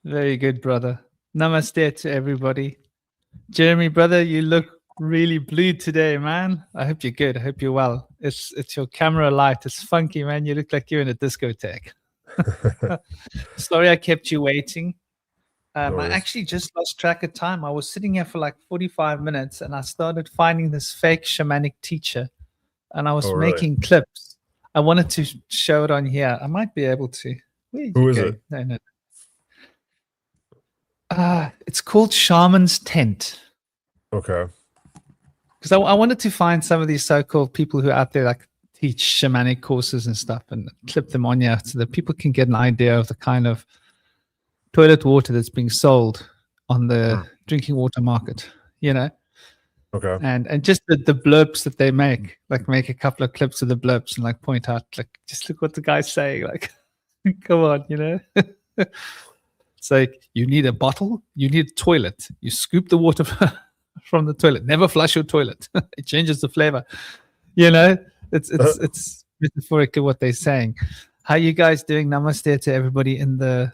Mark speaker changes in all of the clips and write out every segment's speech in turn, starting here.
Speaker 1: Very good, brother. Namaste to everybody. Jeremy, brother, you look really blue today, man. I hope you're good. I hope you're well. It's your camera light. It's funky, man. You look like you're in a discotheque. Sorry I kept you waiting.
Speaker 2: No
Speaker 1: I
Speaker 2: worries.
Speaker 1: actually just lost track of time. I was sitting here for like 45 minutes and I started finding this fake shamanic teacher and I was
Speaker 2: Oh, really?
Speaker 1: making clips. I wanted to show it on here. I might be able to. Where did
Speaker 2: Who
Speaker 1: you
Speaker 2: is
Speaker 1: go?
Speaker 2: it?
Speaker 1: No. It's called Shaman's Tent.
Speaker 2: Okay.
Speaker 1: Because I wanted to find some of these so-called people who are out there like teach shamanic courses and stuff and clip them on here so that people can get an idea of the kind of toilet water that's being sold on the drinking water market, you know?
Speaker 2: Okay.
Speaker 1: And just the blurbs that they make, like make a couple of clips of the blurbs and like point out, like, just look what the guy's saying. Like, come on, you know? It's like, you need a bottle, you need a toilet. You scoop the water from the toilet. Never flush your toilet. It changes the flavor. You know, it's metaphorically what they're saying. How you guys doing? Namaste to everybody in the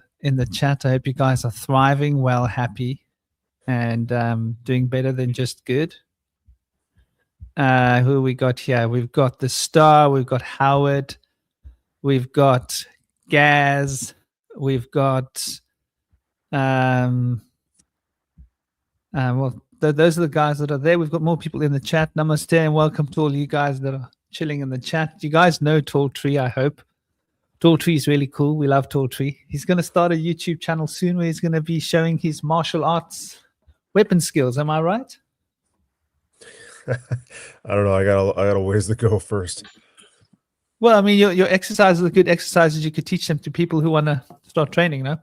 Speaker 1: chat. I hope you guys are thriving, well, happy, and doing better than just good. Who we got here? We've got the Star. We've got Howard. We've got Gaz. We've got well, those are the guys that are there. We've got more people in the chat. Namaste and welcome to all you guys that are chilling in the chat. You guys know TallTree, I hope. TallTree is really cool. We love TallTree. He's going to start a YouTube channel soon where he's going to be showing his martial arts weapon skills. Am I right?
Speaker 2: I don't know. I got a ways to go first.
Speaker 1: Well, I mean, your exercises are good exercises. You could teach them to people who want to start training, no?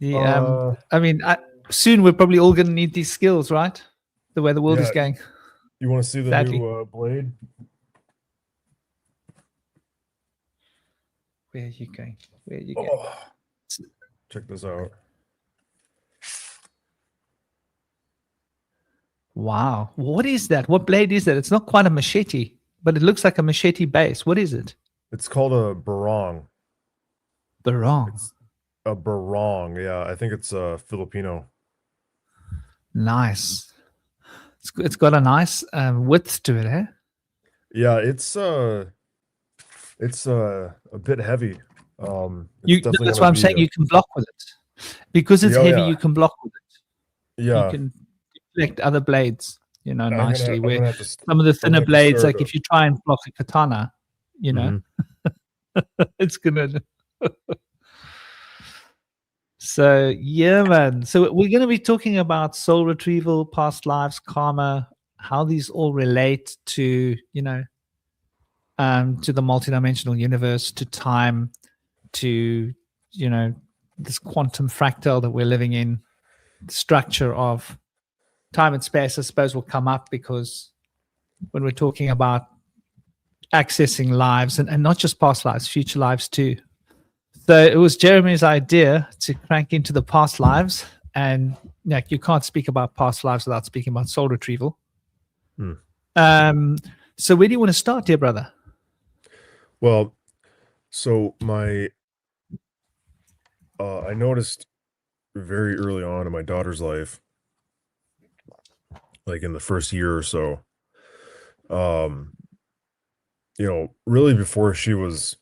Speaker 1: I mean, soon we're probably all going to need these skills, right? The way the world is going.
Speaker 2: You want to see the
Speaker 1: Sadly.
Speaker 2: new blade?
Speaker 1: Where are you going? Where are you going?
Speaker 2: Oh. Check this out.
Speaker 1: Wow. What is that? What blade is that? It's not quite a machete, but it looks like a machete base. What is it?
Speaker 2: It's called a barong.
Speaker 1: Barong.
Speaker 2: It's a barong. Yeah, I think it's Filipino.
Speaker 1: Nice. It's got a nice width to it, eh?
Speaker 2: Yeah, it's a bit heavy.
Speaker 1: That's why I'm saying you can block with it. Because it's heavy, you can block with it.
Speaker 2: Yeah.
Speaker 1: You can deflect other blades, you know, nicely.
Speaker 2: Where
Speaker 1: some of the thinner blades, like if you try and block a katana, you know, it's gonna. So yeah, man. So we're going to be talking about soul retrieval, past lives, karma, how these all relate to, you know, to the multidimensional universe, to time, to, you know, this quantum fractal that we're living in. The structure of time and space, I suppose, will come up because when we're talking about accessing lives and not just past lives, future lives too. So it was Jeremy's idea to crank into the past lives, and like you can't speak about past lives without speaking about soul retrieval. So where do you want to start, dear brother?
Speaker 2: Well, so I noticed very early on in my daughter's life, like in the first year or so, you know, really before she was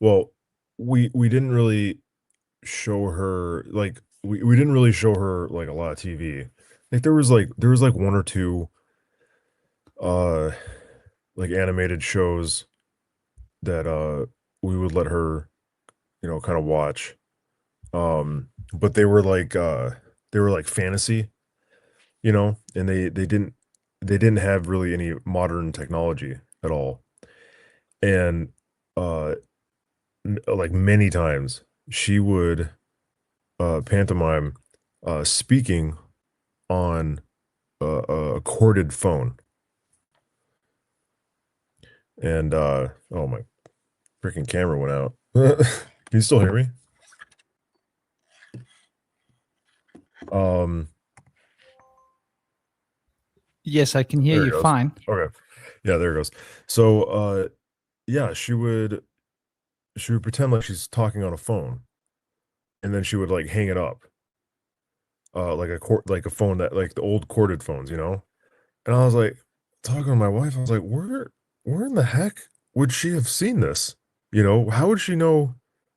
Speaker 2: well, we didn't really show her like we didn't really show her like a lot of TV. Like there was like one or two like animated shows that we would let her, you know, kind of watch. But they were like fantasy, you know, and they didn't have really any modern technology at all. And like many times she would pantomime speaking on a corded phone. And oh, my freaking camera went out. Can you still hear me?
Speaker 1: Yes, I can hear you fine.
Speaker 2: Okay. Yeah, there it goes. So yeah, she would pretend like she's talking on a phone, and then she would like hang it up, like a phone that like the old corded phones, you know. And I was like talking to my wife. I was like, where in the heck would she have seen this? You know, how would she know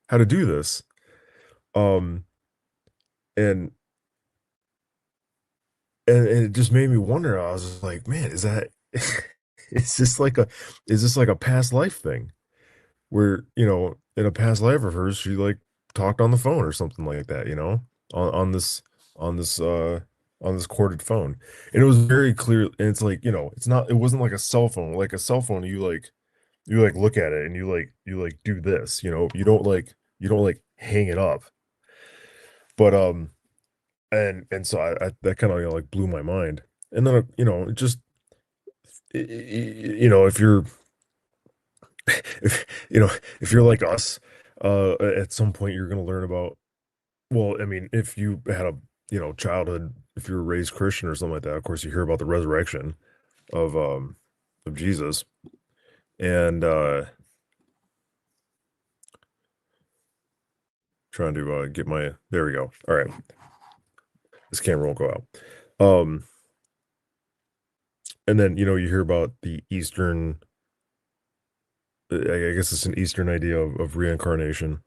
Speaker 2: how to do this? Um, and and it just made me wonder. I was just like, man, is that is this like a is this like a past life thing where, you know, in a past life of hers, she like talked on the phone or something like that, you know, on this on this on this corded phone. And it was very clear, and it's like, you know, it wasn't like a cell phone. Like a cell phone, you like look at it and you like do this, you know, you don't like hang it up. But and so I that kind of, you know, like blew my mind. And then you know, it just you know, if you're if you know, if you're like us, at some point you're going to learn about, well, I mean, if you had a, you know, childhood, if you were raised Christian or something like that, of course you hear about the resurrection of Jesus. And trying to get my, there we go. All right. This camera won't go out. And then, you know, you hear about the Eastern, I guess it's an Eastern idea of reincarnation.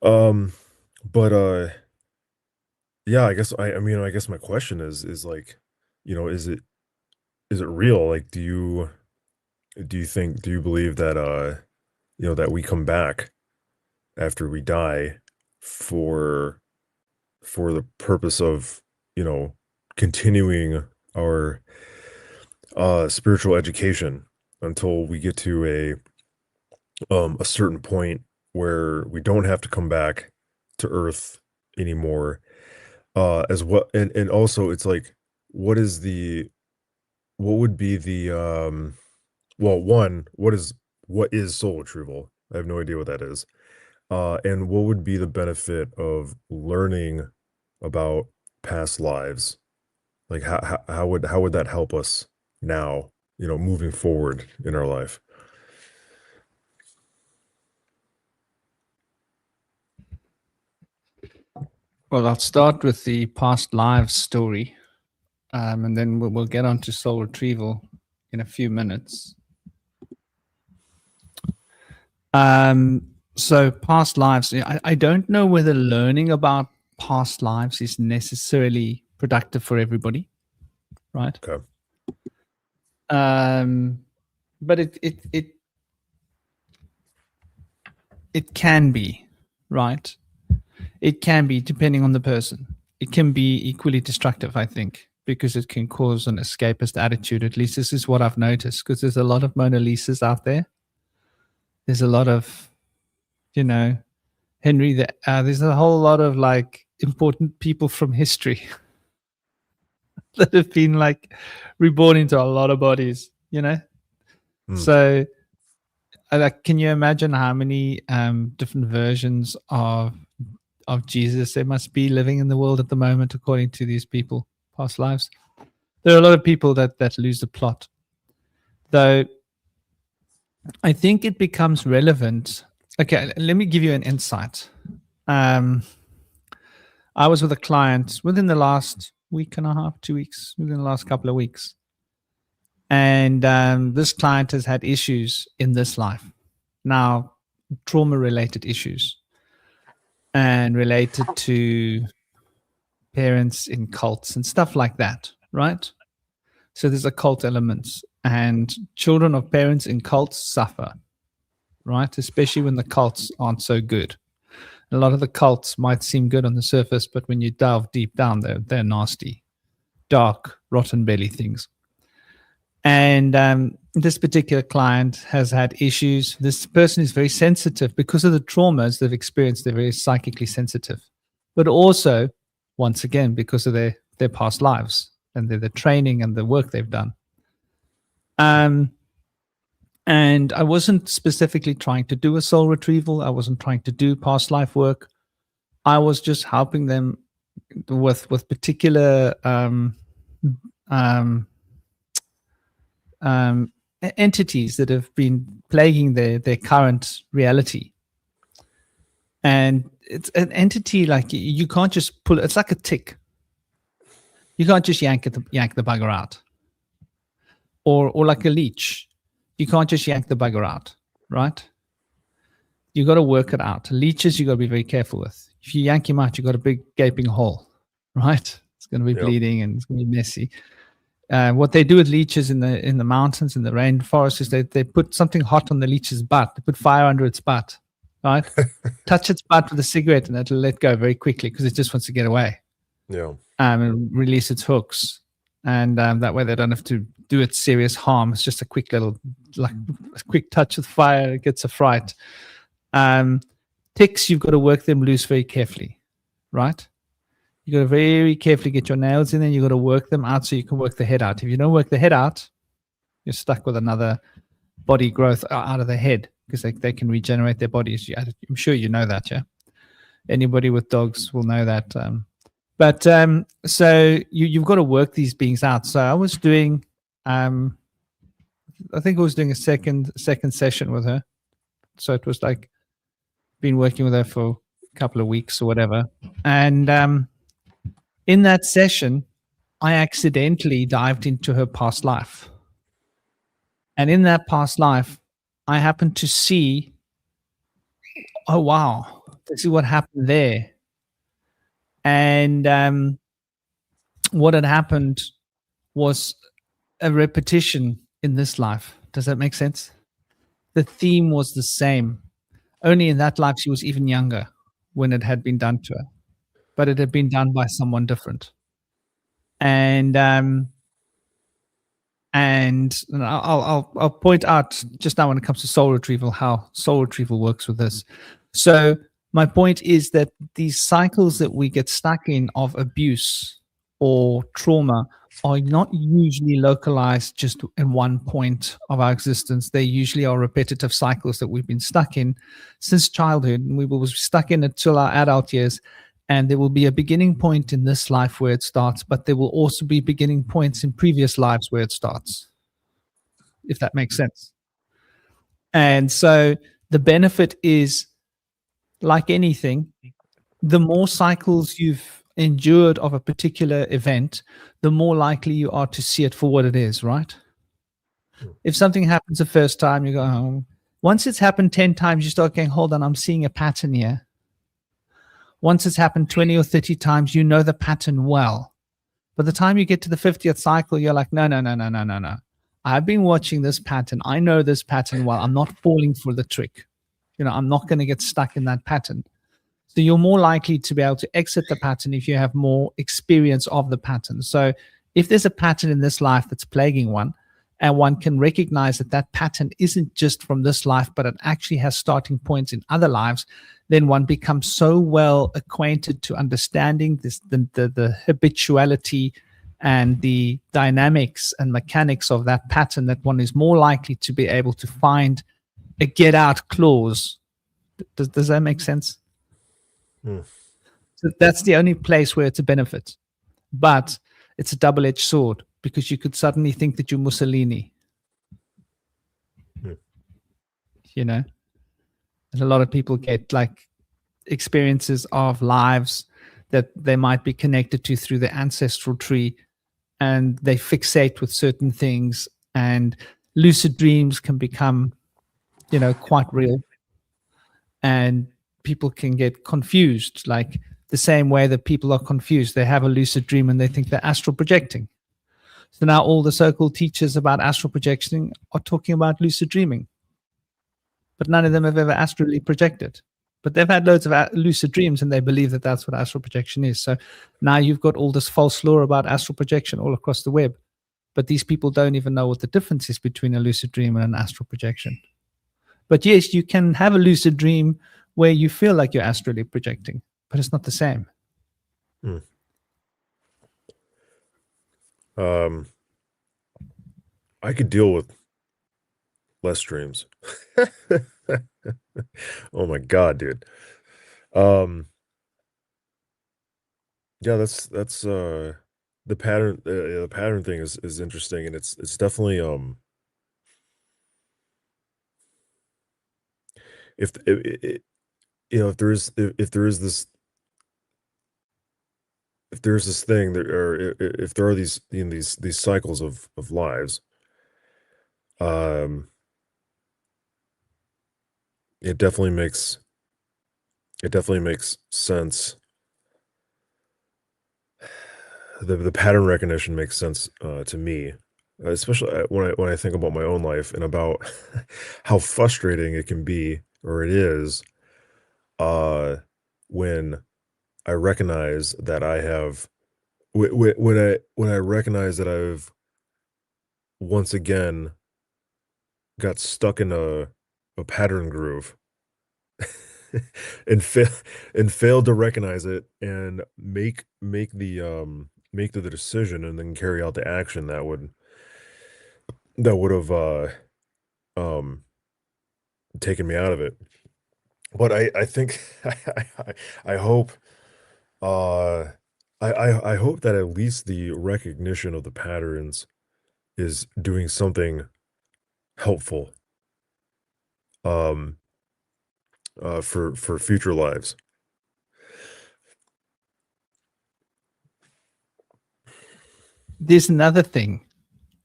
Speaker 2: Um, but yeah, I mean, I guess my question is like, you know, is it real? Like, do you believe that you know, that we come back after we die for the purpose of, you know, continuing our spiritual education until we get to a certain point where we don't have to come back to Earth anymore, as what, and also it's like, what is the what would be the well, one, what is soul retrieval? I have no idea what that is. And what would be the benefit of learning about past lives? Like how would that help us now, you know, moving forward in our life?
Speaker 1: Well, I'll start with the past lives story, and then we'll get on to soul retrieval in a few minutes. So past lives, I don't know whether learning about past lives is necessarily productive for everybody, right?
Speaker 2: Okay.
Speaker 1: But it can be, right? It can be, depending on the person. It can be equally destructive, I think, because it can cause an escapist attitude. At least this is what I've noticed, because there's a lot of Mona Lisas out there. There's a lot of, you know, Henry. There's a whole lot of like important people from history that have been like reborn into a lot of bodies, you know.
Speaker 2: Hmm.
Speaker 1: So, like, can you imagine how many different versions of Jesus there must be living in the world at the moment, according to these people, past lives? There are a lot of people that lose the plot, though. I think it becomes relevant. Okay, let me give you an insight. I was with a client within the last week and a half, 2 weeks, within the last couple of weeks. And this client has had issues in this life. Now, trauma related issues and related to parents in cults and stuff like that, right? So there's occult elements, and children of parents in cults suffer, right? Especially when the cults aren't so good. A lot of the cults might seem good on the surface, but when you delve deep down, they're nasty, dark, rotten belly things. And this particular client has had issues. This person is very sensitive because of the traumas they've experienced. They're very psychically sensitive, but also, once again, because of their past lives and the training and the work they've done. And I wasn't specifically trying to do a soul retrieval. I wasn't trying to do past life work. I was just helping them with particular um, entities that have been plaguing their current reality. And it's an entity like you can't just pull. It's like a tick. You can't just yank the bugger out, or like a leech. You can't just yank the bugger out, right? You got to work it out. Leeches, you got to be very careful with. If you yank him out, you got a big gaping hole, right? It's going to be bleeding and it's going to be messy. What they do with leeches in the mountains, in the rainforest, is they put something hot on the leech's butt. They put fire under its butt, right? Touch its butt with a cigarette, and it'll let go very quickly because it just wants to get away.
Speaker 2: Yeah.
Speaker 1: And release its hooks, and that way they don't have to do it serious harm. It's just a quick little, like a quick touch with fire. It gets a fright. Ticks, you've got to work them loose very carefully, right? You got to very carefully get your nails in there. You got to work them out so you can work the head out. If you don't work the head out, you're stuck with another body growth out of the head because they can regenerate their bodies. I'm sure you know that, yeah? Anybody with dogs will know that. So you've got to work these beings out. So I was doing, I think I was doing a second session with her. So it was like been working with her for a couple of weeks or whatever. And in that session, I accidentally dived into her past life. And in that past life, I happened to see, oh, wow, this is what happened there. And what had happened was a repetition in this life. Does that make sense? The theme was the same. Only in that life, she was even younger when it had been done to her. But it had been done by someone different. And I'll point out just now when it comes to soul retrieval, how soul retrieval works with this. So my point is that these cycles that we get stuck in of abuse or trauma are not usually localized just in one point of our existence. They usually are repetitive cycles that we've been stuck in since childhood, and we will be stuck in it till our adult years. And there will be a beginning point in this life where it starts, but there will also be beginning points in previous lives where it starts, if that makes sense. And so the benefit is, like anything, the more cycles you've endured of a particular event, the more likely you are to see it for what it is, right? If something happens the first time, you go, oh. Once it's happened 10 times, you start going, hold on, I'm seeing a pattern here. Once it's happened 20 or 30 times, you know the pattern well. By the time you get to the 50th cycle, you're like, no. I've been watching this pattern. I know this pattern well. I'm not falling for the trick. I'm not going to get stuck in that pattern. So you're more likely to be able to exit the pattern if you have more experience of the pattern. So if there's a pattern in this life that's plaguing one, and one can recognize that that pattern isn't just from this life, but it actually has starting points in other lives, then one becomes so well acquainted to understanding the habituality and the dynamics and mechanics of that pattern that one is more likely to be able to find a get out clause. Does that make sense? So that's the only place where it's a benefit. But it's a double-edged sword because you could suddenly think that you're Mussolini. And a lot of people get like experiences of lives that they might be connected to through the ancestral tree, and they fixate with certain things, and lucid dreams can become, quite real, and people can get confused, like the same way that people are confused. They have a lucid dream and they think they're astral projecting. So now all the so-called teachers about astral projection are talking about lucid dreaming, but none of them have ever astrally projected. But they've had loads of lucid dreams and they believe that that's what astral projection is. So now you've got all this false lore about astral projection all across the web. But these people don't even know what the difference is between a lucid dream and an astral projection. But yes, you can have a lucid dream where you feel like you're astrally projecting, but it's not the same.
Speaker 2: I could deal with less dreams. Oh my God, dude. Yeah, that's the pattern thing is interesting, and it's definitely you know, if there's this thing that, or if there are these, you know, these cycles of lives, um, it definitely makes sense. The pattern recognition makes sense to me, especially when I think about my own life and about how frustrating it can be, or it is, uh, when I recognize that I have when I recognize that I've once again got stuck in a pattern groove and failed to recognize it and make the decision and then carry out the action that would have um taken me out of it. But I think I hope uh I hope that at least the recognition of the patterns is doing something helpful um for future lives.
Speaker 1: There's another thing,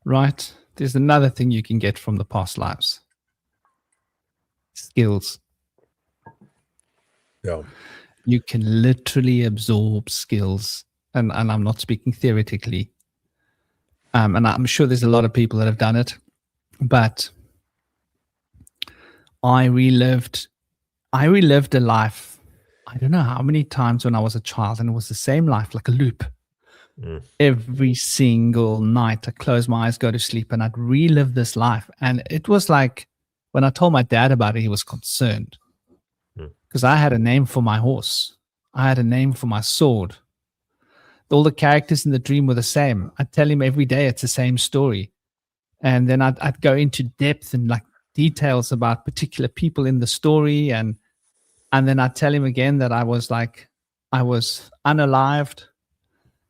Speaker 1: right? There's another thing you can get from the past lives. Skills.
Speaker 2: Yeah.
Speaker 1: You can literally absorb skills. And I'm not speaking theoretically. And I'm sure there's a lot of people that have done it. But I relived a life, I don't know how many times when I was a child, and it was the same life, like a loop.
Speaker 2: Mm.
Speaker 1: Every single night, I close my eyes, go to sleep, and I'd relive this life. And it was like when I told my dad about it, he was concerned because I had a name for my horse, I had a name for my sword. All the characters in the dream were the same. I'd tell him every day it's the same story. And then I'd go into depth and like details about particular people in the story. And then I'd tell him again that I was unalived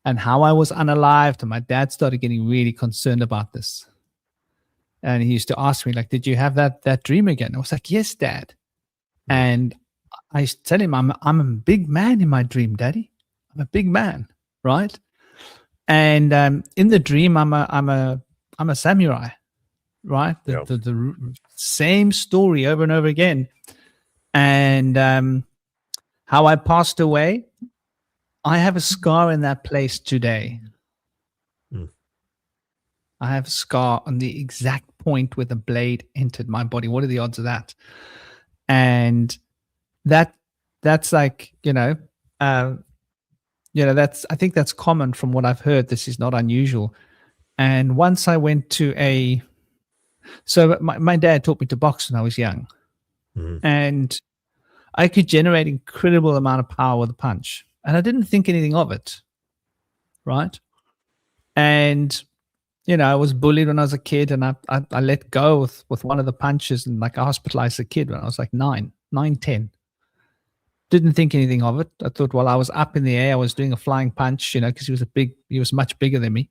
Speaker 1: and how I was unalived. And my dad started getting really concerned about this. And he used to ask me, like, did you have that dream again? I was like, yes, Dad. And I used to tell him, I'm a big man in my dream, Daddy. I'm a big man, right? And in the dream, I'm a samurai, right? The same story over and over again. And how I passed away, I have a scar in that place today. I have a scar on the exact point where the blade entered my body. What are the odds of that? And that's like, that's, I think that's common from what I've heard. This is not unusual. And once I went to so my dad taught me to box when I was young. And I could generate incredible amount of power with a punch. And I didn't think anything of it. Right. And, I was bullied when I was a kid, and I let go with one of the punches, and like I hospitalized a kid when I was like 9, 10. Didn't think anything of it. I thought while I was up in the air, I was doing a flying punch, because he was much bigger than me.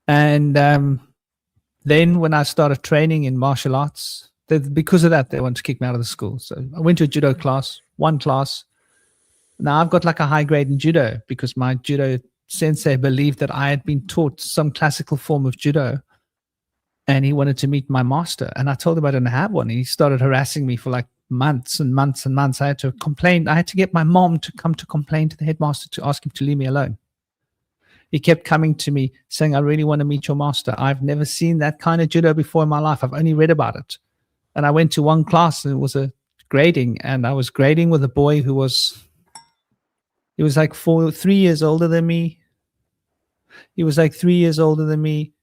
Speaker 1: And then when I started training in martial arts, because of that, they wanted to kick me out of the school. So I went to a judo class, one class. Now I've got like a high grade in judo because my judo sensei believed that I had been taught some classical form of judo, and he wanted to meet my master. And I told him I didn't have one. He started harassing me for like months and months and months. I had to complain. I had to get my mom to come to complain to the headmaster to ask him to leave me alone. He kept coming to me saying, I really want to meet your master. I've never seen that kind of judo before in my life. I've only read about it. And I went to one class, and it was a grading, and I was grading with a boy who was like 3 years older than me. He was like 3 years older than me.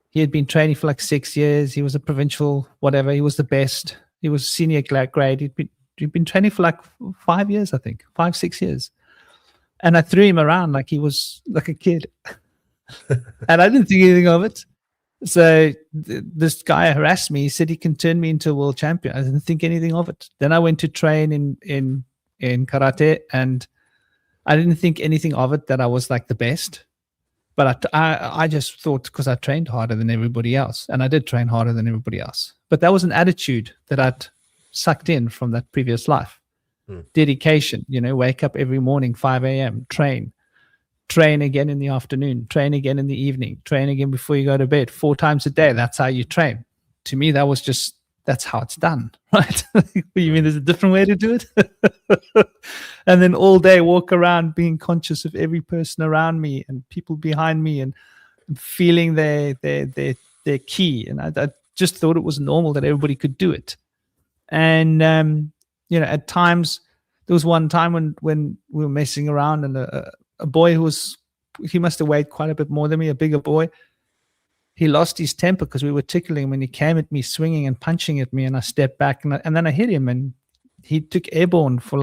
Speaker 1: He had been training for like 6 years. He was a provincial, whatever. He was the best. He was senior grade. He'd been training for like 5 years, I think, 5, 6 years. And I threw him around like he was like a kid. And I didn't think anything of it. So this guy harassed me. He said he can turn me into a world champion. I didn't think anything of it. Then I went to train in karate, and I didn't think anything of it, that I was like the best. But I just thought, because I trained harder than everybody else, and I did train harder than everybody else. But that was an attitude that sucked in from that previous life. Dedication, wake up every morning, 5 a.m., train again in the afternoon, train again in the evening, train again before you go to bed, 4 times a day. That's how you train. To me, that's how it's done, right? You mean there's a different way to do it? And then all day walk around being conscious of every person around me and people behind me and feeling their key. And I just thought it was normal that everybody could do it. And at times, there was one time when we were messing around, and a boy he must have weighed quite a bit more than me, a bigger boy. He lost his temper because we were tickling him, and he came at me swinging and punching at me, and I stepped back, and then I hit him, and he took airborne for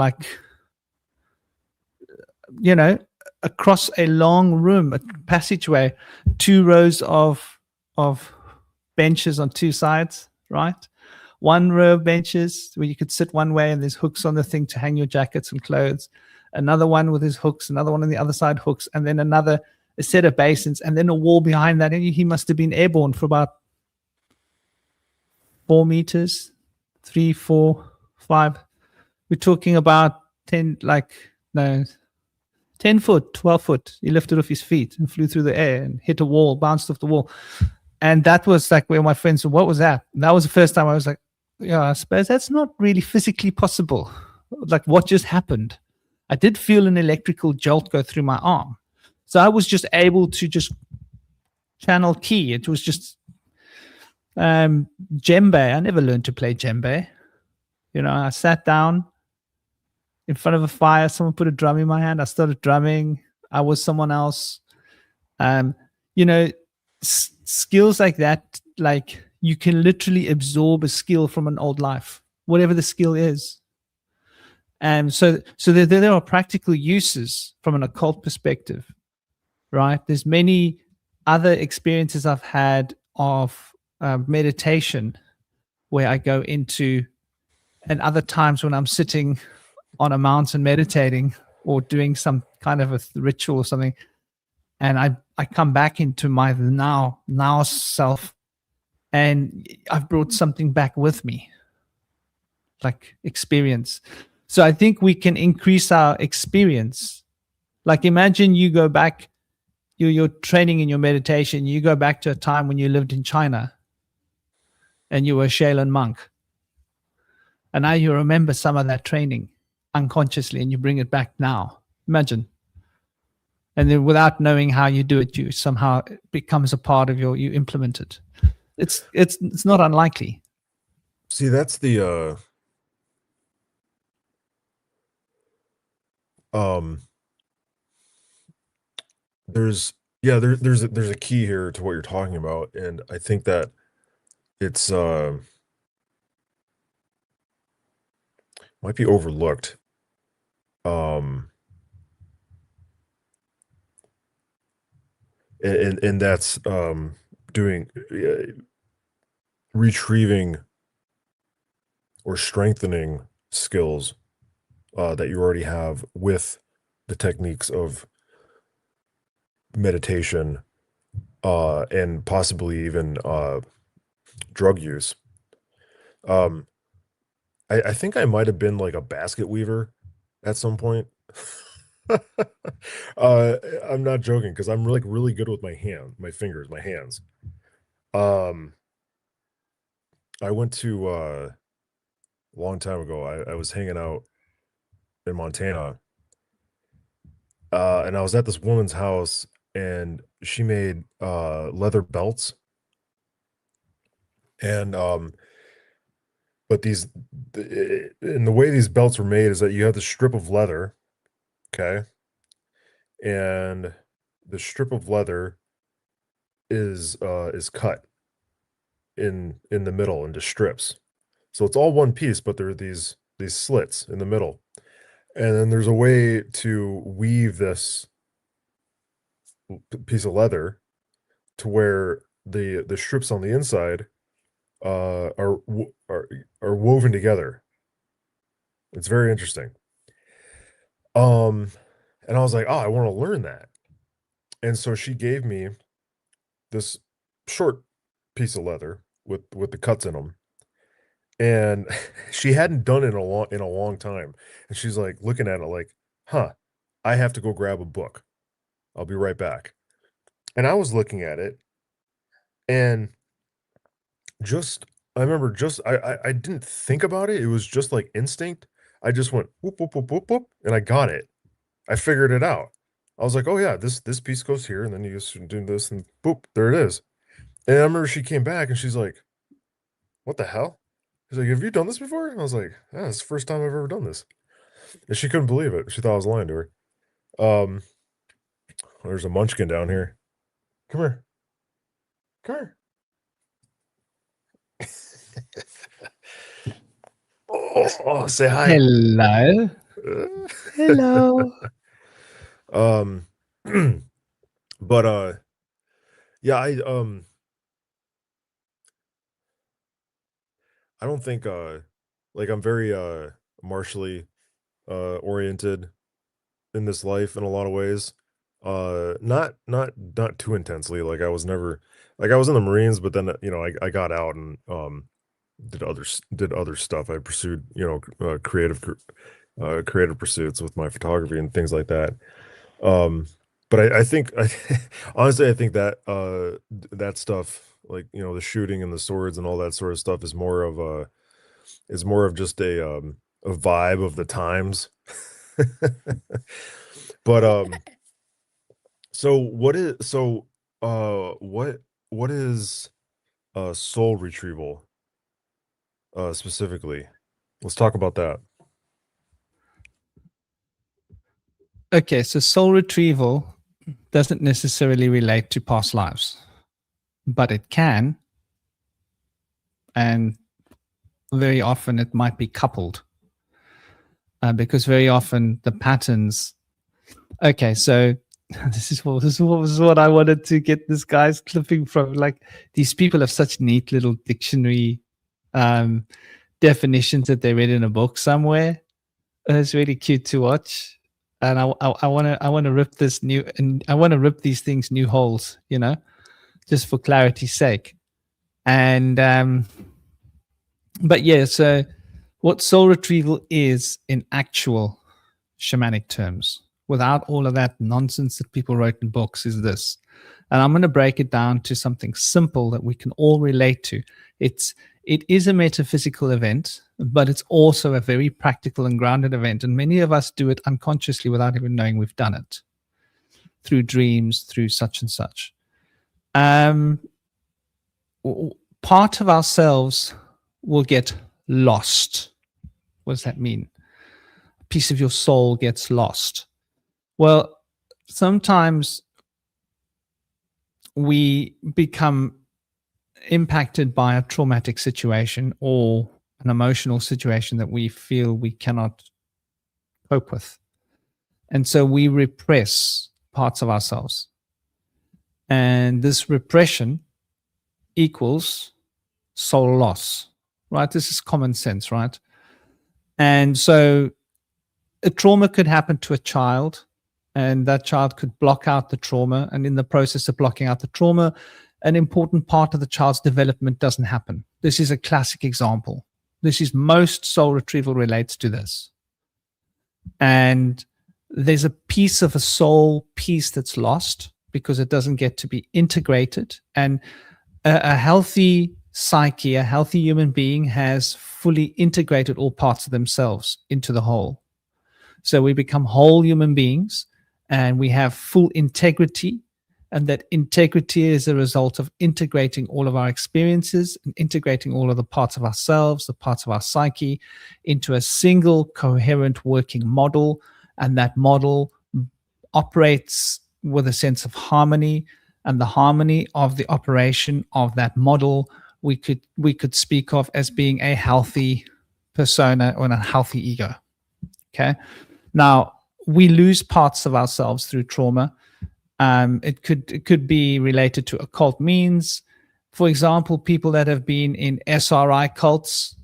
Speaker 1: across a long room, a passageway, 2 rows of benches on 2 sides, right? 1 row of benches where you could sit one way and there's hooks on the thing to hang your jackets and clothes. Another one with his hooks, another one on the other side, hooks, and then a set of basins, and then a wall behind that. And he must have been airborne for about 4 meters, 3, 4, 5. We're talking about 10 foot, 12 foot. He lifted off his feet and flew through the air and hit a wall, bounced off the wall. And that was like where my friends said, what was that? And that was the first time I was like, yeah, I suppose that's not really physically possible. Like, what just happened? I did feel an electrical jolt go through my arm. So I was just able to just channel key. It was just djembe. I never learned to play djembe. I sat down in front of a fire. Someone put a drum in my hand. I started drumming. I was someone else. Skills like that, like you can literally absorb a skill from an old life, whatever the skill is. And so there are practical uses from an occult perspective, right? There's many other experiences I've had of meditation where I go into, and other times when I'm sitting on a mountain meditating or doing some kind of a ritual or something, and I come back into my now self, and I've brought something back with me, like experience. So I think we can increase our experience. Like, imagine you go back, you're training in your meditation, you go back to a time when you lived in China and you were a Shaolin monk. And now you remember some of that training unconsciously and you bring it back now. Imagine. And then without knowing how you do it, you somehow it becomes a part of you implement it. It's not unlikely.
Speaker 2: See, that's the there's a key here to what you're talking about, and I think that it's might be overlooked. And that's doing retrieving or strengthening skills that you already have with the techniques of meditation and possibly even drug use. I think I might have been like a basket weaver at some point. I'm not joking because I'm really good with my fingers, my hands. I went to a long time ago. I was hanging out in Montana, and I was at this woman's house, and she made leather belts, and but and the way these belts were made is that you have the strip of leather, okay, and the strip of leather is cut in the middle into strips. So it's all one piece, but there are these slits in the middle. And then there's a way to weave this piece of leather to where the strips on the inside are woven together. It's very interesting. And I was like, oh, I want to learn that. And so she gave me this short piece of leather with the cuts in them. and she hadn't done it in a long time. And she's like looking at it like, huh, I have to go grab a book. I'll be right back. And I was looking at it and just I remember just I didn't think about it. It was just like instinct. I just went whoop whoop whoop whoop whoop and I got it. I figured it out. I was like, "Oh yeah, this piece goes here and then you just do this and boop, there it is." And I remember she came back and she's like, "What the hell?" She's like, "Have you done this before?" And I was like, "Yeah, it's the first time I've ever done this." And she couldn't believe it. She thought I was lying to her. Um, there's a munchkin down here. Come here. Come here. Say hi.
Speaker 1: Hello. Hello.
Speaker 2: Um, but yeah, I don't think like I'm very martially oriented in this life in a lot of ways. Not too intensely. Like I was never like I was in the Marines, but then you know I got out and did other stuff. I pursued creative pursuits with my photography and things like that. Um, but I think honestly I think that that stuff like you know the shooting and the swords and all that sort of stuff is more of just a vibe of the times. But so what is soul retrieval specifically? Let's talk about that.
Speaker 1: Okay, so soul retrieval doesn't necessarily relate to past lives, but it can, and very often it might be coupled because very often the patterns. Okay, so this is what I wanted to get this guy's clipping from. Like these people have such neat little dictionary um, definitions that they read in a book somewhere. It's really cute to watch, and I want to rip this new and I want to rip these things new holes, you know, just for clarity's sake. And but yeah, so what soul retrieval is in actual shamanic terms, without all of that nonsense that people wrote in books, is this. And I'm going to break it down to something simple that we can all relate to. It is a metaphysical event, but it's also a very practical and grounded event. And many of us do it unconsciously without even knowing we've done it through dreams, through such and such. Um, Part of ourselves will get lost. What does that mean? A piece of your soul gets lost. Well, sometimes we become impacted by a traumatic situation or an emotional situation that we feel we cannot cope with. And so we repress parts of ourselves. And this repression equals soul loss, right? This is common sense, right? And so a trauma could happen to a child, and that child could block out the trauma. And in the process of blocking out the trauma, an important part of the child's development doesn't happen. This is a classic example. This is most soul retrieval relates to this. And there's a piece of a soul piece that's lost because it doesn't get to be integrated. And a healthy psyche, a healthy human being has fully integrated all parts of themselves into the whole. So we become whole human beings and we have full integrity. And that integrity is a result of integrating all of our experiences and integrating all of the parts of ourselves, the parts of our psyche into a single coherent working model. And that model operates with a sense of harmony, and the harmony of the operation of that model we could speak of as being a healthy persona or a healthy ego. Okay. Now we lose parts of ourselves through trauma. It could be related to occult means. For example, people that have been in SRI cults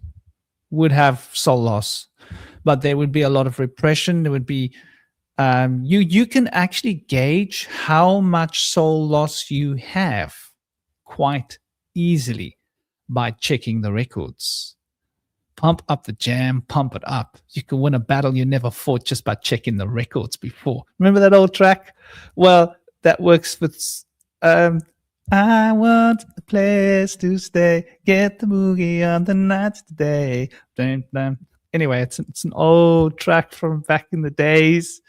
Speaker 1: would have soul loss, but there would be a lot of repression. There would be you can actually gauge how much soul loss you have quite easily by checking the records. pump up the jam, pump it up. You can win a battle you never fought just by checking the records before. Remember that old track? Well, that works with I want a place to stay, get the boogie on the nights today. Anyway, it's an old track from back in the days.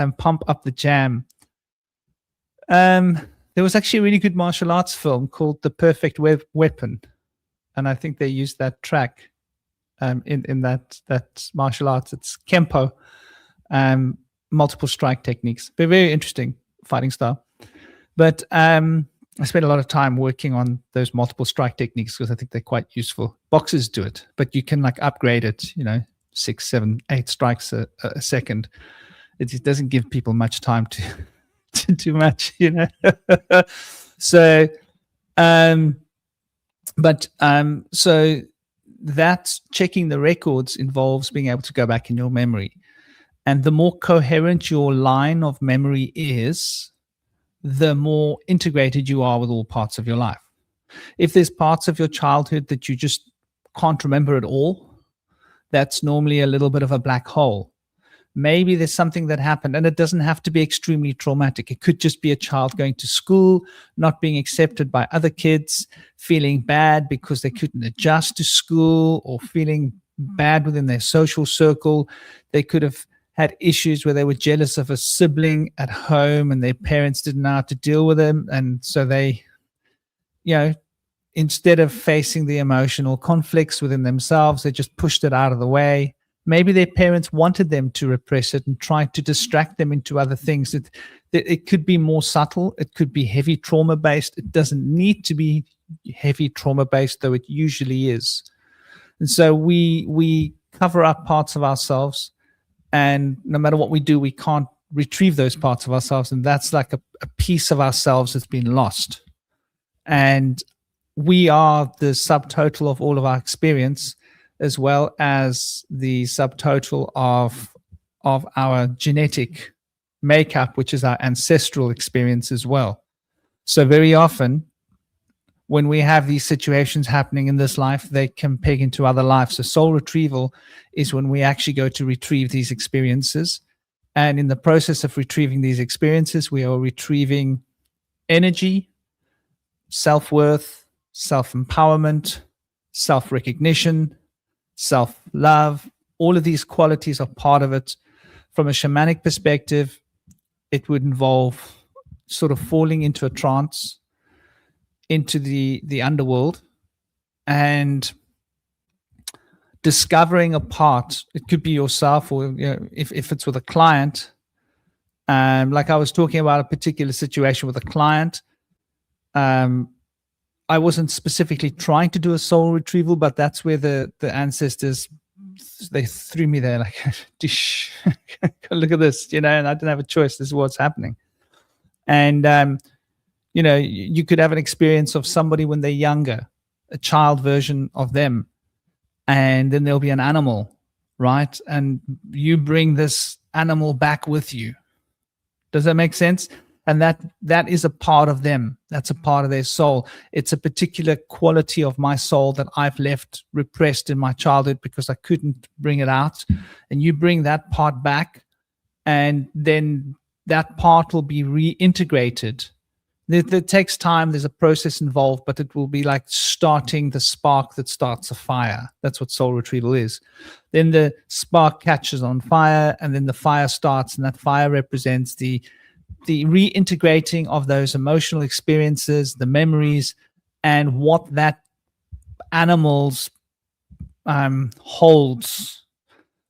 Speaker 1: And pump up the jam. There was actually a really good martial arts film called The Perfect Weapon, and I think they used that track in that martial arts. It's Kempo, multiple strike techniques. Very, very interesting fighting style. But I spent a lot of time working on those multiple strike techniques because I think they're quite useful. Boxers do it, but you can like upgrade it, 6, 7, 8 strikes a second. It doesn't give people much time to do much, So, so that checking the records involves being able to go back in your memory. And the more coherent your line of memory is, the more integrated you are with all parts of your life. If there's parts of your childhood that you just can't remember at all, that's normally a little bit of a black hole. Maybe there's something that happened, and it doesn't have to be extremely traumatic. It could just be a child going to school, not being accepted by other kids, feeling bad because they couldn't adjust to school, or feeling bad within their social circle. They could have had issues where they were jealous of a sibling at home and their parents didn't know how to deal with them. And so they, instead of facing the emotional conflicts within themselves, they just pushed it out of the way. Maybe their parents wanted them to repress it and tried to distract them into other things. It could be more subtle. It could be heavy trauma-based. It doesn't need to be heavy trauma-based, though it usually is. And so we cover up parts of ourselves, and no matter what we do, we can't retrieve those parts of ourselves. And that's like a piece of ourselves that's been lost. And we are the subtotal of all of our experience, as well as the subtotal of our genetic makeup, which is our ancestral experience as well. So very often, when we have these situations happening in this life, they can peg into other lives. So soul retrieval is when we actually go to retrieve these experiences. And in the process of retrieving these experiences, we are retrieving energy, self-worth, self-empowerment, self-recognition, self-love. All of these qualities are part of it. From a shamanic perspective, it would involve sort of falling into a trance, into the underworld, and discovering a part. It could be yourself, or if it's with a client, like I was talking about a particular situation with a client. I wasn't specifically trying to do a soul retrieval, but that's where the ancestors, they threw me there like, dish, look at this, and I didn't have a choice. This is what's happening. And you could have an experience of somebody when they're younger, a child version of them, and then there'll be an animal, right? And you bring this animal back with you. Does that make sense? And that is a part of them. That's a part of their soul. It's a particular quality of my soul that I've left repressed in my childhood because I couldn't bring it out. And you bring that part back, and then that part will be reintegrated. It takes time. There's a process involved, but it will be like starting the spark that starts a fire. That's what soul retrieval is. Then the spark catches on fire, and then the fire starts, and that fire represents the reintegrating of those emotional experiences, the memories, and what that animal's holds,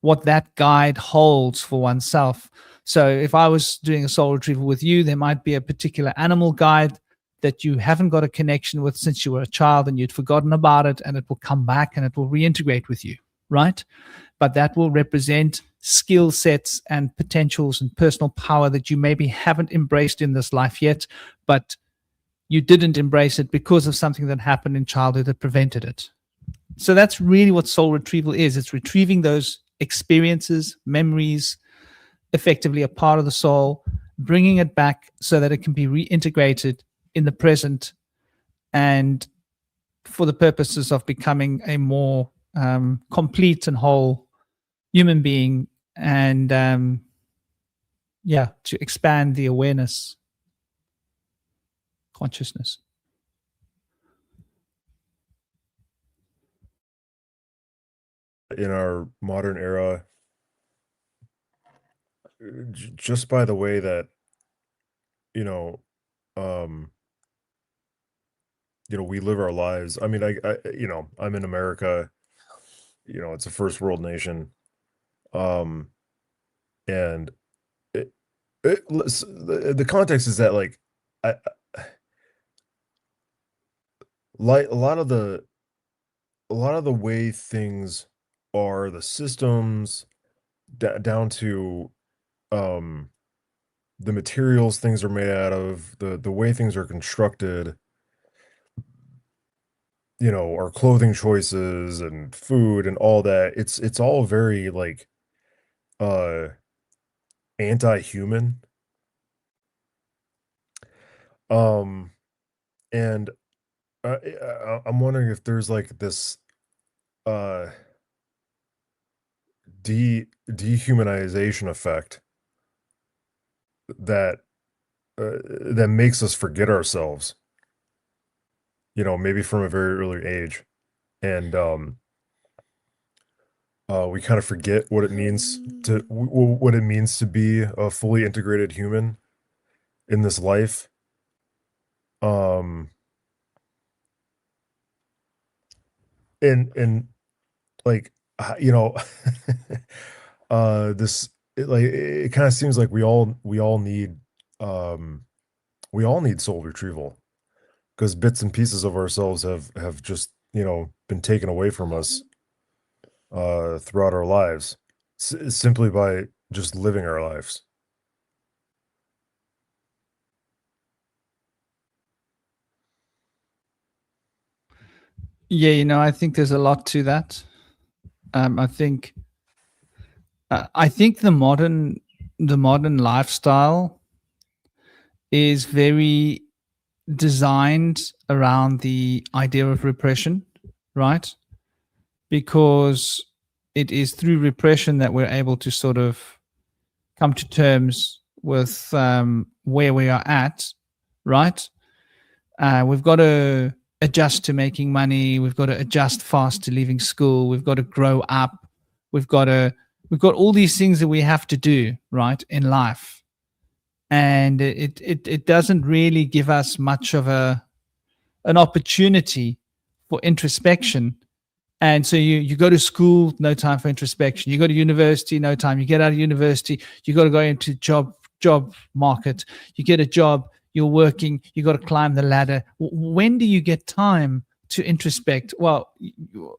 Speaker 1: what that guide holds for oneself. So if I was doing a soul retrieval with you, there might be a particular animal guide that you haven't got a connection with since you were a child and you'd forgotten about it, and it will come back and it will reintegrate with you, right? But that will represent skill sets and potentials and personal power that you maybe haven't embraced in this life yet, but you didn't embrace it because of something that happened in childhood that prevented it. So that's really what soul retrieval is. It's retrieving those experiences, memories, effectively a part of the soul, bringing it back so that it can be reintegrated in the present, and for the purposes of becoming a more complete and whole human being, and to expand the awareness, consciousness.
Speaker 2: In our modern era, just by the way that, you know, um, we live our lives. I mean, I'm in America, it's a first world nation. Um, and the context is that, like, I, like a lot of the way things are, the systems, down to um the materials things are made out of, the way things are constructed, our clothing choices and food and all that. It's all very, like, uh anti-human. Um and I'm wondering if there's like this uh dehumanization effect that that makes us forget ourselves, maybe from a very early age. And we kind of forget what it means to what it means to be a fully integrated human in this life. Um and like, this it kind of seems like um we all need soul retrieval, because bits and pieces of ourselves have just, been taken away from us throughout our lives, simply by just living our lives.
Speaker 1: Yeah, I think there's a lot to that. I think the modern lifestyle is very designed around the idea of repression, right? Because it is through repression that we're able to sort of come to terms with where we are at, right? We've got to adjust to making money. We've got to adjust fast to leaving school. We've got to grow up. We've got all these things that we have to do, right, in life, and it doesn't really give us much of an opportunity for introspection. And so you go to school, no time for introspection. You go to university, no time. You get out of university, you got to go into job market. You get a job, you're working, you got to climb the ladder. When do you get time to introspect? Well,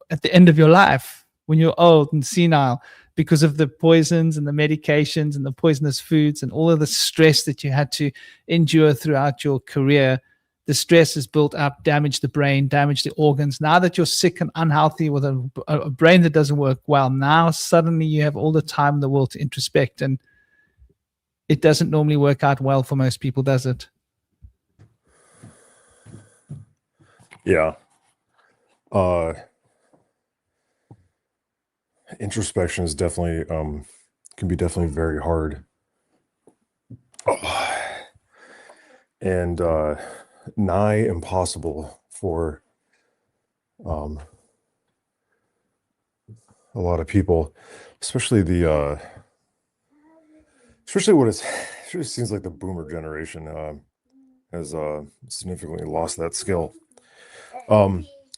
Speaker 1: at the end of your life, when you're old and senile, because of the poisons and the medications and the poisonous foods and all of the stress that you had to endure throughout your career. The stress is built up, damage the brain, damage the organs. Now that you're sick and unhealthy with a brain that doesn't work well, now suddenly you have all the time in the world to introspect, and it doesn't normally work out well for most people, does it?
Speaker 2: Yeah. uh Introspection is definitely, can be definitely very hard. And nigh impossible for um a lot of people, especially especially what it's it really seems like the boomer generation has significantly lost that skill.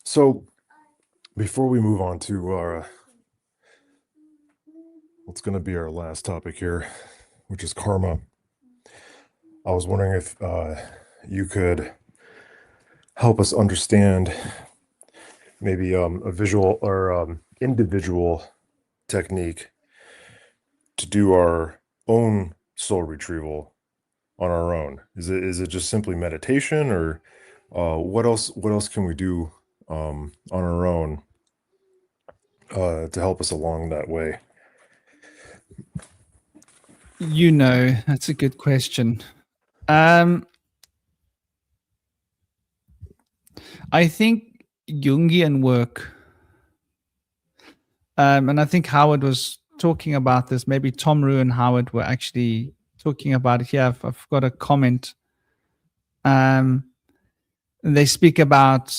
Speaker 2: So before we move on to what's going to be our last topic here, which is karma, I was wondering if you could help us understand maybe a visual or individual technique to do our own soul retrieval on our own. Is it just simply meditation, or what else can we do on our own to help us along that way?
Speaker 1: That's a good question. Um, I think Jungian work And I think Howard was talking about this. Maybe Tom Rue and Howard were actually talking about it here. I've got a comment. And they speak about,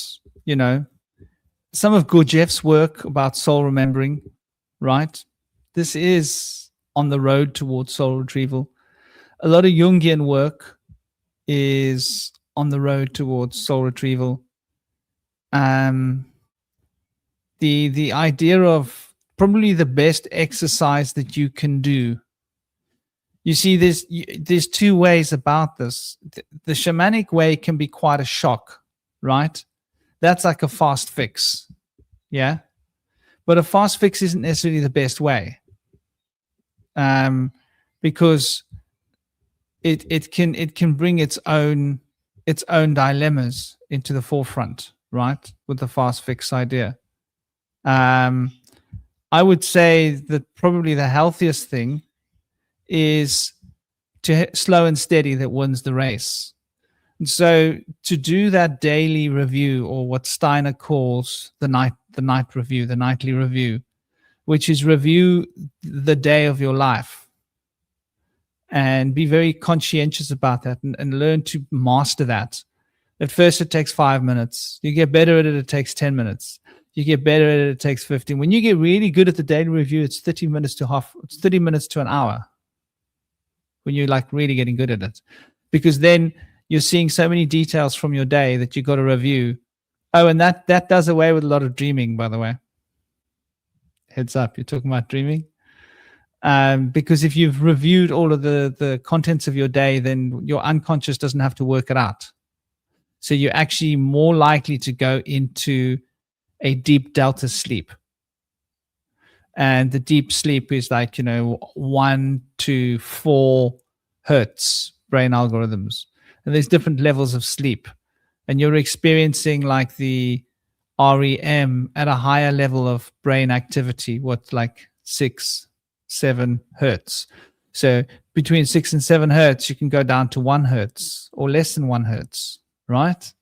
Speaker 1: some of Gurdjieff's work about soul remembering, right? This is on the road towards soul retrieval. A lot of Jungian work is on the road towards soul retrieval. The idea of probably the best exercise that you can do. You see, there's two ways about this. The shamanic way can be quite a shock, right? That's like a fast fix, yeah? But a fast fix isn't necessarily the best way, because it can bring its own dilemmas into the forefront, right? With the fast fix idea. I would say that probably the healthiest thing is to slow and steady that wins the race. And so to do that daily review, or what Steiner calls the nightly review, which is review the day of your life and be very conscientious about that, and learn to master that. At first it takes 5 minutes. You get better at it, it takes 10 minutes. You get better at it takes 15. When you get really good at the daily review, it's 30 minutes to an hour. When you're like really getting good at it, because then you're seeing so many details from your day that you got to review. Oh, and that does away with a lot of dreaming, by the way. Heads up, you're talking about dreaming. Because if you've reviewed all of the contents of your day, then your unconscious doesn't have to work it out. So you're actually more likely to go into a deep delta sleep. And the deep sleep is like, 1 to 4 hertz brain algorithms. And there's different levels of sleep. And you're experiencing like the REM at a higher level of brain activity, like 6, 7 hertz. So between 6 and 7 hertz, you can go down to 1 hertz or less than 1 hertz, right?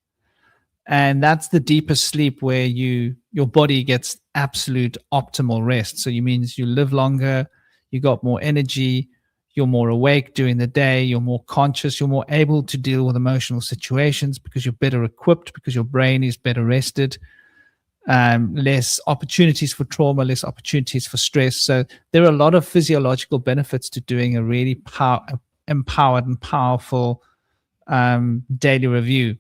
Speaker 1: And that's the deepest sleep where your body gets absolute optimal rest. So it means you live longer, you got more energy, you're more awake during the day, you're more conscious, you're more able to deal with emotional situations because you're better equipped, because your brain is better rested, less opportunities for trauma, less opportunities for stress. So there are a lot of physiological benefits to doing a really empowered and powerful daily review.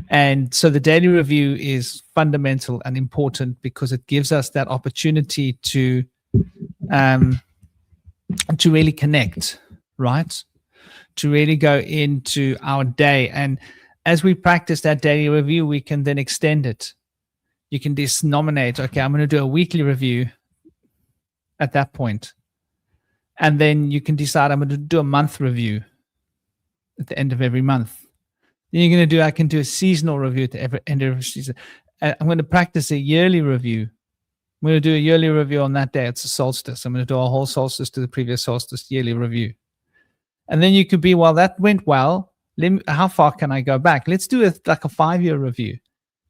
Speaker 1: And so the daily review is fundamental and important because it gives us that opportunity to really connect, right? To really go into our day. And as we practice that daily review, we can then extend it. You can just nominate, okay, I'm going to do a weekly review at that point. And then you can decide I'm going to do a month review at the end of every month. Then I can do a seasonal review at the end of every season. I'm going to practice a yearly review. I'm going to do a yearly review on that day. It's a solstice. I'm going to do a whole solstice to the previous solstice yearly review. And then you could be, well, that went well. How far can I go back? Let's do like a 5-year review.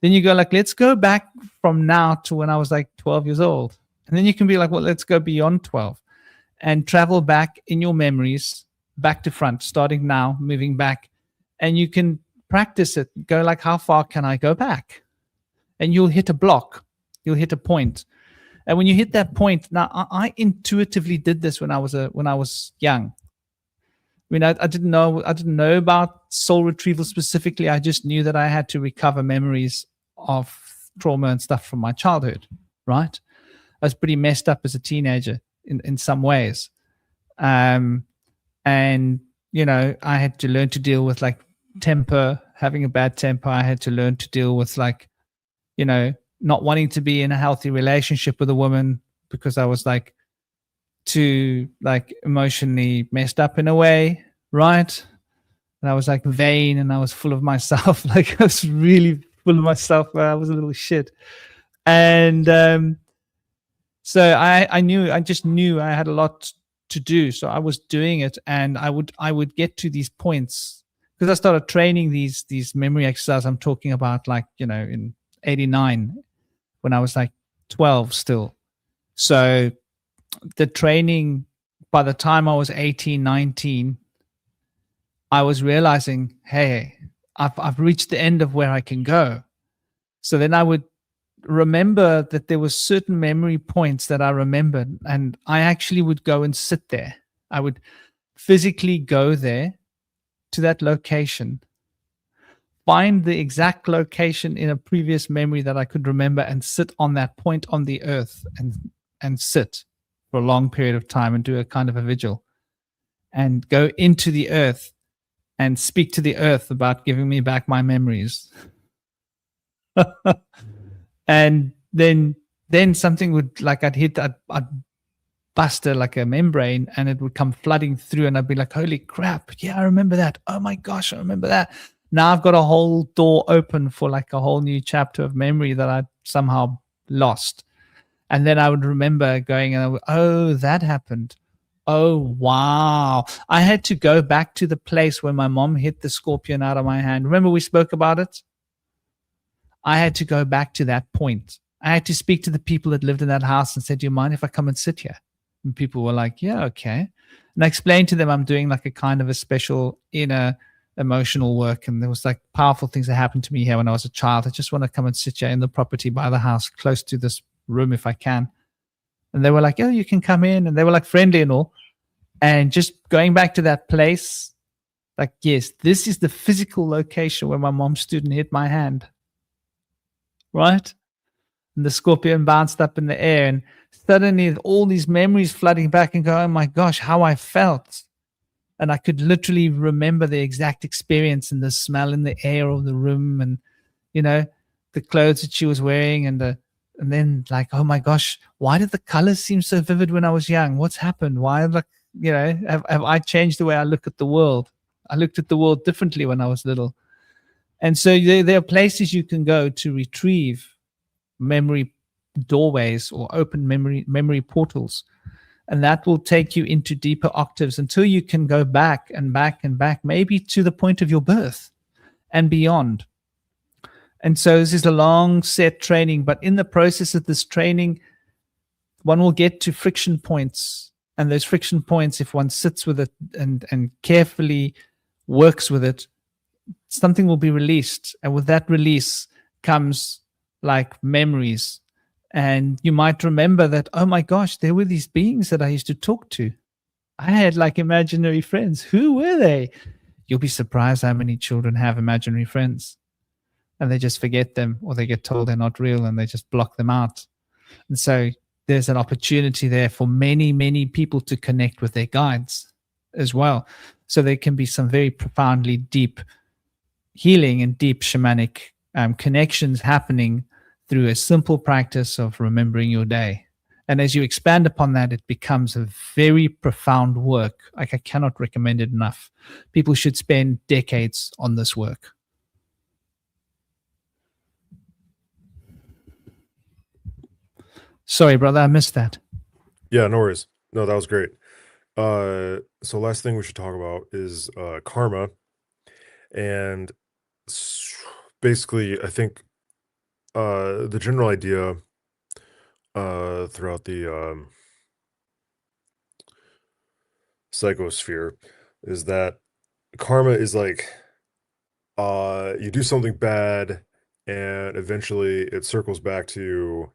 Speaker 1: Then you go like, let's go back from now to when I was like 12 years old. And then you can be like, well, let's go beyond 12 and travel back in your memories, back to front, starting now, moving back. And you can practice it. Go like, how far can I go back? And you'll hit a block. You'll hit a point. And when you hit that point, now I intuitively did this when I was young. I mean, I didn't know about soul retrieval specifically. I just knew that I had to recover memories of trauma and stuff from my childhood, right? I was pretty messed up as a teenager in some ways. And, I had to learn to deal with like temper, having a bad temper. I had to learn to deal with like, not wanting to be in a healthy relationship with a woman because I was like too like emotionally messed up in a way, right? And I was like vain and I was full of myself. Like I was really full of myself. I was a little shit. And so I just knew I had a lot to do. So I was doing it, and I would get to these points because I started training these memory exercises I'm talking about, like, in 89 when I was like 12 still. So the training, by the time I was 18, 19, I was realizing, hey, I've reached the end of where I can go. So then I would remember that there were certain memory points that I remembered, and I actually would go and sit there. I would physically go there to that location, find the exact location in a previous memory that I could remember, and sit on that point on the earth and sit for a long period of time and do a kind of a vigil and go into the earth and speak to the earth about giving me back my memories. And then something would, like, I'd bust like a membrane, and it would come flooding through, and I'd be like, holy crap, yeah, I remember that. Oh my gosh, I remember that. Now I've got a whole door open for like a whole new chapter of memory that I somehow lost. And then I would remember going, and oh, that happened. Oh, wow. I had to go back to the place where my mom hit the scorpion out of my hand. Remember we spoke about it? I had to go back to that point. I had to speak to the people that lived in that house and said, do you mind if I come and sit here? And people were like, yeah, okay. And I explained to them I'm doing like a kind of a special inner emotional work. And there was like powerful things that happened to me here when I was a child. I just want to come and sit here in the property by the house, close to this room if I can. And they were like, oh, you can come in. And they were like friendly and all. And just going back to that place, like, yes, this is the physical location where my mom stood and hit my hand. Right? And the scorpion bounced up in the air, and suddenly all these memories flooding back and go, oh my gosh, how I felt. And I could literally remember the exact experience and the smell in the air of the room, and, you know, the clothes that she was wearing, and then like, oh my gosh, why did the colors seem so vivid when I was young? What's happened? Why, like, you know, have I changed the way I look at the world? I looked at the world differently when I was little. And so there are places you can go to retrieve memory doorways or open memory portals, and that will take you into deeper octaves until you can go back and back and back, maybe to the point of your birth and beyond. And so this is a long set training, but in the process of this training, one will get to friction points, and those friction points, if one sits with it and carefully works with it, something will be released, and with that release comes like memories. And you might remember that, oh my gosh, there were these beings that I used to talk to. I had like imaginary friends. Who were they? You'll be surprised how many children have imaginary friends, and they just forget them, or they get told they're not real and they just block them out. And so there's an opportunity there for many, many people to connect with their guides as well. So there can be some very profoundly deep healing and deep shamanic connections happening through a simple practice of remembering your day. And as you expand upon that, it becomes a very profound work. Like, I cannot recommend it enough. People should spend decades on this work. Sorry, brother, I missed that.
Speaker 2: Yeah, no worries. No, that was great. So last thing we should talk about is karma. And basically, I think the general idea throughout the psychosphere is that karma is like you do something bad, and eventually it circles back to you,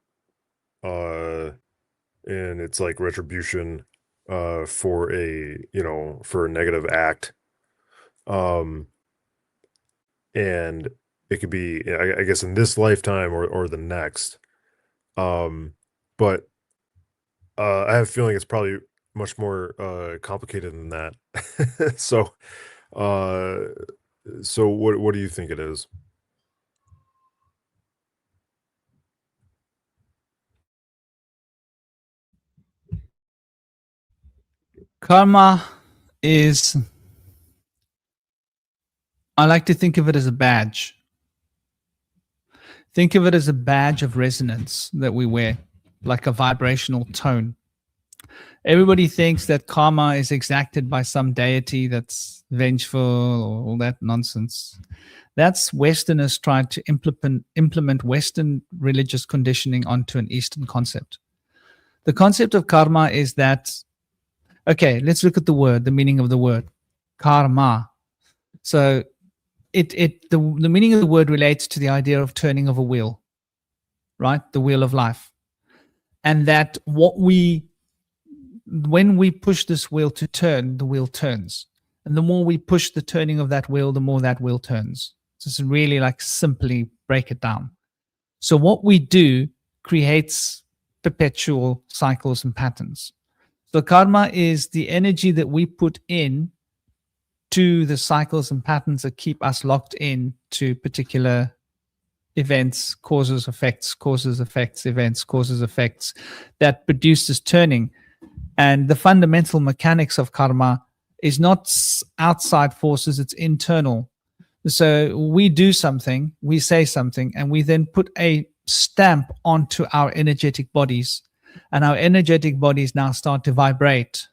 Speaker 2: and it's like retribution for a negative act. And it could be, I guess, in this lifetime or the next. But I have a feeling it's probably much more complicated than that. So, what do you think it is?
Speaker 1: Karma is, I like to think of it as a badge. Think of it as a badge of resonance that we wear, like a vibrational tone. Everybody thinks that karma is exacted by some deity that's vengeful or all that nonsense. That's Westerners trying to implement Western religious conditioning onto an Eastern concept. The concept of karma is that, okay, let's look at the word, the meaning of the word, karma. So the meaning of the word relates to the idea of turning of a wheel, right? The wheel of life. And that when we push this wheel to turn, the wheel turns. And the more we push the turning of that wheel, the more that wheel turns. Just really like simply break it down. So what we do creates perpetual cycles and patterns. So karma is the energy that we put in to the cycles and patterns that keep us locked in to particular events, causes, effects, events, causes, effects that produce this turning. And the fundamental mechanics of karma is not outside forces, it's internal. So we do something, we say something, and we then put a stamp onto our energetic bodies. And our energetic bodies now start to vibrate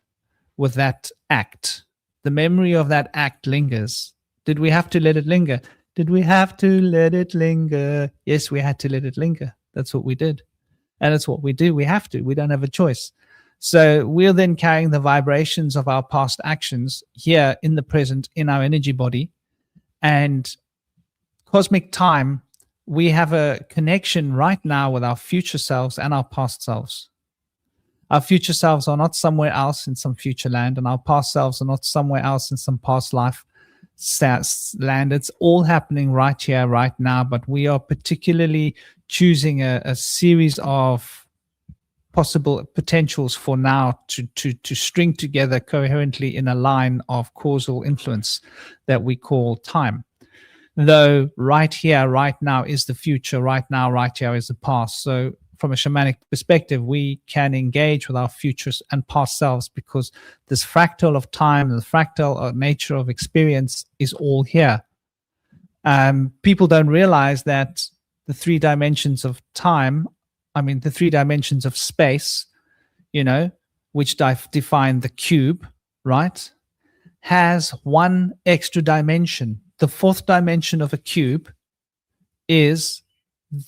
Speaker 1: with that act. The memory of that act lingers. Did we have to let it linger? Did we have to let it linger? Yes, we had to let it linger. That's what we did. And it's what we do. We have to. We don't have a choice. So we're then carrying the vibrations of our past actions here in the present in our energy body. And cosmic time, we have a connection right now with our future selves and our past selves. Our future selves are not somewhere else in some future land, and our past selves are not somewhere else in some past life land. It's all happening right here, right now, but we are particularly choosing a series of possible potentials for now to string together coherently in a line of causal influence that we call time. Though right here, right now is the future, right now, right here is the past. So from a shamanic perspective, we can engage with our futures and past selves because this fractal of time, the fractal nature of experience is all here. People don't realize that the 3 dimensions of time, the 3 dimensions of space, which define the cube, right, has one extra dimension. The 4th dimension of a cube is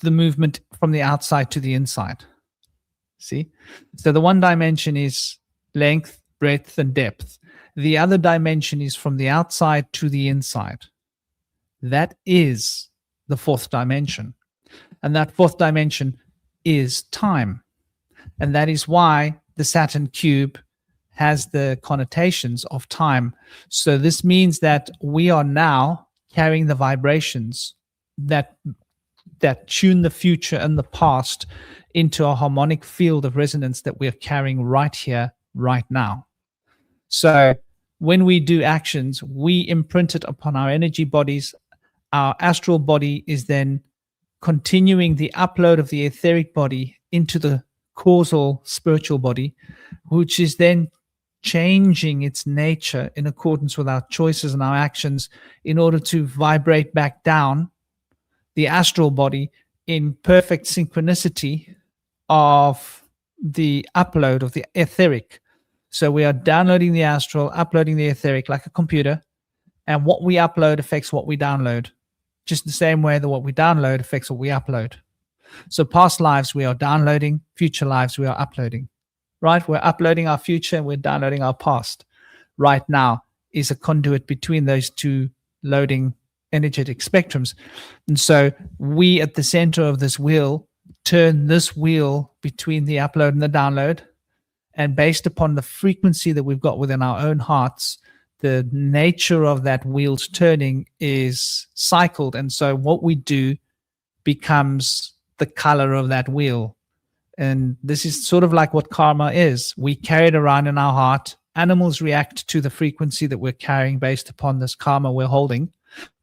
Speaker 1: the movement from the outside to the inside. See? So the 1 dimension is length, breadth, and depth. The other dimension is from the outside to the inside. That is the 4th dimension. And that 4th dimension is time. And that is why the Saturn cube has the connotations of time. So this means that we are now carrying the vibrations that tune the future and the past into a harmonic field of resonance that we're carrying right here, right now. So when we do actions, we imprint it upon our energy bodies. Our astral body is then continuing the upload of the etheric body into the causal spiritual body, which is then changing its nature in accordance with our choices and our actions in order to vibrate back down the astral body in perfect synchronicity of the upload of the etheric. So we are downloading the astral, uploading the etheric like a computer, and what we upload affects what we download, just the same way that what we download affects what we upload. So past lives we are downloading, future lives we are uploading, right? We're uploading our future and we're downloading our past. Right now is a conduit between those 2 loading energetic spectrums. And so we at the center of this wheel turn this wheel between the upload and the download. And based upon the frequency that we've got within our own hearts, the nature of that wheel's turning is cycled. And so what we do becomes the color of that wheel. And this is sort of like what karma is. We carry it around in our heart. Animals react to the frequency that we're carrying based upon this karma we're holding.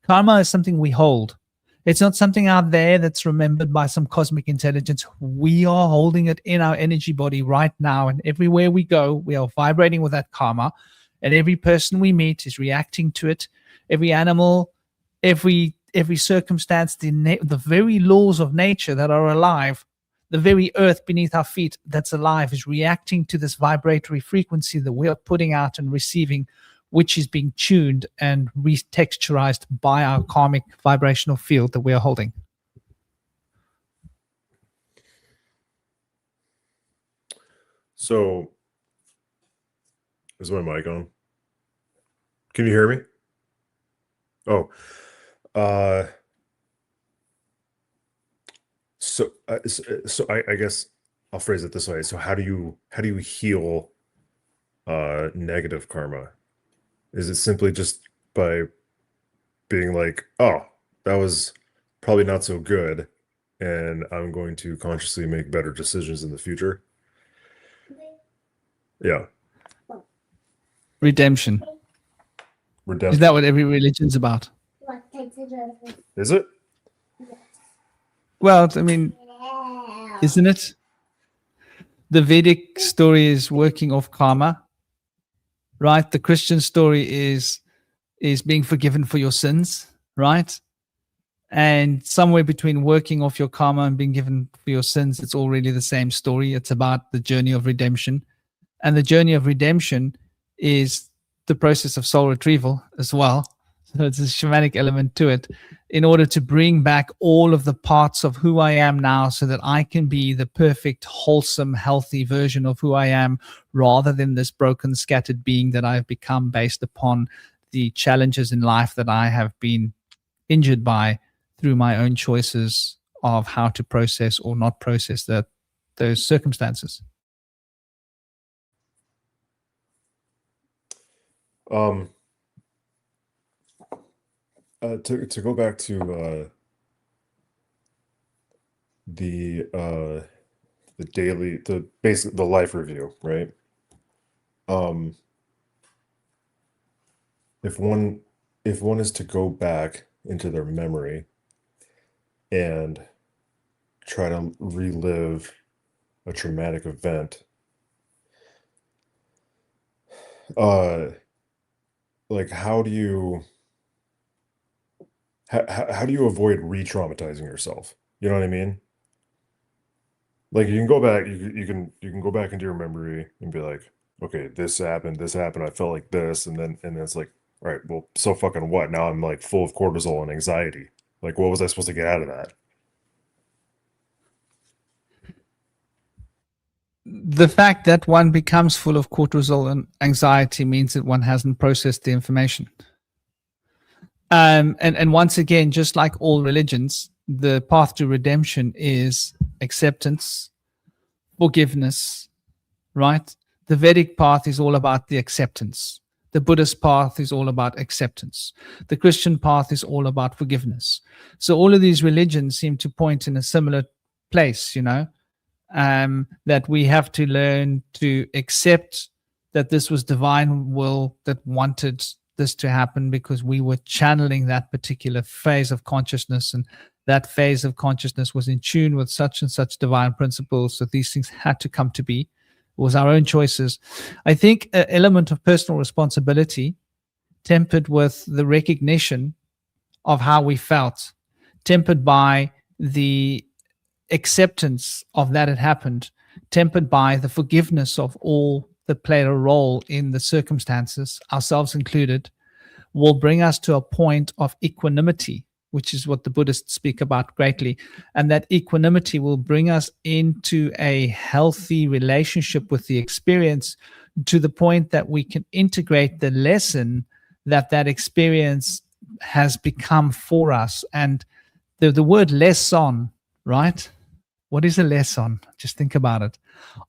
Speaker 1: Karma is something we hold. It's not something out there that's remembered by some cosmic intelligence. We are holding it in our energy body right now. And everywhere we go, we are vibrating with that karma. And every person we meet is reacting to it. Every animal, every circumstance, the very laws of nature that are alive, the very earth beneath our feet that's alive is reacting to this vibratory frequency that we are putting out and receiving, which is being tuned and retexturized by our karmic vibrational field that we are holding.
Speaker 2: So, is my mic on? Can you hear me? Oh, uh, so I guess I'll phrase it this way. So how do you heal negative karma? Is it simply just by being like, oh, that was probably not so good, and I'm going to consciously make better decisions in the future? Yeah,
Speaker 1: Redemption.
Speaker 2: redemption.
Speaker 1: Is that what every religion's about?
Speaker 2: Is it?
Speaker 1: Well, I mean, isn't it? The Vedic story is working off karma, right? The Christian story is being forgiven for your sins, right? And somewhere between working off your karma and being given for your sins, it's all really the same story. It's about the journey of redemption. And the journey of redemption is the process of soul retrieval as well. So it's a shamanic element to it, in order to bring back all of the parts of who I am now so that I can be the perfect, wholesome, healthy version of who I am, rather than this broken, scattered being that I've become based upon the challenges in life that I have been injured by through my own choices of how to process or not process those circumstances.
Speaker 2: To go back to the the life review, right? If one is to go back into their memory and try to relive a traumatic event, like how do you avoid re-traumatizing yourself? You know what I mean? Like you can go back, you can go back into your memory and be like, okay, this happened, I felt like this, and then it's like, all right, well, so fucking what? Now I'm like full of cortisol and anxiety. Like, what was I supposed to get out of that?
Speaker 1: The fact that one becomes full of cortisol and anxiety means that one hasn't processed the information. And once again, just like all religions, the path to redemption is acceptance, forgiveness, right? The Vedic path is all about the acceptance. The Buddhist path is all about acceptance. The Christian path is all about forgiveness. So all of these religions seem to point in a similar place, that we have to learn to accept that this was divine will that wanted this to happen, because we were channeling that particular phase of consciousness, and that phase of consciousness was in tune with such and such divine principles. So these things had to come to be. It was our own choices. I think an element of personal responsibility, tempered with the recognition of how we felt, tempered by the acceptance of that had happened, tempered by the forgiveness of all that played a role in the circumstances, ourselves included, will bring us to a point of equanimity, which is what the Buddhists speak about greatly. And that equanimity will bring us into a healthy relationship with the experience, to the point that we can integrate the lesson that experience has become for us. And the word lesson, right? What is a lesson? Just think about it.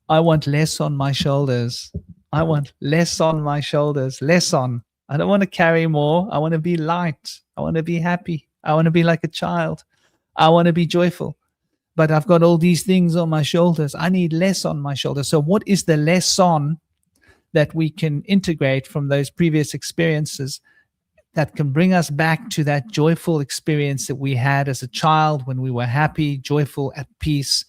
Speaker 1: I want less on my shoulders. I want less on my shoulders. Less on. I don't want to carry more. I want to be light. I want to be happy. I want to be like a child. I want to be joyful. But I've got all these things on my shoulders. I need less on my shoulders. So what is the lesson that we can integrate from those previous experiences that can bring us back to that joyful experience that we had as a child, when we were happy, joyful, at peace,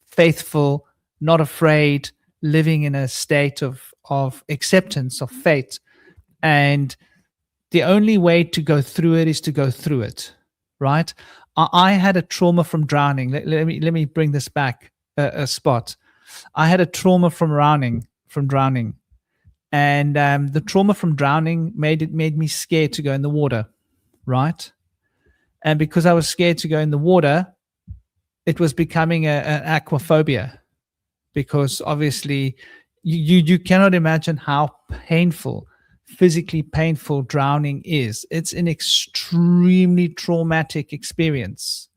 Speaker 1: faithful, not afraid, living in a state of acceptance of fate? And the only way to go through it is to go through it, right? I had a trauma from drowning. Let me bring this back a spot. I had a trauma from drowning. And the trauma from drowning made me scared to go in the water, right? And because I was scared to go in the water, it was becoming an aquaphobia, because obviously you cannot imagine how painful, physically painful drowning is. It's an extremely traumatic experience,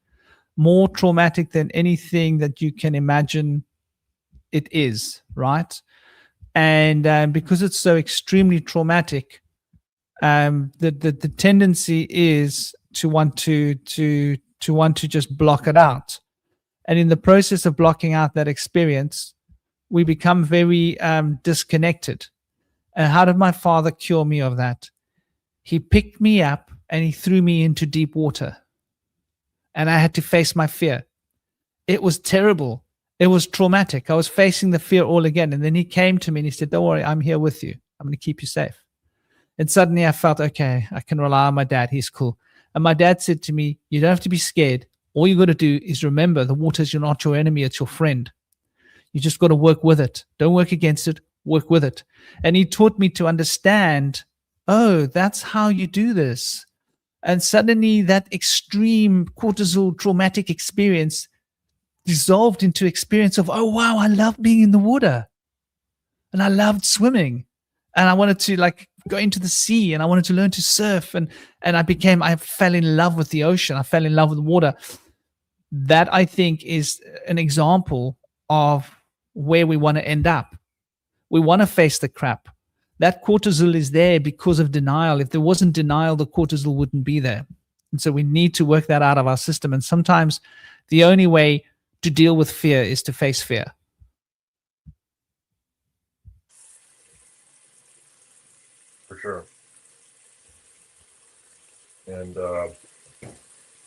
Speaker 1: more traumatic than anything that you can imagine it is, right? And because it's so extremely traumatic, the tendency is to want to want to just block it out. And in the process of blocking out that experience, we become very disconnected. And how did my father cure me of that? He picked me up and he threw me into deep water. And I had to face my fear. It was terrible. It was traumatic. I was facing the fear all again. And then he came to me and he said, don't worry, I'm here with you. I'm going to keep you safe. And suddenly I felt, okay, I can rely on my dad. He's cool. And my dad said to me, you don't have to be scared. All you got to do is remember the water is not your enemy, it's your friend. You just got to work with it. Don't work against it, work with it. And he taught me to understand, oh, that's how you do this. And suddenly that extreme cortisol traumatic experience dissolved into experience of, oh, wow, I love being in the water. And I loved swimming. And I wanted to like go into the sea and I wanted to learn to surf. And I fell in love with the ocean. I fell in love with water. That I think is an example of where we want to end up. We want to face the crap. That cortisol is there because of denial. If there wasn't denial, the cortisol wouldn't be there. And so we need to work that out of our system. And sometimes the only way to deal with fear is to face fear.
Speaker 2: For sure. And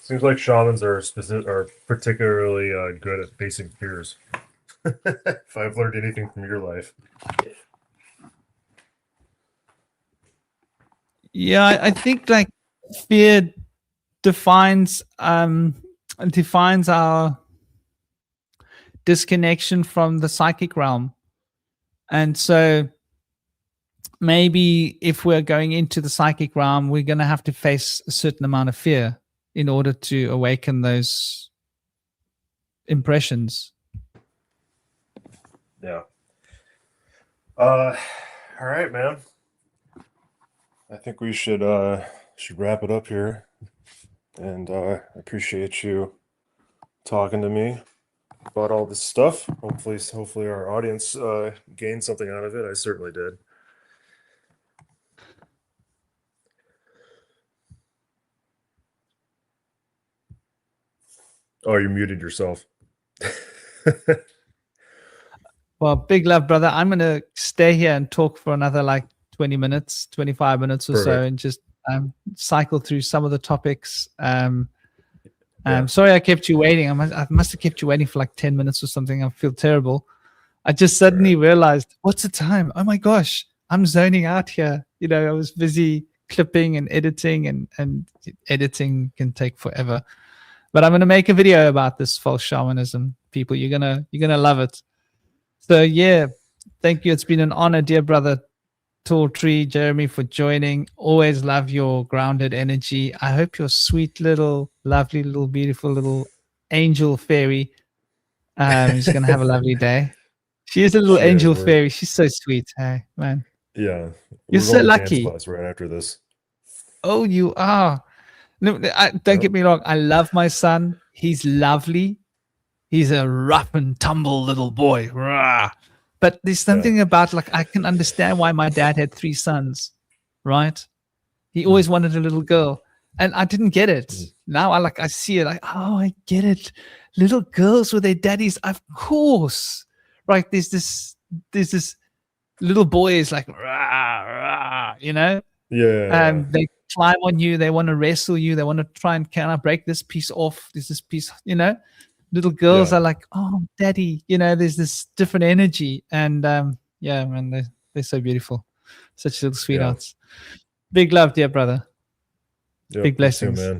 Speaker 2: seems like shamans are particularly good at facing fears. If I've learned anything from your life.
Speaker 1: Yeah, I think like fear defines our disconnection from the psychic realm. And so maybe if we're going into the psychic realm, we're going to have to face a certain amount of fear in order to awaken those impressions.
Speaker 2: Yeah. All right, man. I think we should wrap it up here. And I appreciate you talking to me about all this stuff. Hopefully our audience gained something out of it. I certainly did. Oh, you muted yourself.
Speaker 1: Well, big love, brother. I'm going to stay here and talk for another like 20 minutes, 25 minutes or
Speaker 2: Perfect.
Speaker 1: so, and just cycle through some of the topics. Sorry I kept you waiting. I must have kept you waiting for like 10 minutes or something. I feel terrible. I just suddenly realized, what's the time? Oh my gosh, I'm zoning out here. You know, I was busy clipping and editing, and editing can take forever. But I'm going to make a video about this false shamanism, people. You're gonna love it. So yeah, thank you. It's been an honor, dear brother TallTree, Jeremy, for joining. Always love your grounded energy. I hope your sweet little, lovely little, beautiful little angel fairy is going to have a lovely day. She is a little angel fairy. She's so sweet. Hey, man.
Speaker 2: Yeah.
Speaker 1: You're so lucky.
Speaker 2: Dance class right after this.
Speaker 1: Oh, you are. No, don't get me wrong. I love my son. He's lovely. He's a rough and tumble little boy. Rah. But there's something about, like, I can understand why my dad had 3 sons, right? He always wanted a little girl. And I didn't get it. Now I see it. Like, oh, I get it. Little girls with their daddies, of course. Right? There's this little boy is like, rah, rah, you know?
Speaker 2: Yeah.
Speaker 1: They climb on you. They want to wrestle you. They want to try and, can I break this piece off? There's this piece, you know? Little girls are like, oh, daddy, you know, there's this different energy. And yeah, man, they're so beautiful. Such little sweethearts. Big love, dear brother.
Speaker 2: Yep,
Speaker 1: big blessings.
Speaker 2: too, man.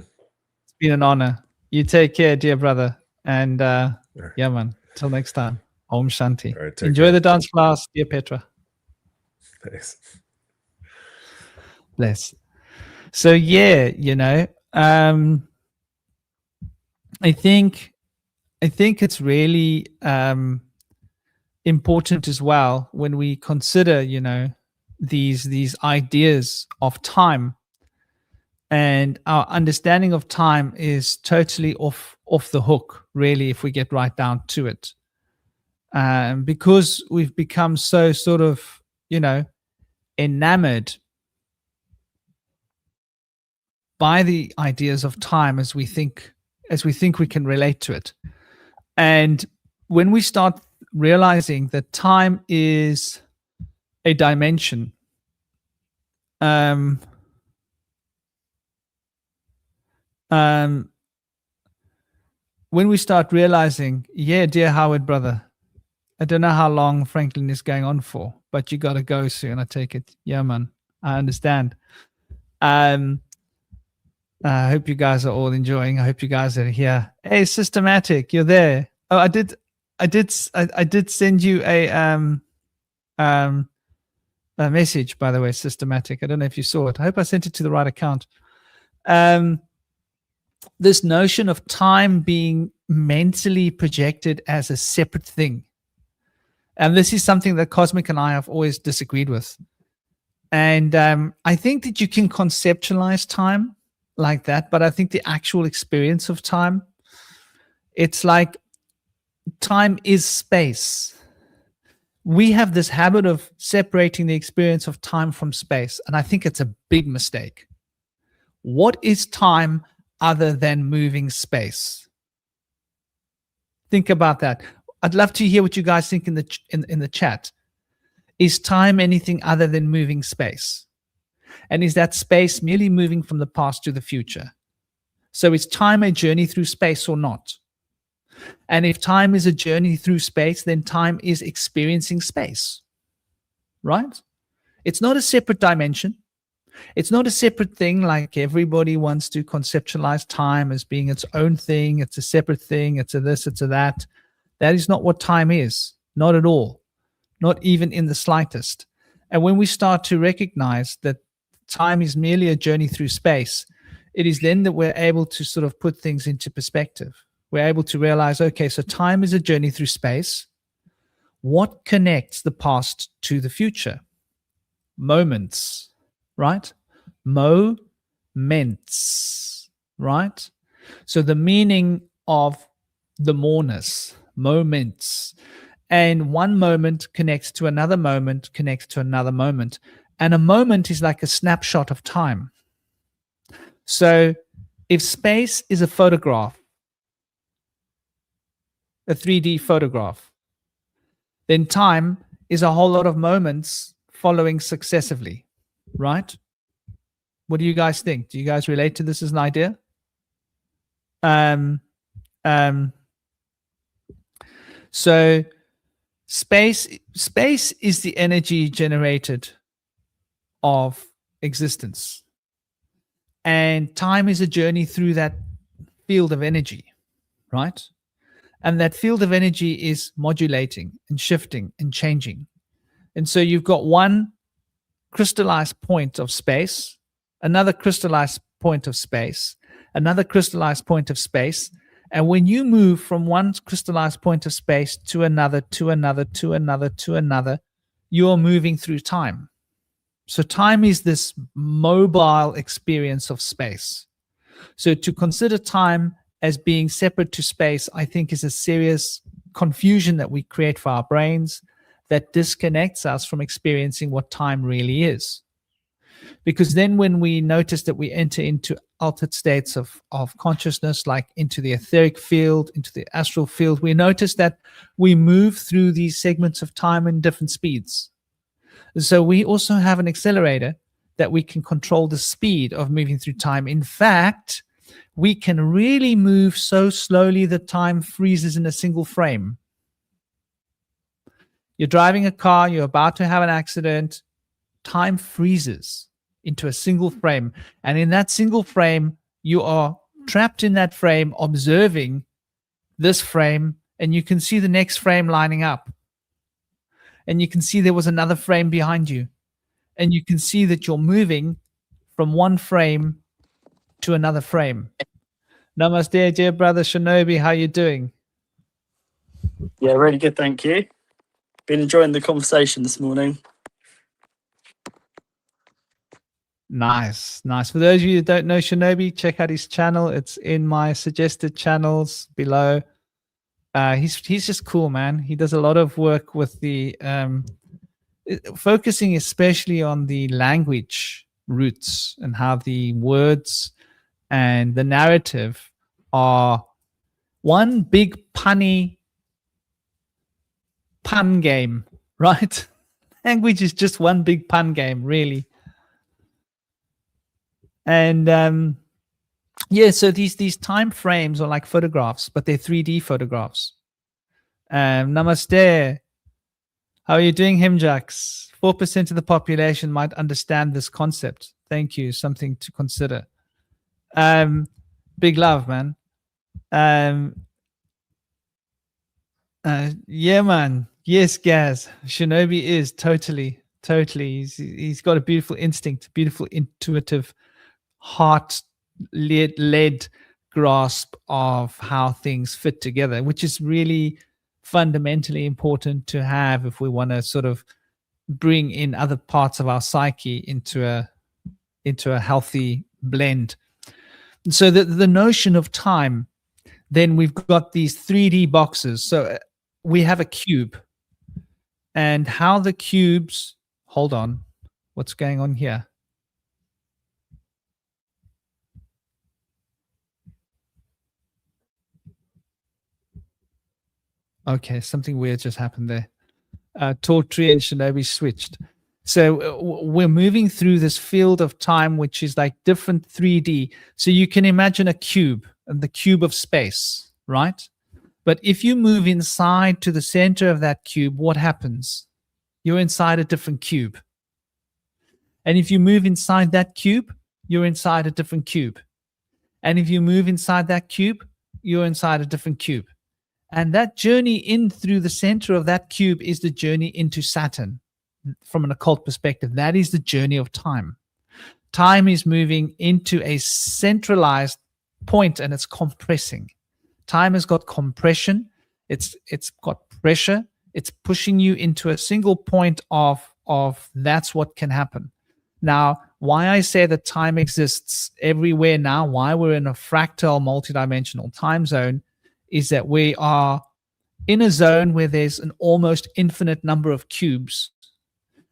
Speaker 1: It's been an honor. You take care, dear brother. And yeah, man, till next time. Om Shanti.
Speaker 2: Right,
Speaker 1: Enjoy the dance class, dear Petra.
Speaker 2: Thanks.
Speaker 1: Bless. So yeah, you know, I think it's really important as well when we consider, you know, these ideas of time. And our understanding of time is totally off the hook, really, if we get right down to it. Because we've become so sort of, you know, enamored by the ideas of time as we think we can relate to it. And when we start realizing that time is a dimension, when we start realizing, yeah, dear Howard brother, I don't know how long Franklin is going on for, but you got to go soon, I take it. Yeah, man, I understand. I hope you guys are all enjoying. I hope you guys are here. Hey, Systematic, you're there. Oh, I did send you a message, by the way, Systematic. I don't know if you saw it. I hope I sent it to the right account. This notion of time being mentally projected as a separate thing. And this is something that Cosmic and I have always disagreed with. And I think that you can conceptualize time like that, but I think the actual experience of time, it's like time is space. We have this habit of separating the experience of time from space, and I think it's a big mistake. What is time other than moving space? Think about that. I'd love to hear what you guys think in the chat. Is time anything other than moving space? And is that space merely moving from the past to the future? So is time a journey through space or not? And if time is a journey through space, then time is experiencing space, right? It's not a separate dimension. It's not a separate thing like everybody wants to conceptualize time as being its own thing. It's a separate thing. It's a this, it's a that. That is not what time is. Not at all. Not even in the slightest. And when we start to recognize that time is merely a journey through space, it is then that we're able to sort of put things into perspective. We're able to realize, okay, so time is a journey through space. What connects the past to the future? Moments, right? Moments, right? So the meaning of the mourners, moments. And one moment connects to another moment, connects to another moment. And a moment is like a snapshot of time. So if space is a photograph, a 3D photograph, then time is a whole lot of moments following successively, right? What do you guys think? Do you guys relate to this as an idea? So space is the energy generated of existence, and time is a journey through that field of energy, right? And that field of energy is modulating and shifting and changing. And so you've got one crystallized point of space, another crystallized point of space, another crystallized point of space. And when you move from one crystallized point of space to another, to another, to another, to another, you're moving through time. So time is this mobile experience of space. So to consider time as being separate to space, I think is a serious confusion that we create for our brains that disconnects us from experiencing what time really is. Because then when we notice that we enter into altered states of consciousness, like into the etheric field, into the astral field, we notice that we move through these segments of time in different speeds. So we also have an accelerator that we can control the speed of moving through time. In fact, we can really move so slowly that time freezes in a single frame. You're driving a car, you're about to have an accident, time freezes into a single frame. And in that single frame, you are trapped in that frame, observing this frame, and you can see the next frame lining up. And you can see there was another frame behind you. And you can see that you're moving from one frame to another frame. Namaste, dear brother Shinobi. How you doing?
Speaker 3: Yeah, really good, thank you. Been enjoying the conversation this morning.
Speaker 1: Nice. For those of you that don't know Shinobi, check out his channel. It's in my suggested channels below. He's just cool, man. He does a lot of work with the focusing especially on the language roots and how the words and the narrative are one big punny pun game, right? Language is just one big pun game, really. And so these time frames are like photographs, but they're 3D photographs. Namaste. How are you doing, Himjax? 4% of the population might understand this concept. Thank you. Something to consider. Big love, man. Yeah, man. Yes, Gaz. Shinobi is totally. He's got a beautiful instinct, beautiful intuitive heart-led grasp of how things fit together, which is really fundamentally important to have if we want to sort of bring in other parts of our psyche into a healthy blend. So the notion of time, then we've got these 3D boxes. So we have a cube, and how the cubes, hold on, what's going on here? Okay, something weird just happened there. TallTree and Shinobi switched. So we're moving through this field of time, which is like different 3D. So you can imagine a cube and the cube of space, right? But if you move inside to the center of that cube, what happens? You're inside a different cube. And if you move inside that cube, you're inside a different cube. And if you move inside that cube, you're inside a different cube. And that journey in through the center of that cube is the journey into Saturn. From an occult perspective, that is the journey of time. Time is moving into a centralized point and it's compressing. Time has got compression. It's got pressure. It's pushing you into a single point of that's what can happen. Now, why I say that time exists everywhere now, why we're in a fractal multidimensional time zone, is that we are in a zone where there's an almost infinite number of cubes,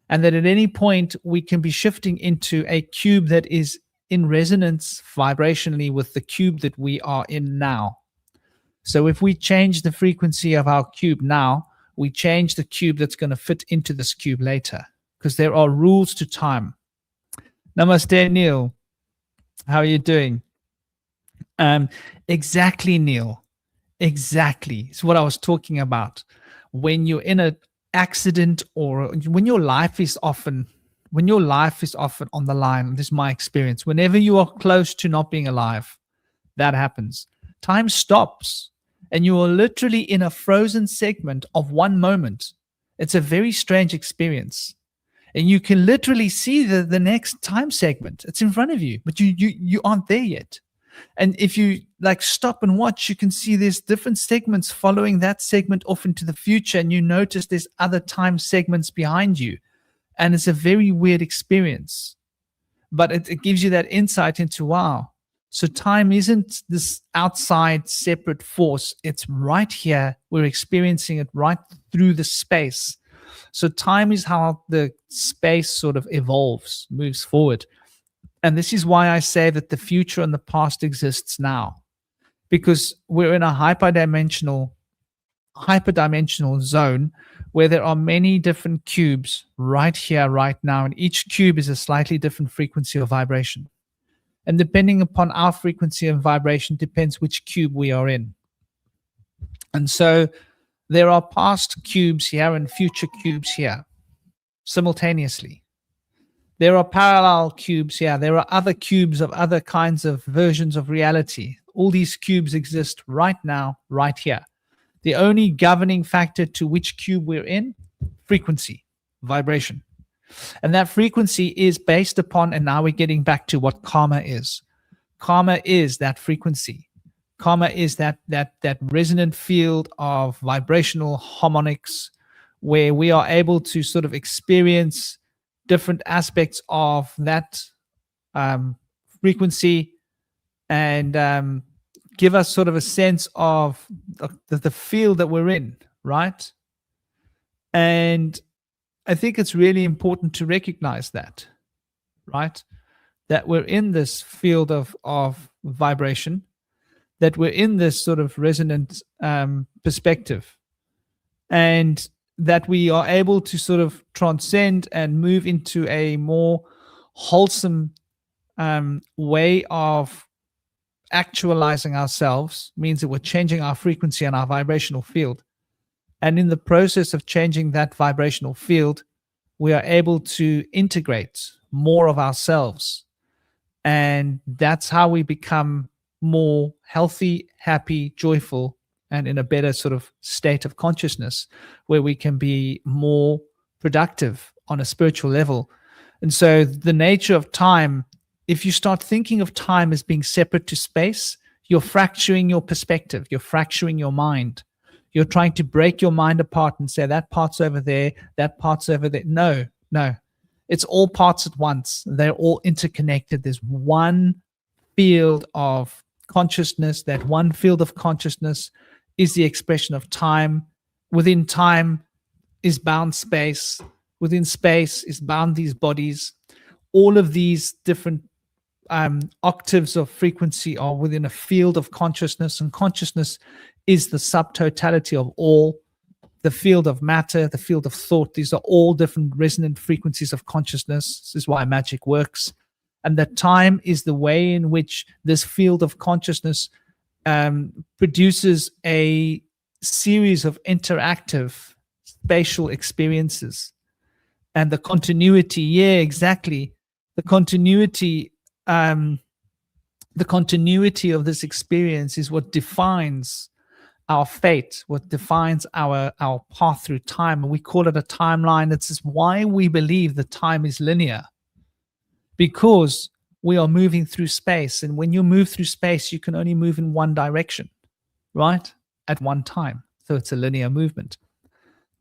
Speaker 1: and that at any point we can be shifting into a cube that is in resonance vibrationally with the cube that we are in now. So if we change the frequency of our cube now, we change the cube that's going to fit into this cube later, because there are rules to time. Namaste, Neil. How are you doing? Exactly, Neil. Exactly. It's what I was talking about. When you're in an accident, or when your life is often on the line, this is my experience. Whenever you are close to not being alive, that happens. Time stops, and you are literally in a frozen segment of one moment. It's a very strange experience. And you can literally see the next time segment. It's in front of you, but you aren't there yet. And if you like stop and watch, you can see there's different segments following that segment off into the future, and you notice there's other time segments behind you. And it's a very weird experience. But it gives you that insight into, wow, so time isn't this outside separate force. It's right here. We're experiencing it right through the space. So time is how the space sort of evolves, moves forward. And this is why I say that the future and the past exists now, because we're in a hyperdimensional zone where there are many different cubes right here, right now. And each cube is a slightly different frequency of vibration. And depending upon our frequency and vibration depends which cube we are in. And so there are past cubes here and future cubes here simultaneously. There are parallel cubes here. There are other cubes of other kinds of versions of reality. All these cubes exist right now, right here. The only governing factor to which cube we're in, frequency, vibration. And that frequency is based upon, and now we're getting back to what karma is. Karma is that frequency. Karma is that resonant field of vibrational harmonics where we are able to sort of experience different aspects of that frequency and give us sort of a sense of the field that we're in, right? And I think it's really important to recognize that, right? That we're in this field of vibration, that we're in this sort of resonant perspective, and that we are able to sort of transcend and move into a more wholesome way of actualizing ourselves. Means that we're changing our frequency and our vibrational field. And in the process of changing that vibrational field, we are able to integrate more of ourselves. And that's how we become more healthy, happy, joyful, and in a better sort of state of consciousness, where we can be more productive on a spiritual level. And so the nature of time, if you start thinking of time as being separate to space, you're fracturing your perspective, you're fracturing your mind. You're trying to break your mind apart and say that part's over there, that part's over there. No. It's all parts at once. They're all interconnected. There's one field of consciousness. That one field of consciousness is the expression of time. Within time is bound space. Within space is bound these bodies. All of these different octaves of frequency are within a field of consciousness, and consciousness is the subtotality of all. The field of matter, the field of thought, these are all different resonant frequencies of consciousness. This is why magic works. And that time is the way in which this field of consciousness produces a series of interactive spatial experiences. And the continuity, yeah, exactly. The continuity of this experience is what defines our fate, what defines our path through time. And we call it a timeline. It's why we believe that time is linear, because we are moving through space. And when you move through space, you can only move in one direction, right? At one time. So it's a linear movement.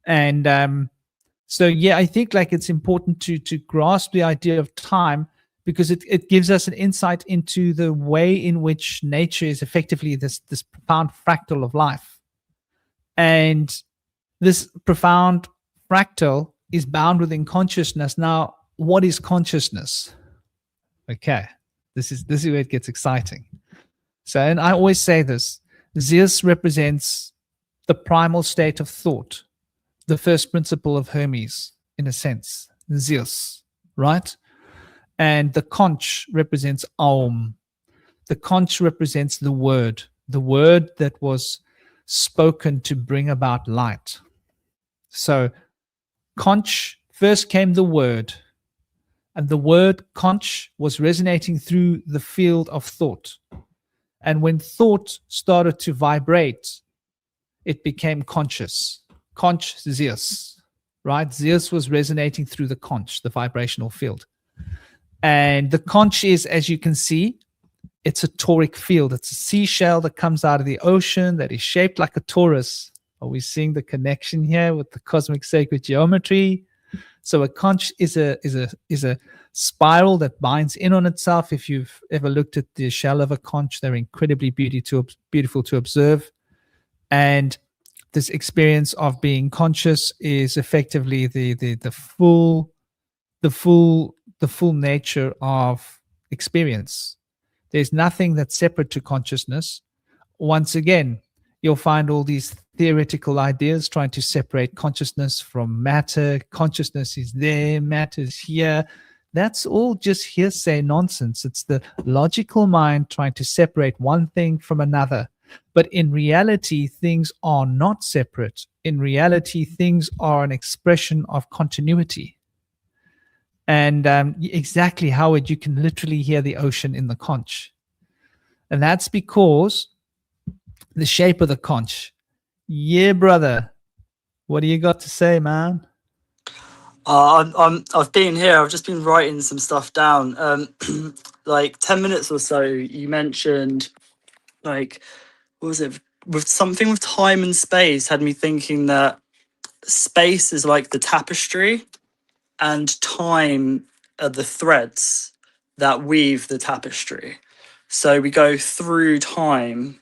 Speaker 1: And so, yeah, I think like it's important to grasp the idea of time, because it gives us an insight into the way in which nature is effectively this profound fractal of life. And this profound fractal is bound within consciousness. Now, what is consciousness? Okay, this is where it gets exciting. So, and I always say this, Zeus represents the primal state of thought, the first principle of Hermes, in a sense, Zeus, right? And the conch represents Aum. The conch represents the word that was spoken to bring about light. So conch, first came the word, and the word conch was resonating through the field of thought. And when thought started to vibrate, it became conscious. Conch Zeus, right? Zeus was resonating through the conch, the vibrational field. And the conch is, as you can see, it's a toric field. It's a seashell that comes out of the ocean that is shaped like a torus. Are we seeing the connection here with the cosmic sacred geometry? So a conch is a spiral that binds in on itself. If you've ever looked at the shell of a conch, they're incredibly beautiful to observe. And this experience of being conscious is effectively the full nature of experience. There's nothing that's separate to consciousness. Once again, you'll find all these theoretical ideas trying to separate consciousness from matter. Consciousness is there, matter is here. That's all just hearsay nonsense. It's the logical mind trying to separate one thing from another. But in reality, things are not separate. In reality, things are an expression of continuity. And exactly, Howard, you can literally hear the ocean in the conch. And that's because the shape of the conch. Yeah, brother. What do you got to say, man?
Speaker 3: I've been here. I've just been writing some stuff down. Like 10 minutes or so, you mentioned, like, what was it? With something with time and space, had me thinking that space is like the tapestry, and time are the threads that weave the tapestry. So we go through time,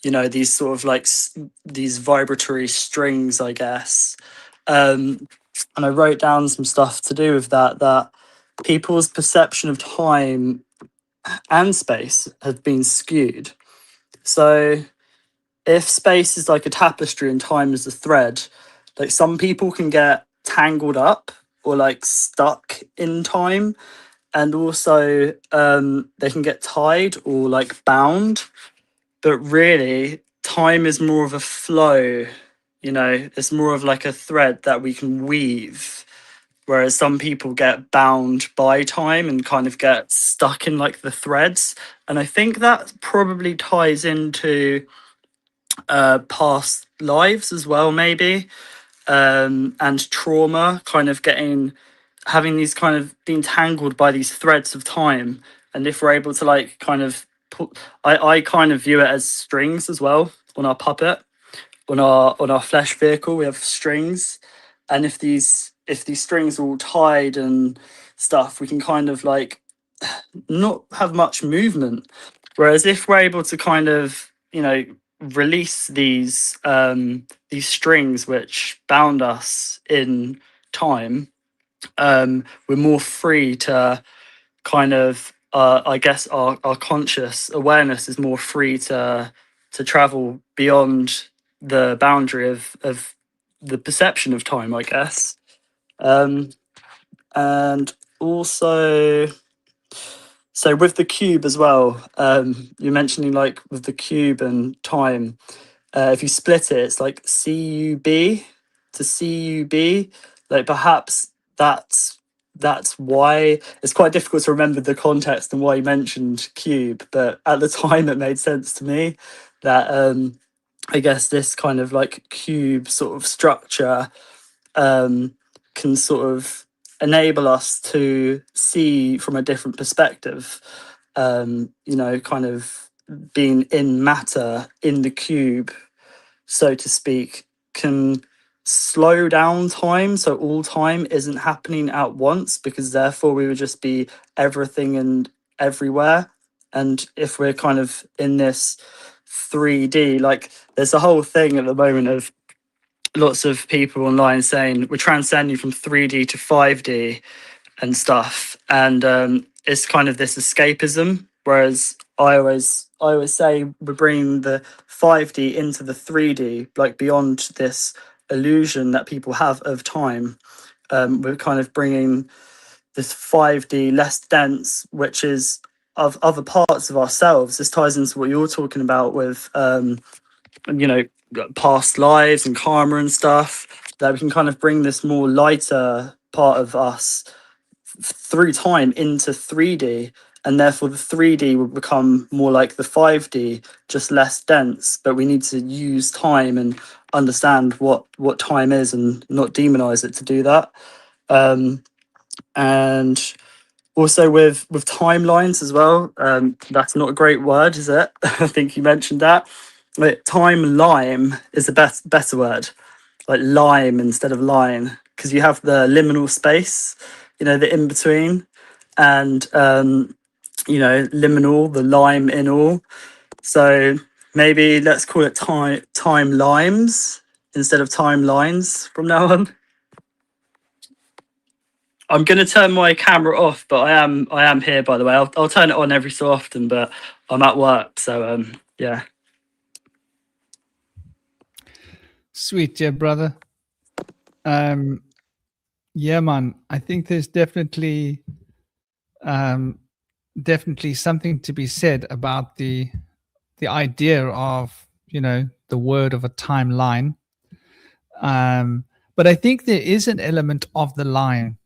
Speaker 3: these sort of like these vibratory strings, I guess. And I wrote down some stuff to do with that people's perception of time and space have been skewed. So if space is like a tapestry and time is a thread, like some people can get tangled up or like stuck in time, and also they can get tied or like bound. But really, time is more of a flow, it's more of like a thread that we can weave, whereas some people get bound by time and kind of get stuck in like the threads. And I think that probably ties into past lives as well, maybe, and trauma, kind of having these kind of being tangled by these threads of time. And if we're able to like kind of I kind of view it as strings as well on our puppet, on our flesh vehicle. We have strings, and if these strings are all tied and stuff, we can kind of like not have much movement. Whereas if we're able to kind of release these strings which bound us in time, we're more free to kind of I guess our conscious awareness is more free to travel beyond the boundary of the perception of time, I guess. And also, so with the cube as well, you're mentioning like with the cube and time, if you split it, it's like CUB to CUB. Like perhaps that's why it's quite difficult to remember the context and why you mentioned cube, but at the time it made sense to me that I guess this kind of like cube sort of structure can sort of enable us to see from a different perspective, kind of being in matter in the cube, so to speak, can slow down time, so all time isn't happening at once, because therefore we would just be everything and everywhere. And if we're kind of in this 3D, like there's a whole thing at the moment of lots of people online saying we're transcending from 3D to 5D and stuff, and it's kind of this escapism, whereas I always say we're bringing the 5D into the 3D, like beyond this illusion that people have of time. We're kind of bringing this 5D less dense, which is of other parts of ourselves. This ties into what you're talking about with past lives and karma and stuff, that we can kind of bring this more lighter part of us through time into 3D, and therefore the 3D will become more like the 5D, just less dense. But we need to use time and understand what time is and not demonize it to do that. And also with timelines as well, that's not a great word, is it? I think you mentioned that. Like, timeline is the better word, like lime instead of line, because you have the liminal space, the in between, and liminal, the lime in all. So maybe let's call it time limes instead of timelines from now on. I'm gonna turn my camera off, but I am here, by the way. I'll turn it on every so often, but I'm at work, so yeah.
Speaker 1: Sweet, yeah, brother. Yeah, man. I think there's definitely something to be said about the idea of the word of a timeline. But I think there is an element of the line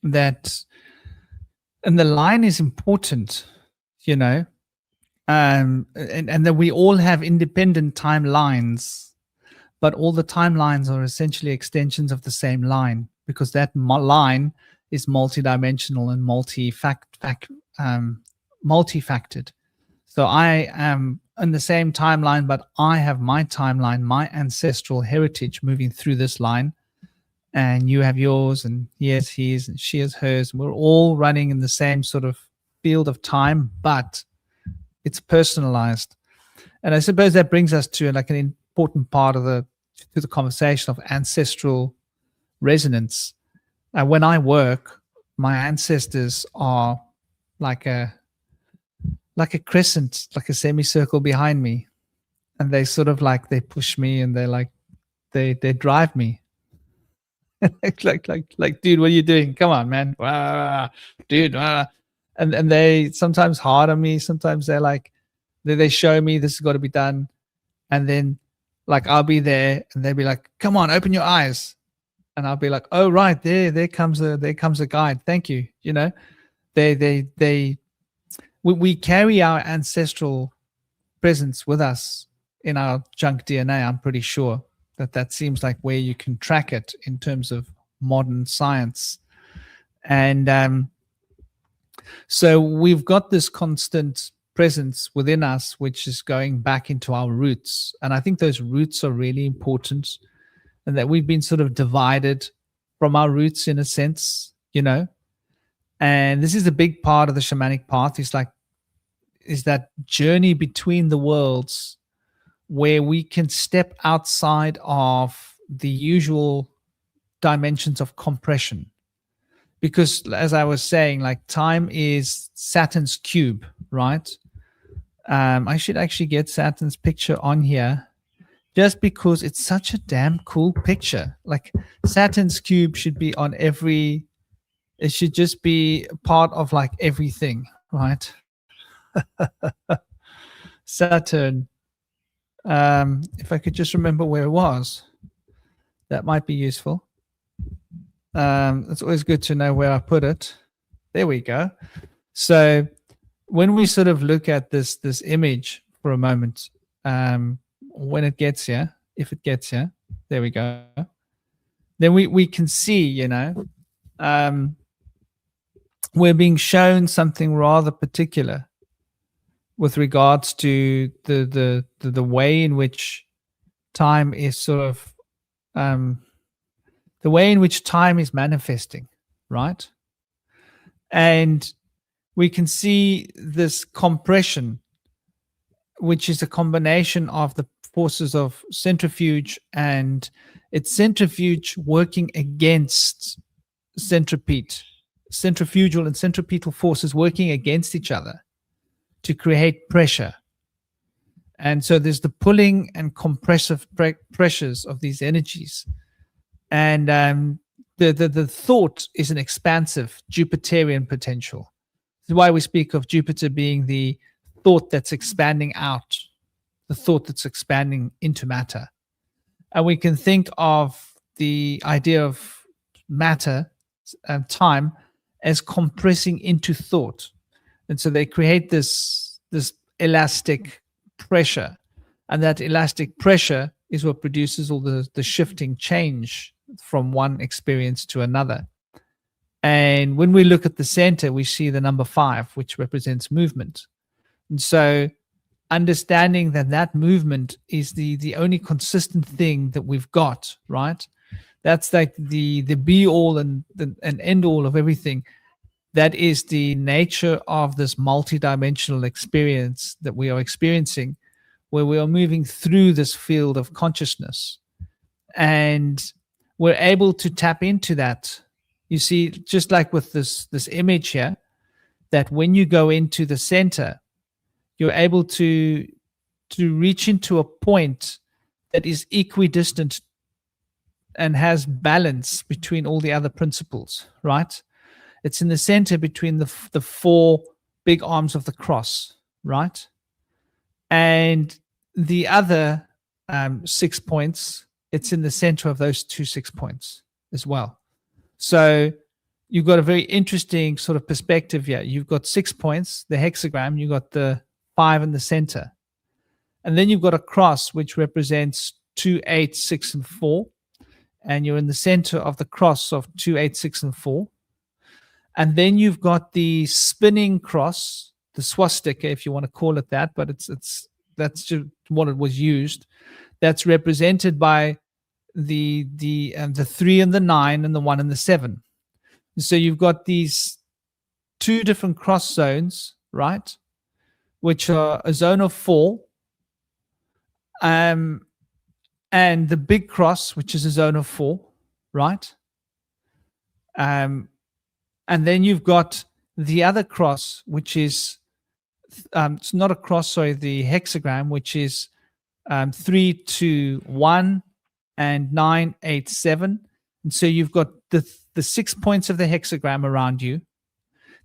Speaker 1: and the line is important, and that we all have independent timelines, but all the timelines are essentially extensions of the same line, because that line is multidimensional and multifactored. So I am in the same timeline, but I have my timeline, my ancestral heritage moving through this line, and you have yours, and he has his, and she has hers. And we're all running in the same sort of field of time, but it's personalized. And I suppose that brings us to like an important part of the conversation of ancestral resonance. When I work, my ancestors are like a crescent, like a semicircle behind me, and they sort of like they push me, and they like they drive me. like, dude, what are you doing? Come on, man, dude. And they sometimes hard on me. Sometimes they're like they show me this has got to be done, and then like I'll be there, and they'll be like, "Come on, open your eyes," and I'll be like, "Oh right, there comes a guide. Thank you." You know, we carry our ancestral presence with us in our junk DNA. I'm pretty sure that seems like where you can track it in terms of modern science. And so we've got this constant presence within us, which is going back into our roots. And I think those roots are really important, and that we've been sort of divided from our roots in a sense, you know. And this is a big part of the shamanic path, is that journey between the worlds, where we can step outside of the usual dimensions of compression. Because as I was saying, like time is Saturn's cube, right? I should actually get Saturn's picture on here, just because it's such a damn cool picture. Like Saturn's cube should be on every, it should just be part of like everything, right? Saturn. If I could just remember where it was, that might be useful. It's always good to know where I put it. There we go. So when we sort of look at this image for a moment, when it gets here, if it gets here, there we go. Then we can see, you know, we're being shown something rather particular with regards to the way in which time is sort of the way in which time is manifesting, right? And we can see this compression, which is a combination of the forces of centrifuge, and it's centrifuge working against centrifugal and centripetal forces working against each other to create pressure. And so there's the pulling and compressive pressures of these energies. And the thought is an expansive Jupiterian potential. This is why we speak of Jupiter being the thought that's expanding out, the thought that's expanding into matter. And we can think of the idea of matter and time as compressing into thought. And so they create this elastic pressure, and that elastic pressure is what produces all the shifting change from one experience to another. And when we look at the center, we see the number 5, which represents movement. And so understanding that movement is the only consistent thing that we've got, right? That's like the be all and end all of everything. That is the nature of this multidimensional experience that we are experiencing, where we are moving through this field of consciousness. And we're able to tap into that. You see, just like with this image here, that when you go into the center, you're able to reach into a point that is equidistant and has balance between all the other principles, right? It's in the center between the 4 big arms of the cross, right? And the other 6 points, it's in the center of those 2 6 points as well. So you've got a very interesting sort of perspective here. You've got 6 points, the hexagram, you've got the 5 in the center. And then you've got a cross, which represents 2, 8, 6, and 4. And you're in the center of the cross of 2, 8, 6, and 4. And then you've got the spinning cross, the swastika, if you want to call it that, but it's That's just what it was used. That's represented by the 3 and the 9 and the 1 and the 7. So you've got these 2 different cross zones, right? Which are a zone of 4, and the big cross, which is a zone of 4, right? And then you've got the other cross, which is it's not a cross, sorry, the hexagram, which is 3, 2, 1, and 9, 8, 7. And so you've got the 6 points of the hexagram around you.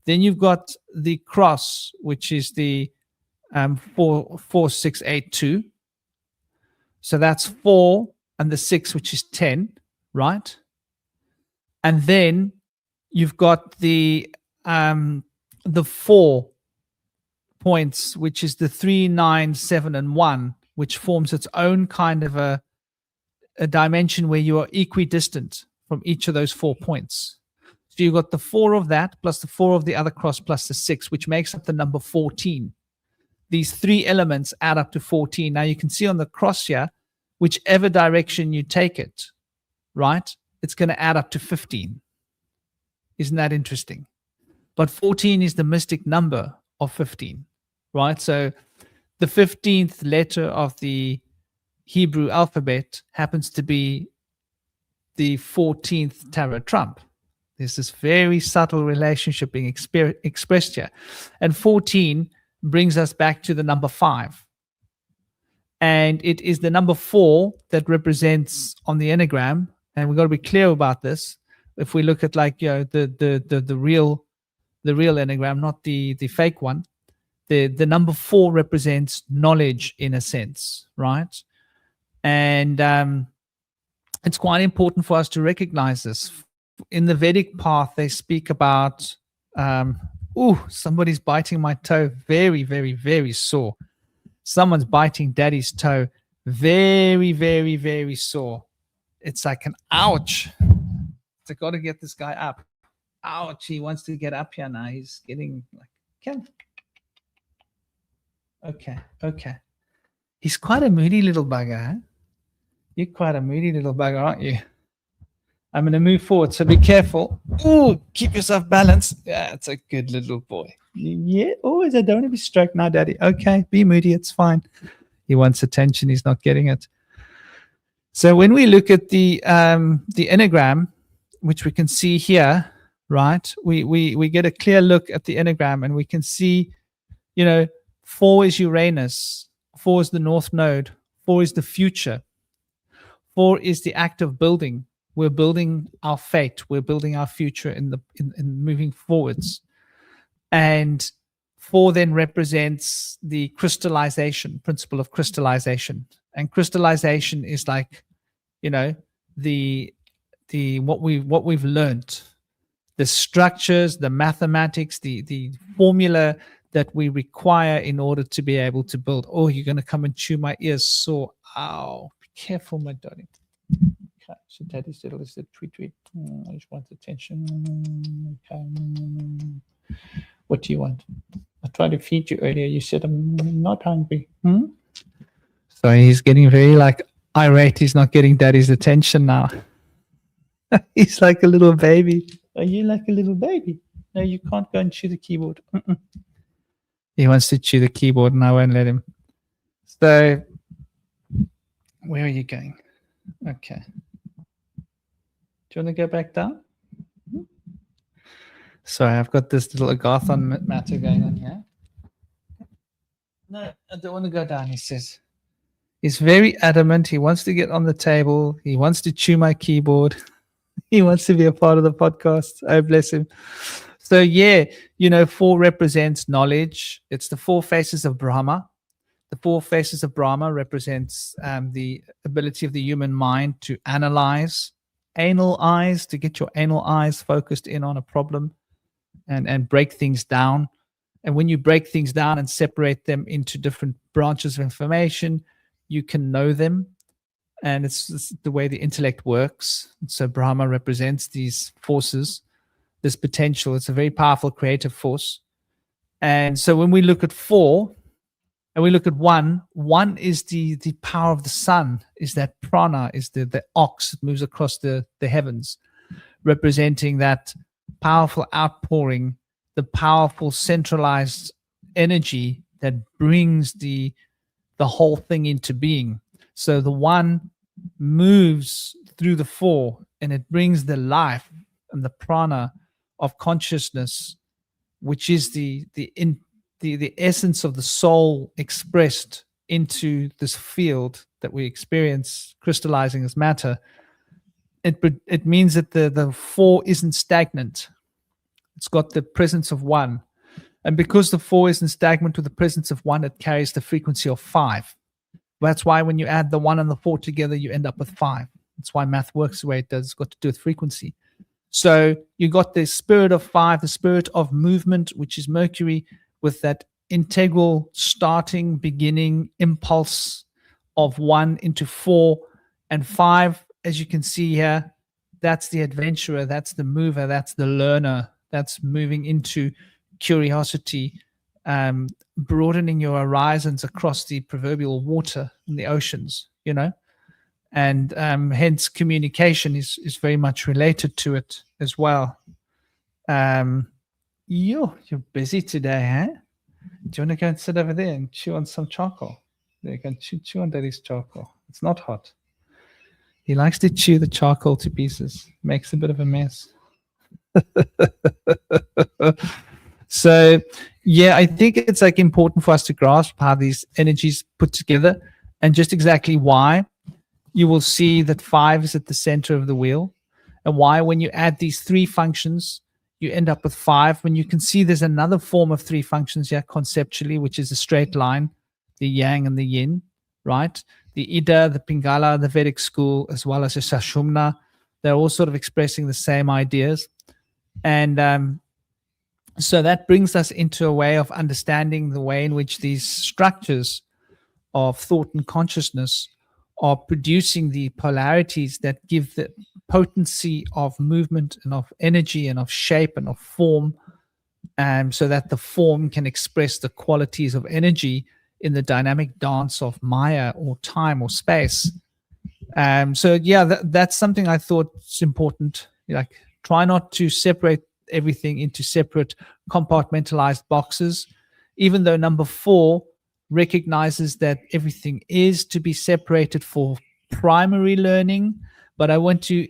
Speaker 1: Then you've got the cross, which is the 4, 4, 6, 8, 2. So that's 4 and the 6, which is 10, right? And then you've got the 4 points, which is the 3, 9, 7, and 1, which forms its own kind of a dimension where you are equidistant from each of those 4 points. So you've got the 4 of that plus the 4 of the other cross plus the 6, which makes up the number 14. These 3 elements add up to 14. Now you can see on the cross here, whichever direction you take it, right, it's going to add up to 15. Isn't that interesting? But 14 is the mystic number of 15, right? So the 15th letter of the Hebrew alphabet happens to be the 14th tarot trump. There's this very subtle relationship being expressed here. And 14 brings us back to the number 5. And it is the number 4 that represents on the enneagram. And we've got to be clear about this. If we look at the real enneagram, not the fake one, the number 4 represents knowledge in a sense, right? And it's quite important for us to recognize this. In the Vedic path, they speak about, somebody's biting my toe, very, very, very sore. Someone's biting daddy's toe, very, very, very sore. It's like an ouch. I got to get this guy up. Ouch, he wants to get up here now. He's getting like, come. Okay. He's quite a moody little bugger, huh? You're quite a moody little bugger, aren't you? I'm going to move forward, so be careful. Oh, keep yourself balanced. Yeah, it's a good little boy. Yeah. Oh, I don't want to be stroked now, Daddy. Okay, be moody. It's fine. He wants attention. He's not getting it. So when we look at the enneagram, which we can see here, right? We get a clear look at the enneagram, and we can see, 4 is Uranus, 4 is the North Node, 4 is the future, 4 is the act of building. We're building our fate. We're building our future in moving forwards. And 4 then represents the crystallization, principle of crystallization. And crystallization is like, the what we've learned, the structures, the mathematics, the formula that we require in order to be able to build. Oh, you're going to come and chew my ears sore. Ow, be careful, my darling. Okay, so Daddy said, "Let's tweet. I just want attention." Okay. What do you want? I tried to feed you earlier. You said I'm not hungry. So he's getting very irate. He's not getting Daddy's attention now. He's like a little baby. Are you like a little baby? No, you can't go and chew the keyboard. He wants to chew the keyboard and I won't let him. So where are you going? Okay. Do you want to go back down? Sorry, I've got this little Agathon matter going on here. No, I don't want to go down, he says. He's very adamant. He wants to get on the table. He wants to chew my keyboard. He wants to be a part of the podcast. Oh, bless him. So, 4 represents knowledge. It's the 4 faces of Brahma. The 4 faces of Brahma represents the ability of the human mind to analyze, to get your anal eyes focused in on a problem and break things down. And when you break things down and separate them into different branches of information, you can know them. And it's the way the intellect works. So Brahma represents these forces, this potential. It's a very powerful creative force. And so when we look at 4, and we look at one is the power of the sun, is that prana, is the ox that moves across the heavens, representing that powerful outpouring, the powerful centralized energy that brings the whole thing into being. So the one moves through the four, and it brings the life and the prana of consciousness, which is the essence of the soul expressed into this field that we experience crystallizing as matter. It means that the four isn't stagnant. It's got the presence of one. And because the four isn't stagnant with the presence of one, it carries the frequency of 5. That's why when you add the 1 and the 4 together, you end up with 5. That's why math works the way it does. It's got to do with frequency. So you got the spirit of 5, the spirit of movement, which is Mercury, with that integral starting, beginning impulse of 1 into 4 and 5. As you can see here, that's the adventurer, that's the mover, that's the learner, that's moving into curiosity, broadening your horizons across the proverbial water in the oceans, you know, and hence communication is very much related to it as well. You're busy today, huh? Do you want to go and sit over there and chew on some charcoal? There you go, chew on Daddy's charcoal. It's not hot. He likes to chew the charcoal to pieces. Makes a bit of a mess. So, yeah, I think it's like important for us to grasp how these energies put together and just exactly why. You will see that 5 is at the center of the wheel, and why when you add these 3 functions, you end up with 5. When you can see there's another form of 3 functions here conceptually, which is a straight line, the yang and the yin, right? The Ida, the Pingala, the Vedic school, as well as the Sushumna, they're all sort of expressing the same ideas. And so that brings us into a way of understanding the way in which these structures of thought and consciousness are producing the polarities that give the potency of movement and of energy and of shape and of form, so that the form can express the qualities of energy in the dynamic dance of Maya or time or space. So yeah, that's something I thought is important. Like, try not to separate everything into separate compartmentalized boxes, even though number 4 recognizes that everything is to be separated for primary learning. But I want to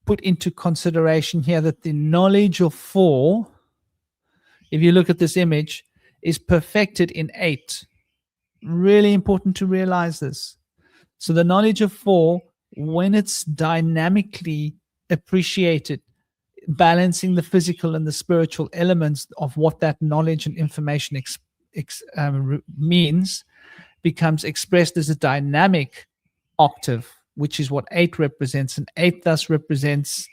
Speaker 1: put into consideration here that the knowledge of 4, if you look at this image, is perfected in 8. Really important to realize this. So the knowledge of 4, when it's dynamically appreciated, balancing the physical and the spiritual elements of what that knowledge and information means, becomes expressed as a dynamic octave, which is what 8 represents. And 8 thus represents,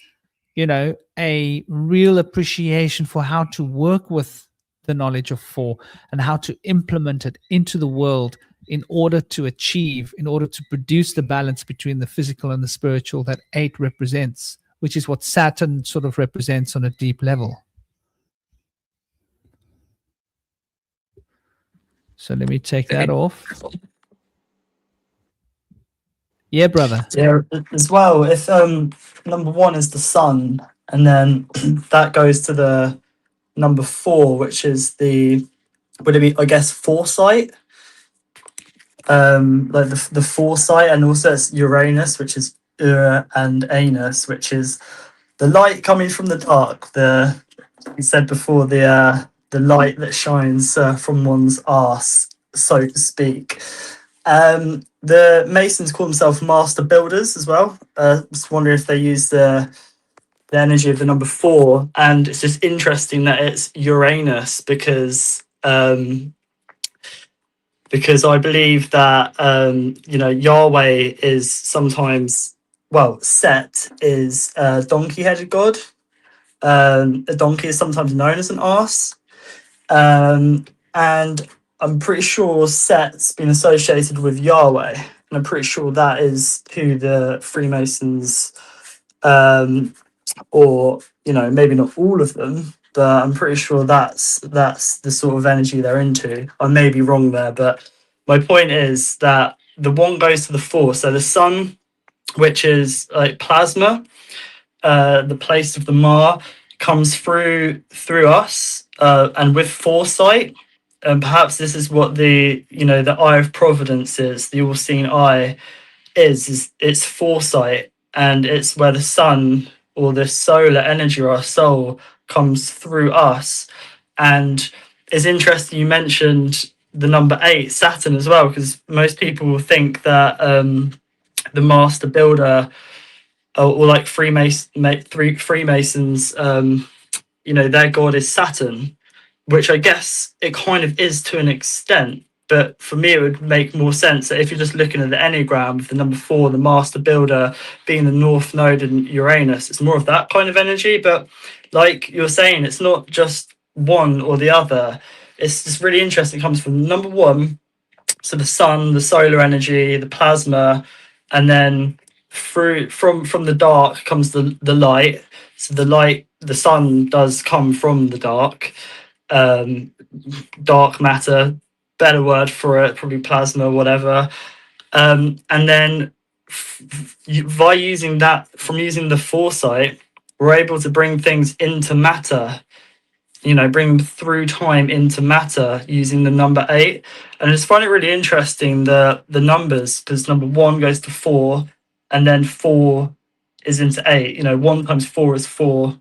Speaker 1: you know, a real appreciation for how to work with the knowledge of 4 and how to implement it into the world in order to achieve, in order to produce the balance between the physical and the spiritual that 8 represents, which is what Saturn sort of represents on a deep level. So let me take that off. Yeah, brother.
Speaker 3: Yeah, as well, if number 1 is the sun, and then that goes to the number 4, which is the, would it be, I guess, foresight? Like the foresight, and also it's Uranus, which is and Anus, which is the light coming from the dark. You said before, the light that shines from one's arse, so to speak. The Masons call themselves master builders as well. Just wondering if they use the energy of the number 4, and it's just interesting that it's Uranus because I believe that you know, Yahweh is sometimes, well, Set is a donkey-headed god. A donkey is sometimes known as an arse, and I'm pretty sure Set's been associated with Yahweh, and I'm pretty sure that is who the Freemasons, or, you know, maybe not all of them, but I'm pretty sure that's the sort of energy they're into. I may be wrong there, but my point is that the one goes to the four. So the sun, which is like plasma, the place of the Ma, comes through us, and with foresight. And perhaps this is what the the eye of providence is, the all-seeing eye is it's foresight, and it's where the sun or the solar energy or our soul comes through us. And it's interesting you mentioned the number 8, Saturn, as well, because most people will think that the master builder or like Freemasons, their god is Saturn, which I guess it kind of is to an extent. But for me, it would make more sense that if you're just looking at the Enneagram, with the number 4, the master builder, being the North Node in Uranus, it's more of that kind of energy. But like you're saying, it's not just one or the other. It's just really interesting. It comes from number 1, so the sun, the solar energy, the plasma, and then from the dark comes the light. So the sun does come from the dark. Dark matter, better word for it, probably plasma, whatever. And then by using the foresight, we're able to bring things into matter, bring through time into matter using the number 8. And I just find it really interesting, the numbers, because number 1 goes to 4, and then 4 is into 8. 1 times 4 is 4,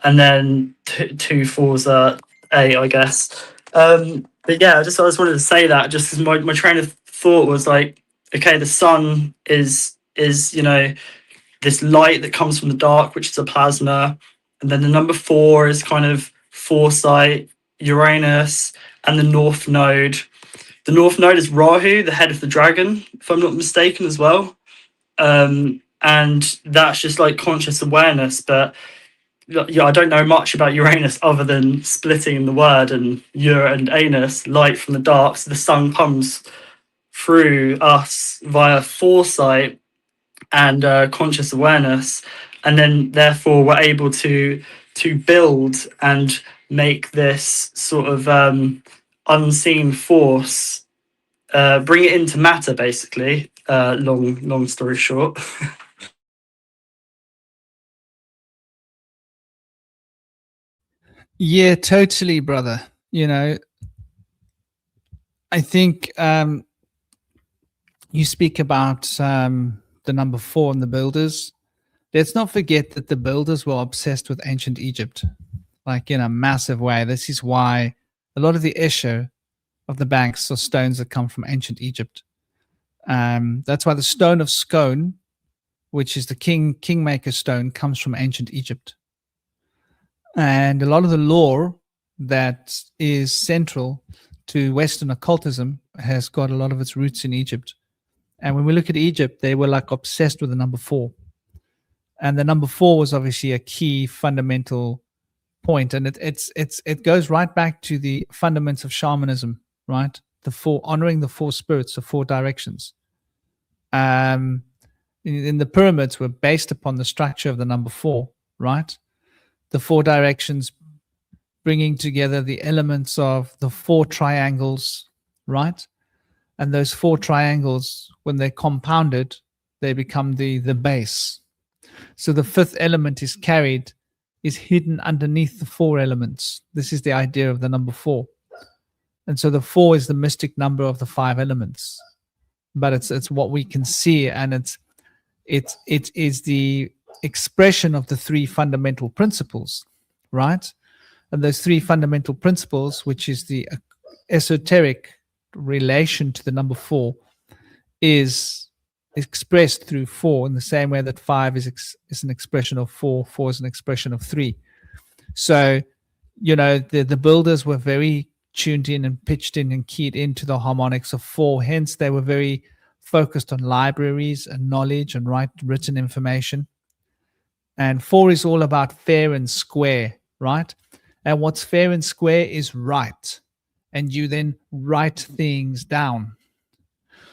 Speaker 3: and then two fours are 8, I guess. But yeah, I just wanted to say that, just because my train of thought was like, okay, the sun is this light that comes from the dark, which is a plasma, and then the number 4 is kind of foresight, Uranus, and the North Node. The North Node is Rahu, the head of the dragon, if I'm not mistaken, as well. And that's just like conscious awareness. But yeah, I don't know much about Uranus other than splitting the word and Ur and Anus, light from the dark. So the sun comes through us via foresight and conscious awareness, and then therefore we're able to build and make this sort of unseen force, bring it into matter, basically. Long story short.
Speaker 1: Yeah, totally, brother. I think you speak about the number 4 and the builders. Let's not forget that the builders were obsessed with ancient Egypt, like in a massive way. This is why a lot of the issue of the banks are stones that come from ancient Egypt. That's why the stone of Scone, which is the kingmaker stone, comes from ancient Egypt. And a lot of the lore that is central to Western occultism has got a lot of its roots in Egypt. And when we look at Egypt, they were like obsessed with the number 4. And the number 4 was obviously a key fundamental point. And it goes right back to the fundamentals of shamanism, right? Honoring the 4 spirits, the 4 directions. In the pyramids were based upon the structure of the number 4, right? The 4 directions bringing together the elements of the 4 triangles, right? And those 4 triangles, when they're compounded, they become the base. So the 5th element is hidden underneath the 4 elements. This is the idea of the number 4. And so the 4 is the mystic number of the 5 elements. But it's what we can see, and it is the expression of the 3 fundamental principles, right? And those 3 fundamental principles, which is the esoteric relation to the number 4, is expressed through 4 in the same way that 5 is an expression of 4, 4 is an expression of 3. So, the builders were very tuned in and pitched in and keyed into the harmonics of 4. Hence, they were very focused on libraries and knowledge and written information. And 4 is all about fair and square, right? And what's fair and square is right. And you then write things down.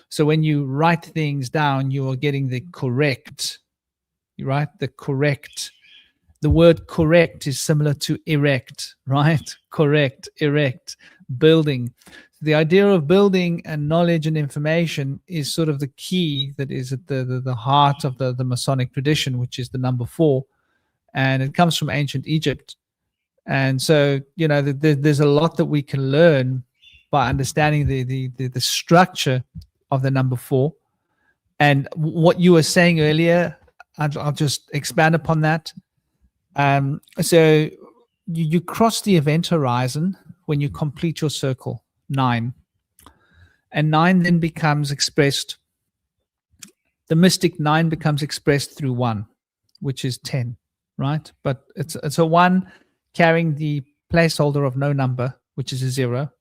Speaker 1: So when you write things down, you are getting the correct The word correct is similar to erect, right? Correct, erect, building. The idea of building and knowledge and information is sort of the key that is at the heart of the Masonic tradition, which is the number 4. And it comes from ancient Egypt. And so, you know, there's a lot that we can learn by understanding the structure of the number 4. And what you were saying earlier, I'll just expand upon that. So you cross the event horizon when you complete your circle, 9. And 9 then becomes expressed, the mystic 9 becomes expressed through 1, which is 10, right? But it's a 1 carrying the placeholder of no number, which is a 0,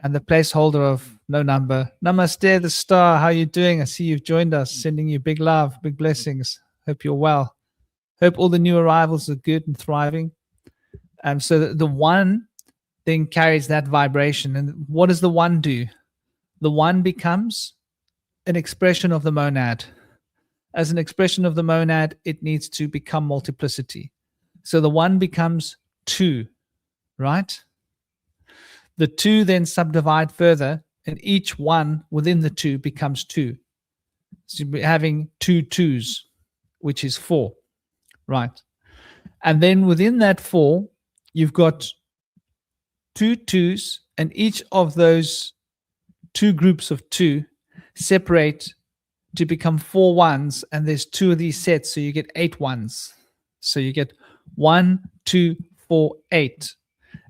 Speaker 1: and the placeholder of no number. Namaste, the star. How you doing? I see you've joined us. Sending you big love, big blessings. Hope you're well. Hope all the new arrivals are good and thriving. So the 1 then carries that vibration. And what does the 1 do? The 1 becomes an expression of the monad. As an expression of the monad, it needs to become multiplicity. So the 1 becomes 2, right? The 2 then subdivide further, and each 1 within the 2 becomes 2. So you're having 2 2s, which is 4, right? And then within that 4, you've got 2 2s, and each of those 2 groups of 2 separate to become 4 1s, and there's 2 of these sets, so you get 8 1s. So you get 1, 2, 4, 8.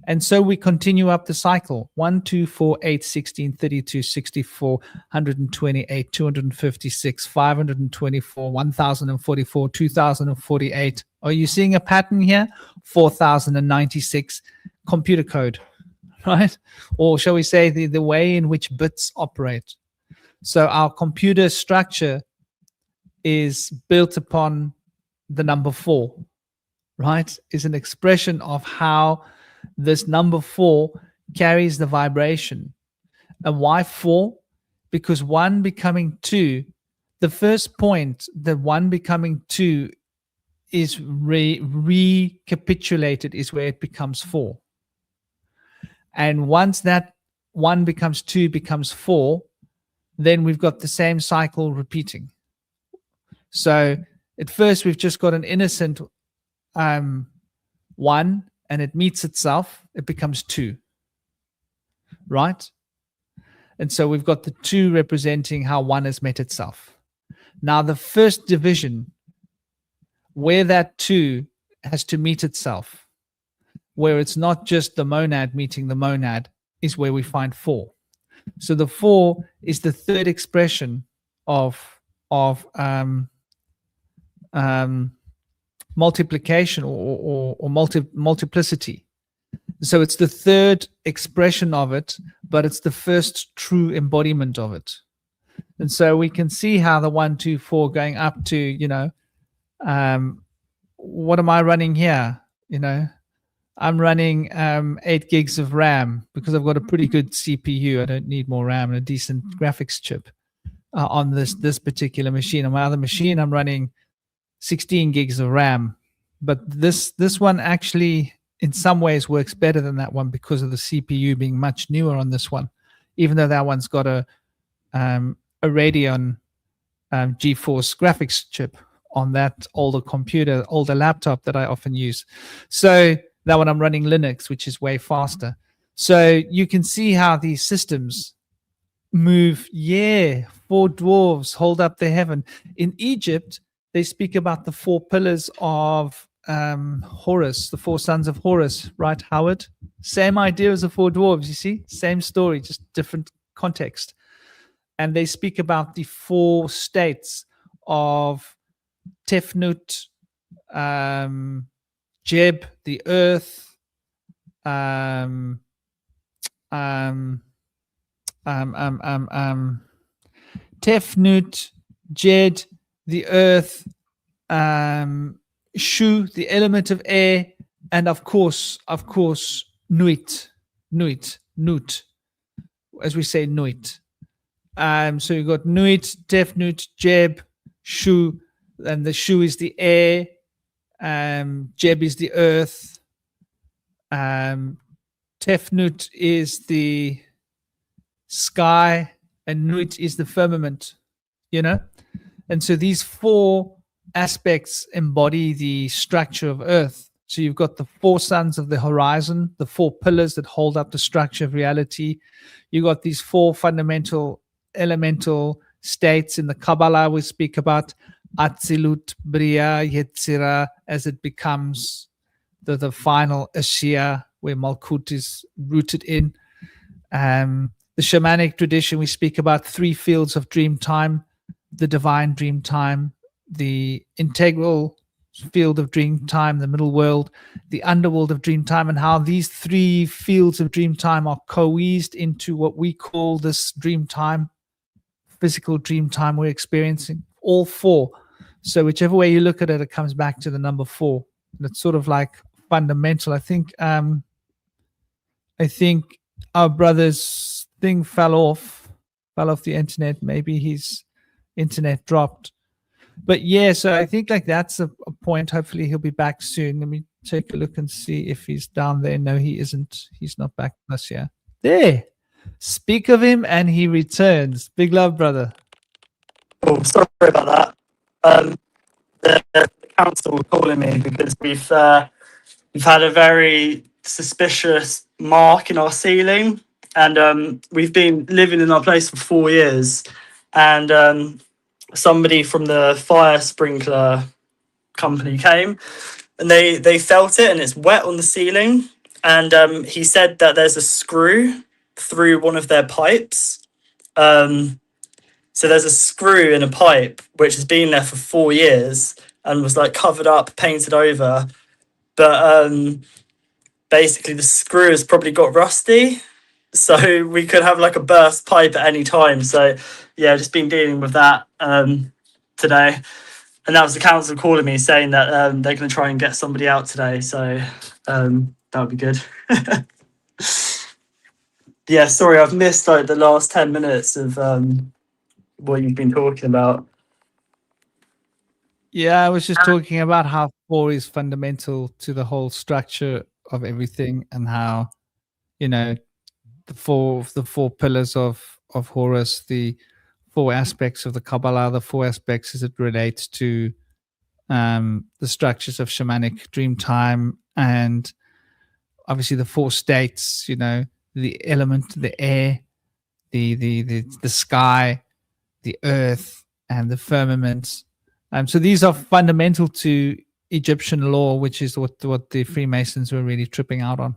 Speaker 1: And so we continue up the cycle. 1, 2, 4, 8, 16, 32, 64, 128, 256, 524, 1044, 2048. Are you seeing a pattern here? 4096 computer code, right? Or shall we say the way in which bits operate. So our computer structure is built upon the number 4, right? Is an expression of how this number 4 carries the vibration. And why 4? Because 1 becoming 2, the first point that 1 becoming 2 is recapitulated is where it becomes 4. And once that 1 becomes 2 becomes 4, then we've got the same cycle repeating. So at first we've just got an innocent 1, and it meets itself, it becomes 2, right? And so we've got the 2 representing how 1 has met itself. Now the first division, where that 2 has to meet itself, where it's not just the monad meeting the monad, is where we find 4. So the 4 is the third expression of multiplication or multiplicity. So it's the third expression of it, but it's the first true embodiment of it. And so we can see how the 1, 2, 4 going up to, you know, what am I running here? You know, I'm running 8 gigs of RAM because I've got a pretty good CPU. I don't need more RAM and a decent graphics chip on this particular machine. On my other machine, I'm running 16 gigs of RAM, but this one actually in some ways works better than that one because of the CPU being much newer on this one, even though that one's got a Radeon GeForce graphics chip on that older computer, older laptop that I often use. So that one I'm running Linux, which is way faster. So you can see how these systems move. 4 dwarves hold up the heaven. In Egypt, they speak about the 4 pillars of Horus, the 4 sons of Horus, right, Howard? Same idea as the 4 dwarves, you see? Same story, just different context. And they speak about the 4 states of Tefnut, Jeb, the earth, Tefnut, Jed, the earth, Shu, the element of air, and of course, Nuit, as we say, Nuit. So you've got Nuit, Tefnut, Jeb, Shu, and the Shu is the air, Jeb is the earth, Tefnut is the sky, and Nut is the firmament, you know? And so these four aspects embody the structure of earth. So you've got the four suns of the horizon, the four pillars that hold up the structure of reality. You got these four fundamental elemental states in the Kabbalah we speak about, Atzilut, Bria, Yetzirah, as it becomes the final Ashia, where Malkut is rooted in. The shamanic tradition, we speak about three fields of dream time: the divine dream time, the integral field of dream time, the middle world, the underworld of dream time, and how these three fields of dream time are coalesced into what we call this dream time, physical dream time we're experiencing, all four. So whichever way you look at it, it comes back to the number four. And it's sort of like fundamental. I think our brother's thing fell off the internet. Maybe his internet dropped. But yeah, so I think like that's a point. Hopefully he'll be back soon. Let me take a look and see if he's down there. No, he isn't. He's not back with us yet. There. Speak of him and he returns. Big love, brother.
Speaker 3: Oh, sorry about that. The council were calling me because we've had a very suspicious mark in our ceiling, and we've been living in our place for 4 years, and somebody from the fire sprinkler company came, and they felt it, and it's wet on the ceiling, and he said that there's a screw through one of their pipes. So there's a screw in a pipe which has been there for 4 years and was like covered up, painted over, but basically the screw has probably got rusty, so we could have like a burst pipe at any time. So yeah, just been dealing with that today, and that was the council calling me saying that they're going to try and get somebody out today. So that would be good. Yeah, sorry, I've missed like the last 10 minutes of what you've been talking about.
Speaker 1: Yeah, I was just talking about how four is fundamental to the whole structure of everything, and how, you know, the four pillars of Horus, the four aspects of the Kabbalah, the four aspects as it relates to the structures of shamanic dream time, and obviously the four states, you know, the element, the air, the sky, the earth, and the firmament. So these are fundamental to Egyptian law, which is what the Freemasons were really tripping out on.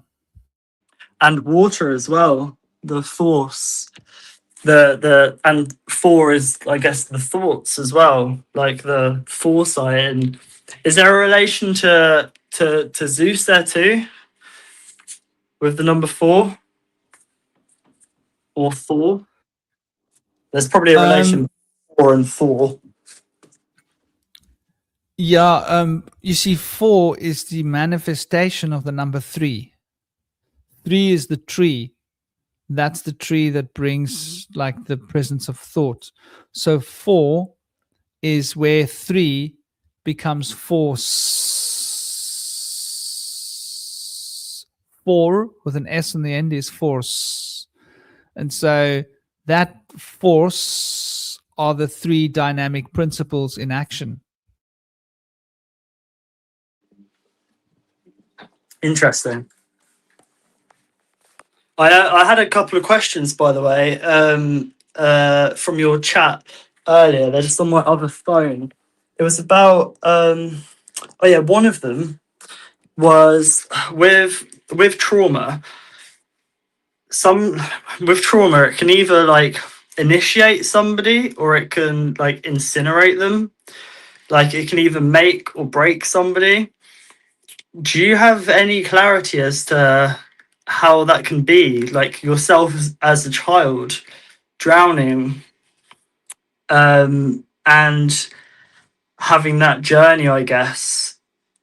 Speaker 3: And water as well, the force, and four is, I guess, the thoughts as well, like the foresight. And is there a relation to Zeus there too, with the number 4 or Thor? There's probably a relation 4 and Thor.
Speaker 1: Yeah, you see, 4 is the manifestation of the number 3. 3 is the tree. That's the tree that brings like the presence of thought. So 4 is where 3 becomes force. 4 with an S on the end is force. And so that force are the 3 dynamic principles in action.
Speaker 3: Interesting. I had a couple of questions, by the way, from your chat earlier. They're just on my other phone. It was about one of them was with trauma. With trauma, it can either like initiate somebody or it can like incinerate them. Like it can either make or break somebody. Do you have any clarity as to how that can be? Like yourself as a child drowning, and having that journey, I guess,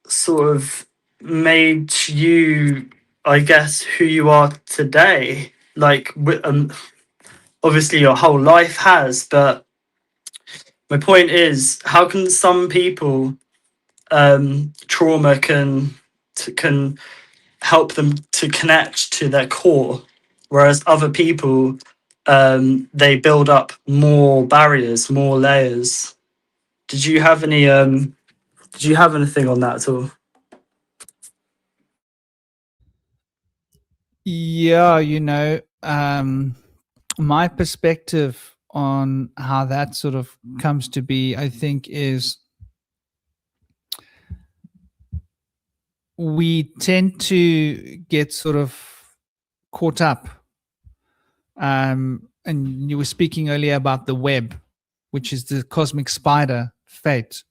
Speaker 3: sort of made you, I guess, who you are today. Like, obviously your whole life has, but my point is, how can some people trauma can help them to connect to their core, whereas other people, they build up more barriers, more layers. Did you have anything on that at all?
Speaker 1: Yeah, my perspective on how that sort of comes to be, I think, is we tend to get sort of caught up. And you were speaking earlier about the web, which is the cosmic spider fate,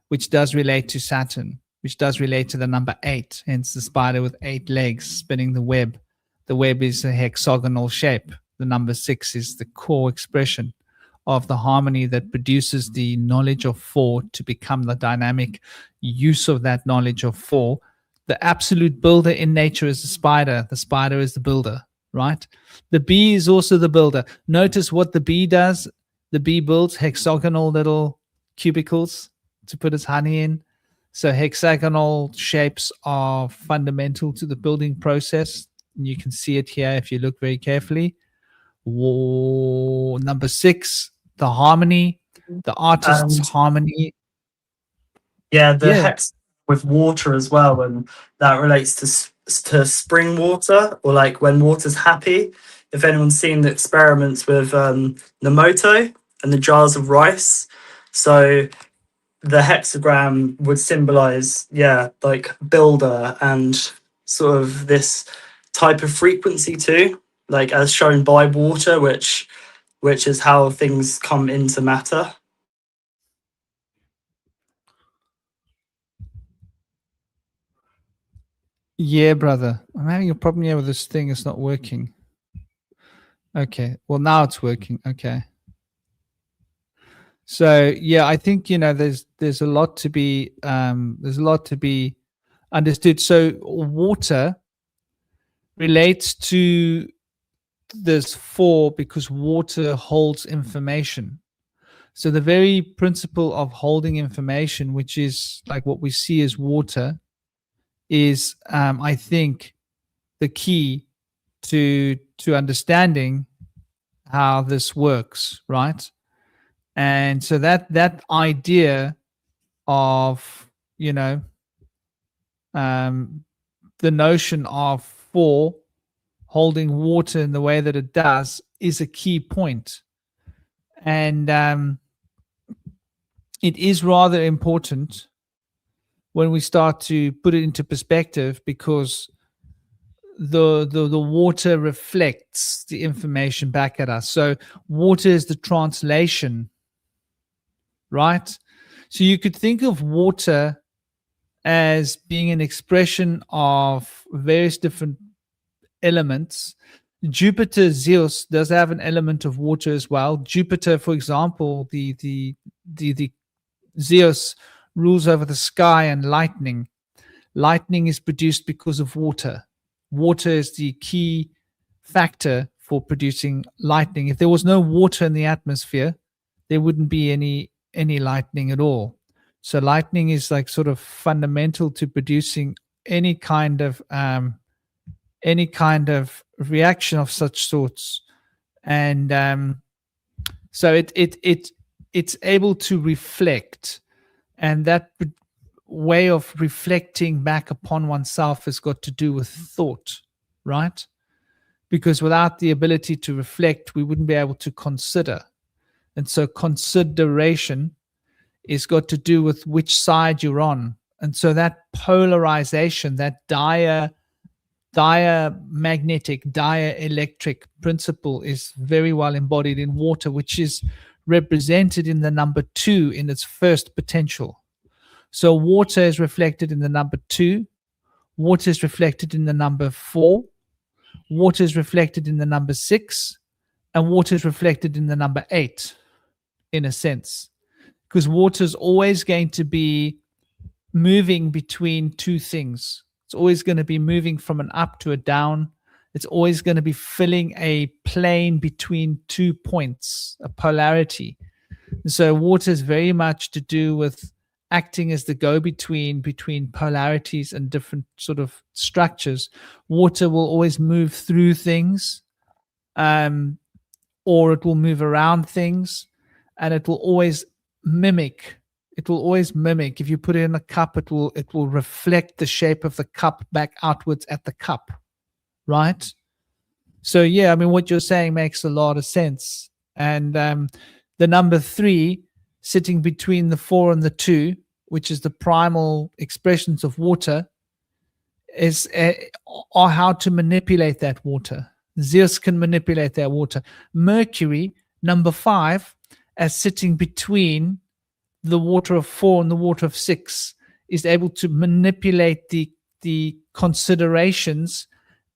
Speaker 1: which does relate to Saturn, which does relate to the number 8, hence the spider with 8 legs spinning the web. The web is a hexagonal shape. The number 6 is the core expression of the harmony that produces the knowledge of 4 to become the dynamic use of that knowledge of 4. The absolute builder in nature is the spider. The spider is the builder, right? The bee is also the builder. Notice what the bee does. The bee builds hexagonal little cubicles to put its honey in. So hexagonal shapes are fundamental to the building process. And you can see it here if you look very carefully. Whoa, number 6, the harmony, the artist's harmony.
Speaker 3: Yeah, the hex with water as well, and that relates to spring water, or like when water's happy. If anyone's seen the experiments with Namoto and the jars of rice, so the hexagram would symbolize, like builder and sort of this type of frequency too, like as shown by water, which is how things come into matter.
Speaker 1: Yeah, brother. I'm having a problem here with this thing. It's not working. Okay. Well, now it's working. Okay. So yeah, I think there's a lot to be understood. So water relates to this 4 because water holds information. So the very principle of holding information, which is like what we see as water, is I think the key to understanding how this works, right? And so that idea of the notion of 4 holding water in the way that it does is a key point. And it is rather important when we start to put it into perspective, because the water reflects the information back at us. So water is the translation, right? So you could think of water as being an expression of various different elements. Jupiter, Zeus, does have an element of water as well. Jupiter, for example, the Zeus rules over the sky and lightning. Lightning is produced because of water. Water is the key factor for producing lightning. If there was no water in the atmosphere, there wouldn't be any lightning at all. So lightning is like sort of fundamental to producing any kind of reaction of such sorts. And so it's able to reflect, and that way of reflecting back upon oneself has got to do with thought, right? Because without the ability to reflect, we wouldn't be able to consider. And so consideration is got to do with which side you're on. And so that polarization, that diamagnetic, dielectric principle is very well embodied in water, which is represented in the number 2 in its first potential. So water is reflected in the number 2, water is reflected in the number 4, water is reflected in the number 6, and water is reflected in the number 8, in a sense, because water is always going to be moving between two things. It's always going to be moving from an up to a down. It's always going to be filling a plane between 2 points, a polarity. And so water is very much to do with acting as the go-between between polarities and different sort of structures. Water will always move through things, or it will move around things, and it will always mimic. It will always mimic. If you put it in a cup, it will reflect the shape of the cup back outwards at the cup, right? So yeah, I mean, what you're saying makes a lot of sense. And the number 3 sitting between the 4 and the 2, which is the primal expressions of water, is or how to manipulate that water. Zeus can manipulate that water. Mercury, number 5, as sitting between the water of 4 and the water of 6, is able to manipulate the considerations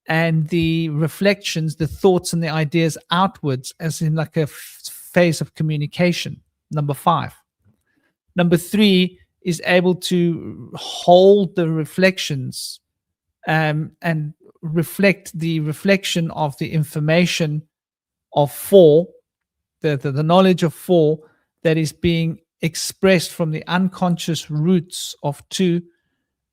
Speaker 1: and the reflections, the thoughts and the ideas outwards, as in like a phase of communication. Number 5. Number 3 is able to hold the reflections and reflect the reflection of the information of 4, the knowledge of 4 that is being expressed from the unconscious roots of 2,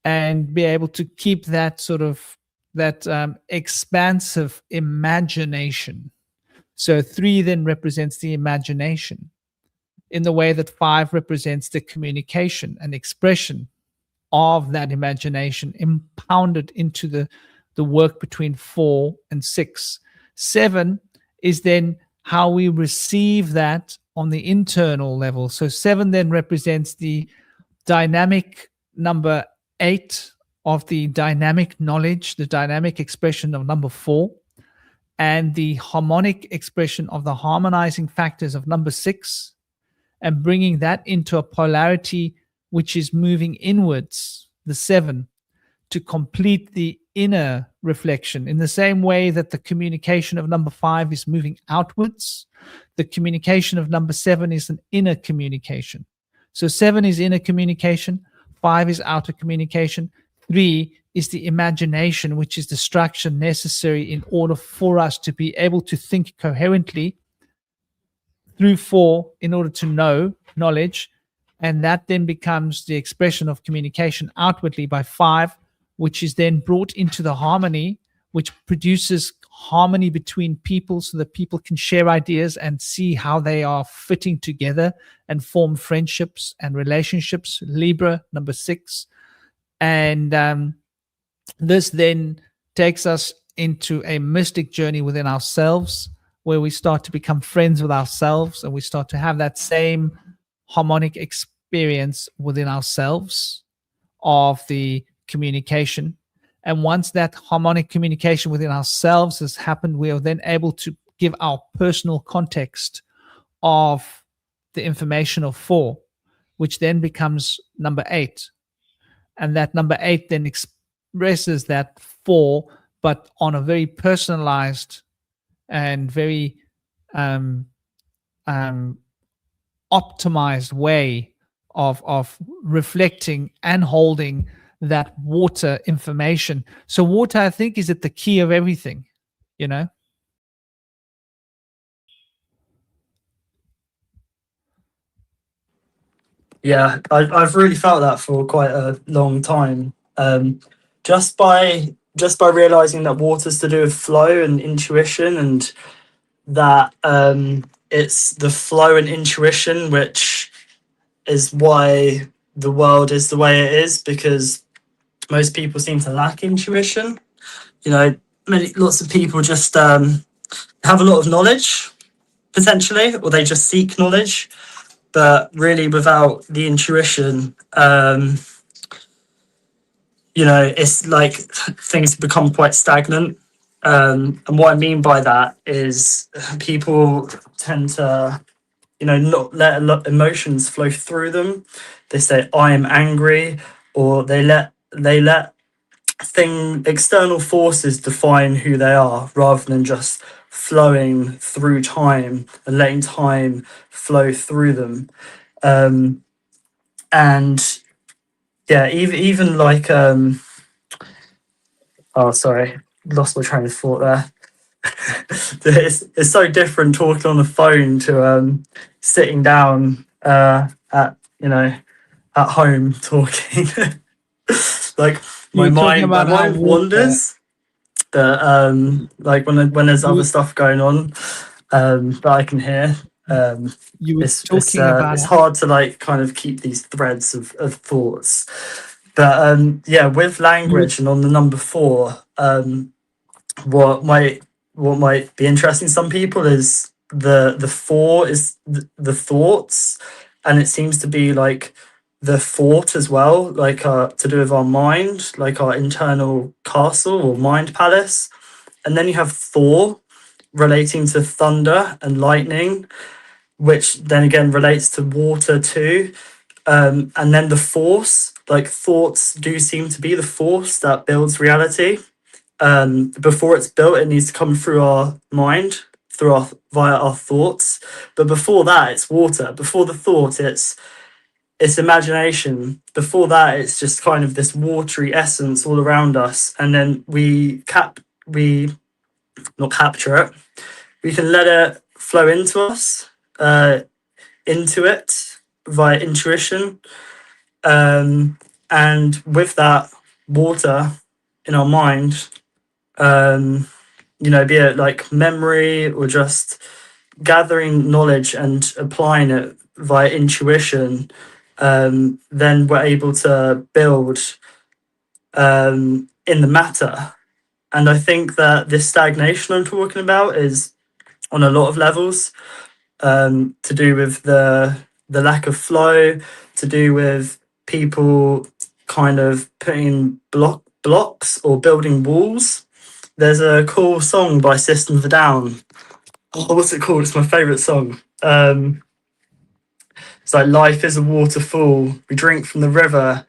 Speaker 1: and be able to keep that sort of that expansive imagination. So 3 then represents the imagination, in the way that 5 represents the communication and expression of that imagination impounded into the work between 4 and 6. 7 is then how we receive that on the internal level. So 7 then represents the dynamic number 8 of the dynamic knowledge, the dynamic expression of number 4, and the harmonic expression of the harmonizing factors of number 6, and bringing that into a polarity which is moving inwards, the 7, to complete the inner reflection. In the same way that the communication of number 5 is moving outwards, the communication of number 7 is an inner communication. So 7 is inner communication, 5 is outer communication, 3 is the imagination, which is the structure necessary in order for us to be able to think coherently, through 4 in order to know knowledge, and that then becomes the expression of communication outwardly by 5, which is then brought into the harmony, which produces harmony between people so that people can share ideas and see how they are fitting together and form friendships and relationships. Libra, number 6. And this then takes us into a mystic journey within ourselves, where we start to become friends with ourselves, and we start to have that same harmonic experience within ourselves of the communication. And once that harmonic communication within ourselves has happened, we are then able to give our personal context of the information of 4, which then becomes number 8. And that number 8 then expresses that 4, but on a very personalized and very optimized way of reflecting and holding that water information. So water, I think, is at the key of everything, you know?
Speaker 3: Yeah, I've really felt that for quite a long time. Just by realizing that water's to do with flow and intuition, and that it's the flow and intuition which is why the world is the way it is, because most people seem to lack intuition. You know, lots of people just have a lot of knowledge, potentially, or they just seek knowledge, but really without the intuition, you know, it's like things become quite stagnant. And what I mean by that is people tend to, you know, not let emotions flow through them. They say, I am angry, or they let external forces define who they are, rather than just flowing through time and letting time flow through them. And yeah, even like oh, sorry, lost my train of thought there. It's so different talking on the phone to sitting down at, you know, at home talking. Like
Speaker 1: You
Speaker 3: my
Speaker 1: were talking about how
Speaker 3: mind
Speaker 1: water.
Speaker 3: wanders, but like when there's other stuff going on that I can hear,
Speaker 1: You were talking about
Speaker 3: it's hard to like kind of keep these threads of thoughts. But yeah, with language and on the number 4, what might be interesting to some people is the 4 is the thoughts, and it seems to be like the fort as well, like to do with our mind, like our internal castle or mind palace. And then you have Thor relating to thunder and lightning, which then again relates to water too. And then the force, like thoughts do seem to be the force that builds reality. Before it's built, it needs to come through our mind, via our thoughts. But before that, it's water. Before the thought, it's imagination. Before that, it's just kind of this watery essence all around us, and then we not capture it. We can let it flow into us, into it via intuition, and with that water in our mind, be it like memory or just gathering knowledge and applying it via intuition, then we're able to build in the matter. And I think that this stagnation I'm talking about is on a lot of levels, to do with the lack of flow, to do with people kind of putting blocks or building walls. There's a cool song by System of a Down. Oh, what's it called? It's my favourite song. It's like life is a waterfall. We drink from the river,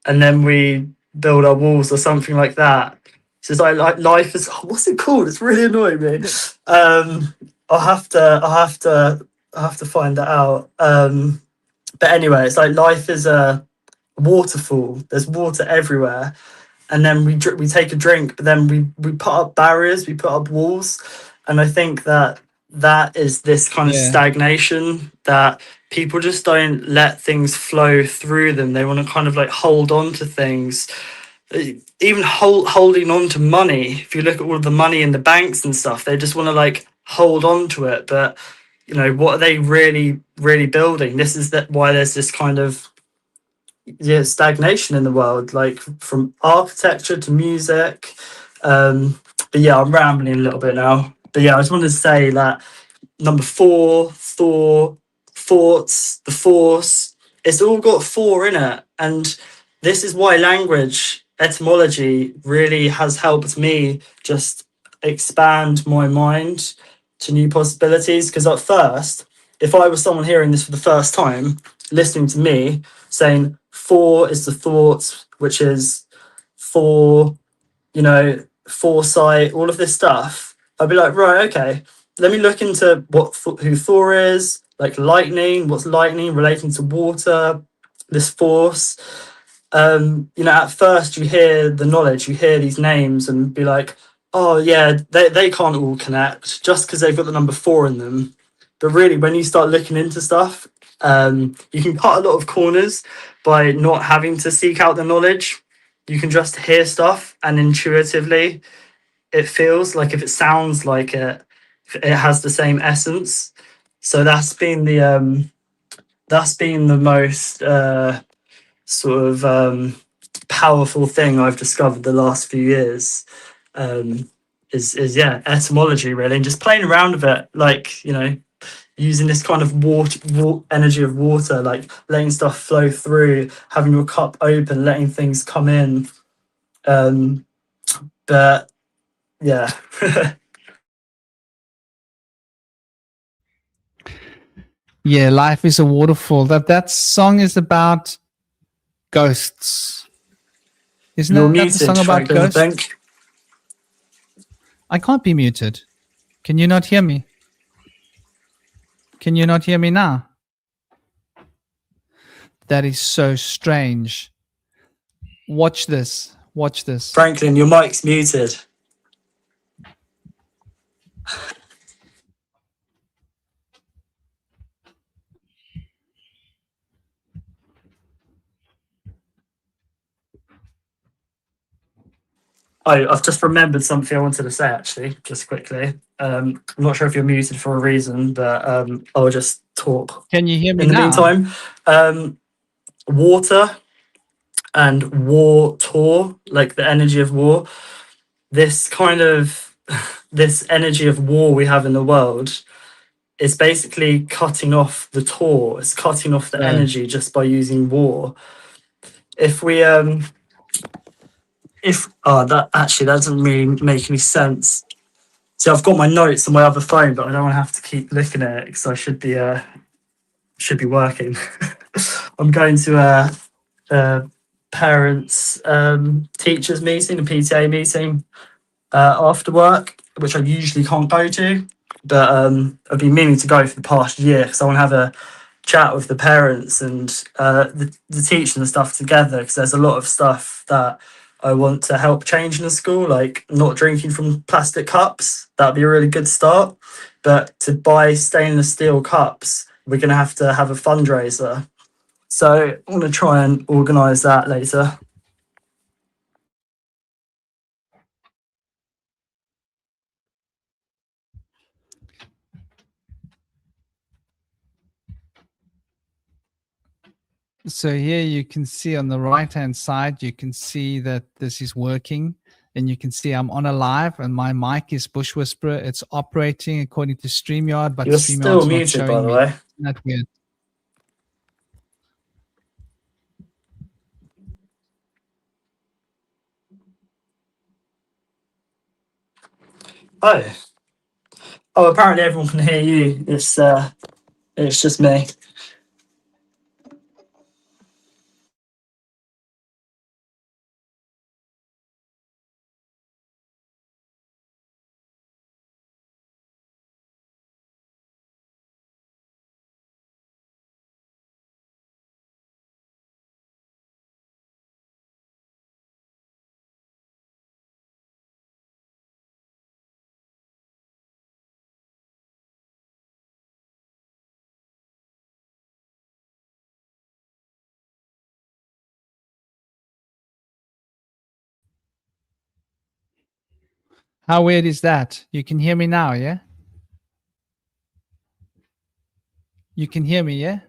Speaker 3: and then we build our walls, or something like that. So it's like life is. Oh, what's it called? It's really annoying me. I'll have to find that out. But anyway, it's like life is a waterfall. There's water everywhere, and then we take a drink, but then we put up barriers, we put up walls, and I think that is this kind of stagnation, that people just don't let things flow through them. They want to kind of like hold on to things, even holding on to money. If you look at all of the money in the banks and stuff, they just want to like hold on to it, but what are they really building? This is why there's this kind of stagnation in the world, like from architecture to music. But yeah, I'm rambling a little bit now. But yeah, I just wanted to say that number 4, Thor, thoughts, the force, it's all got 4 in it. And this is why language etymology really has helped me just expand my mind to new possibilities. Because at first, if I was someone hearing this for the first time, listening to me saying 4 is the thoughts, which is for, foresight, all of this stuff, I'd be like, right, okay, let me look into who Thor is, like lightning, what's lightning relating to water, this force. At first you hear the knowledge, you hear these names and be like, oh yeah, they can't all connect just because they've got the number 4 in them. But really, when you start looking into stuff, you can cut a lot of corners by not having to seek out the knowledge. You can just hear stuff, and intuitively it feels like, if it sounds like it has the same essence. So that's been the most sort of powerful thing I've discovered the last few years. Is etymology, really, and just playing around with it, like using this kind of water energy of water, like letting stuff flow through, having your cup open, letting things come in. But yeah.
Speaker 1: Yeah, life is a waterfall. That song is about ghosts. Isn't
Speaker 3: You're
Speaker 1: that the song
Speaker 3: muted,
Speaker 1: about
Speaker 3: Franklin, I
Speaker 1: ghosts?
Speaker 3: think.
Speaker 1: I can't be muted. Can you not hear me? Can you not hear me now? That is so strange. Watch this. Watch this.
Speaker 3: Franklin, your mic's muted. Oh, I've just remembered something I wanted to say actually, just quickly. I'm not sure if you're muted for a reason, but I'll just talk
Speaker 1: Can you hear me
Speaker 3: in the
Speaker 1: now?
Speaker 3: meantime. Water and war tour, like the energy of war, this kind of this energy of war we have in the world is basically cutting off the tour. It's cutting off the energy just by using war. If we if that actually that doesn't really make any sense. See, I've got my notes on my other phone, but I don't want to have to keep looking at it because I should be working. I'm going to a parents teachers meeting, a PTA meeting after work, which I usually can't go to, but I've been meaning to go for the past year because I want to have a chat with the parents and the teachers and stuff together, because there's a lot of stuff that I want to help change in the school, like not drinking from plastic cups. That'd be a really good start. But to buy stainless steel cups, we're going to have a fundraiser. So I want to try and organise that later.
Speaker 1: So here you can see on the right hand side, you can see that this is working, and you can see I'm on a live and my mic is Bush Whisperer. It's operating according to StreamYard, but
Speaker 3: You're still
Speaker 1: StreamYard's not
Speaker 3: muted, by
Speaker 1: showing
Speaker 3: the
Speaker 1: me.
Speaker 3: way.
Speaker 1: Isn't that weird?
Speaker 3: Oh, apparently everyone can hear you. It's just me.
Speaker 1: How weird is that? You can hear me now, yeah? You can hear me, yeah?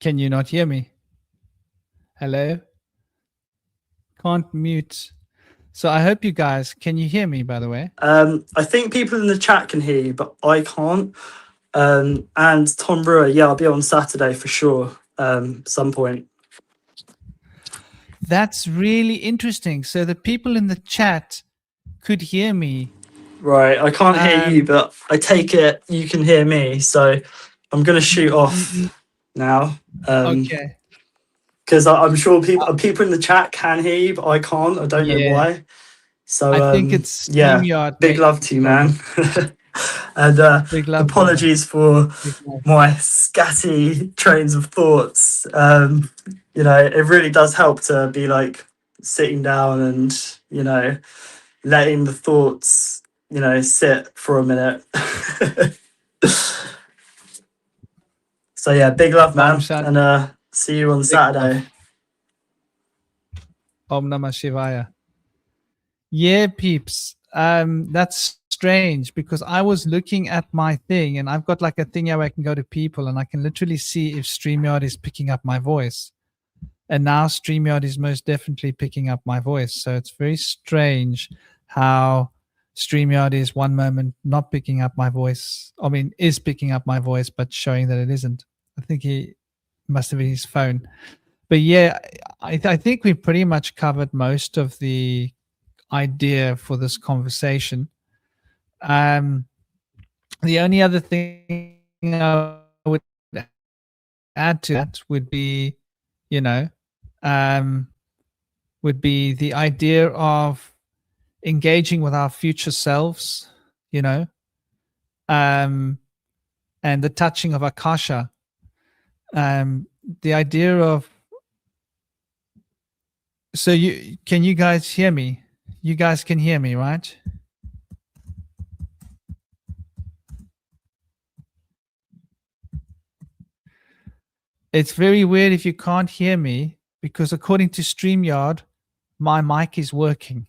Speaker 1: Can you not hear me? Hello? Can't mute. So I hope you guys, can you hear me, by the way?
Speaker 3: I think people in the chat can hear you, but I can't. And Tom Brewer, yeah, I'll be on Saturday for sure. Some point.
Speaker 1: That's really interesting. So the people in the chat could hear me.
Speaker 3: Right, I can't hear you, but I take it you can hear me. So I'm gonna shoot off now.
Speaker 1: Okay.
Speaker 3: Because I'm sure people in the chat can hear you, but I can't. I don't know
Speaker 1: Yeah.
Speaker 3: why. So
Speaker 1: I think it's
Speaker 3: yeah,
Speaker 1: StreamYard.
Speaker 3: big love to you, man. And
Speaker 1: Big love.
Speaker 3: apologies for
Speaker 1: Big love.
Speaker 3: my scatty trains of thoughts. You know, it really does help to be like sitting down and, you know, letting the thoughts, you know, sit for a minute. So yeah, big love, man. And see you on Saturday.
Speaker 1: Om Namah Shivaya. Yeah, peeps. That's strange because I was looking at my thing and I've got like a thing where I can go to people and I can literally see if StreamYard is picking up my voice. And now StreamYard is most definitely picking up my voice. So it's very strange how StreamYard is one moment not picking up my voice. I mean, is picking up my voice, but showing that it isn't. I think he must have been his phone. But yeah, I think we pretty much covered most of the idea for this conversation. The only other thing I would add to that would be, you know, would be the idea of engaging with our future selves, you know, and the touching of Akasha. The idea of, so can you guys hear me? You guys can hear me, right? It's very weird if you can't hear me, because according to StreamYard, my mic is working.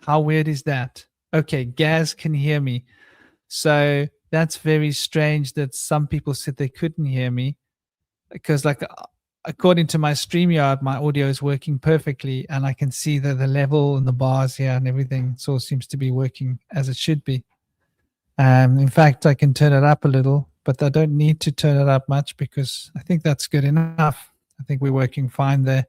Speaker 1: How weird is that? Okay, Gaz can hear me. So that's very strange that some people said they couldn't hear me, because according to my StreamYard, my audio is working perfectly, and I can see that the level and the bars here and everything all seems to be working as it should be. In fact, I can turn it up a little, but I don't need to turn it up much because I think that's good enough. I think we're working fine there.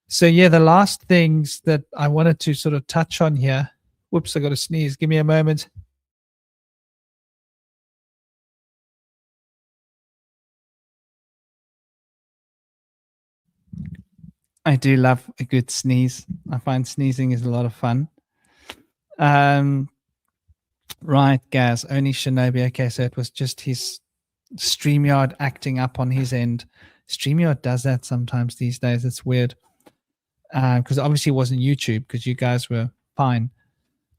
Speaker 1: So yeah, the last things that I wanted to sort of touch on here. Whoops, I got to sneeze. Give me a moment. I do love a good sneeze. I find sneezing is a lot of fun. Right, Gaz, only Shinobi. Okay, so it was just his StreamYard acting up on his end. StreamYard does that sometimes these days. It's weird. Because obviously it wasn't YouTube, because you guys were fine.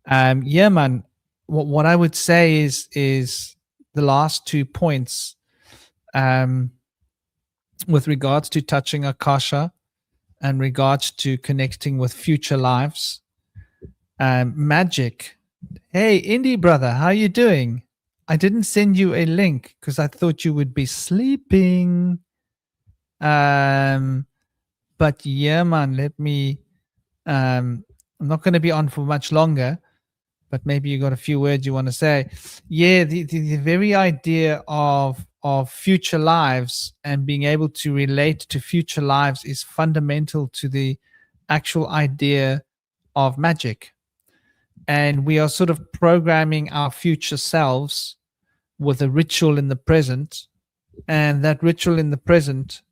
Speaker 1: Yeah, man. What I would say is the last 2 points with regards to touching Akasha and regards to connecting with future lives. Magic. Hey, Indie brother, how you doing? I didn't send you a link because I thought you would be sleeping. But yeah, man, let me. I'm not going to be on for much longer, but maybe you got a few words you want to say. Yeah, the very idea of future lives and being able to relate to future lives is fundamental to the actual idea of magic. And we are sort of programming our future selves with a ritual in the present. And that ritual in the present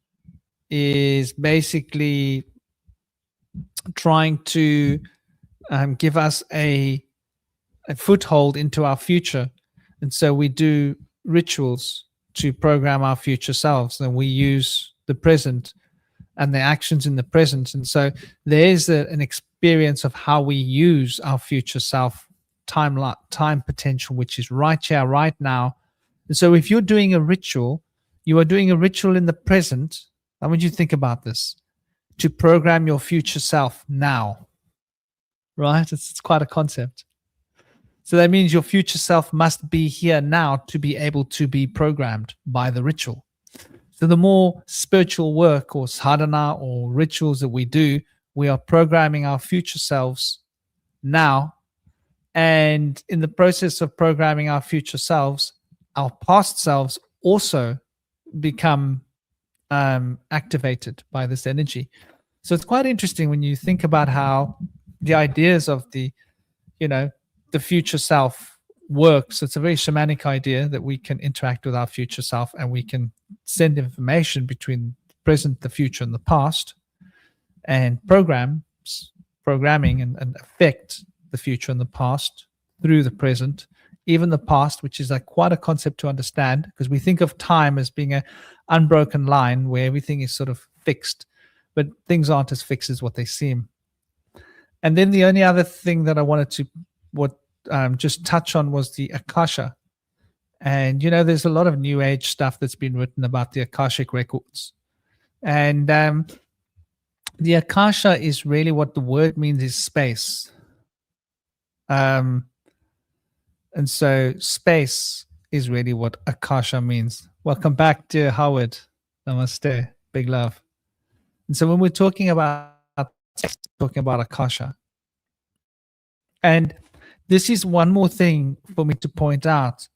Speaker 1: is basically trying to give us a foothold into our future. And so we do rituals to program our future selves, and we use the present and the actions in the present. And so there's an experience of how we use our future self time potential, which is right here, right now. And so if you're doing a ritual, you are doing a ritual in the present. I want you to think about this, to program your future self now, right? It's quite a concept. So that means your future self must be here now to be able to be programmed by the ritual. So the more spiritual work or sadhana or rituals that we do, we are programming our future selves now. And in the process of programming our future selves, our past selves also become activated by this energy. So it's quite interesting when you think about how the ideas of the future self works. It's a very shamanic idea that we can interact with our future self and we can send information between the present, the future, and the past, and programming and affect the future and the past through the present, even the past, which is like quite a concept to understand, because we think of time as being an unbroken line where everything is sort of fixed, but things aren't as fixed as what they seem. And then the only other thing that I wanted to just touch on was the Akasha. And, there's a lot of new age stuff that's been written about the Akashic records. And the Akasha is really, what the word means is space. And so space is really what Akasha means. Welcome back, dear Howard. Namaste. Big love. And so when we're talking about Akasha, and this is one more thing for me to point out.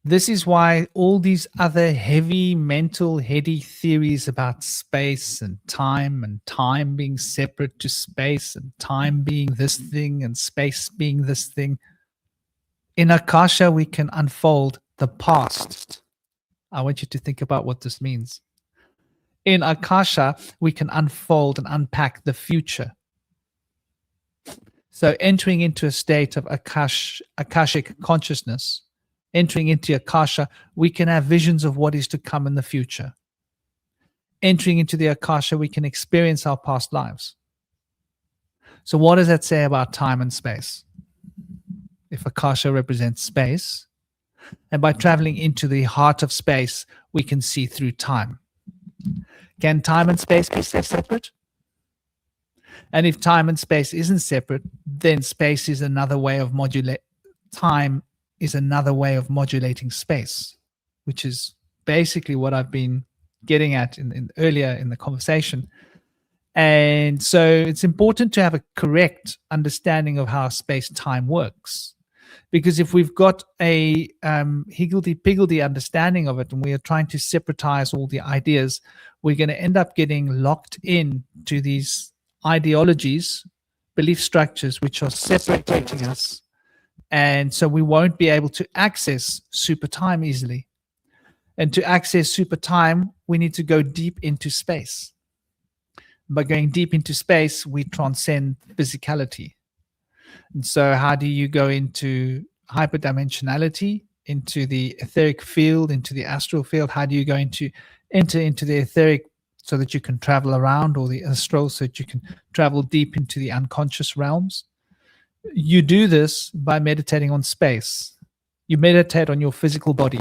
Speaker 1: This is why all these other heavy, mental, heady theories about space and time being separate to space and time being this thing and space being this thing. In Akasha, we can unfold the past. I want you to think about what this means. In Akasha, we can unfold and unpack the future. So entering into a state of Akashic consciousness, entering into Akasha, we can have visions of what is to come in the future. Entering into the Akasha, we can experience our past lives. So what does that say about time and space? If Akasha represents space, and by traveling into the heart of space, we can see through time. Can time and space be separate? And if time and space isn't separate, then space is another way of time is another way of modulating space, which is basically what I've been getting at in earlier in the conversation. And so it's important to have a correct understanding of how space-time works. Because if we've got a higgledy-piggledy understanding of it and we are trying to separatize all the ideas, we're going to end up getting locked in to these ideologies, belief structures, which are separating us. And so we won't be able to access super time easily. And to access super time, we need to go deep into space. By going deep into space, we transcend physicality. And so how do you go into hyperdimensionality, into the etheric field, into the astral field? How do you enter into the etheric so that you can travel around, or the astral so that you can travel deep into the unconscious realms? You do this by meditating on space. You meditate on your physical body,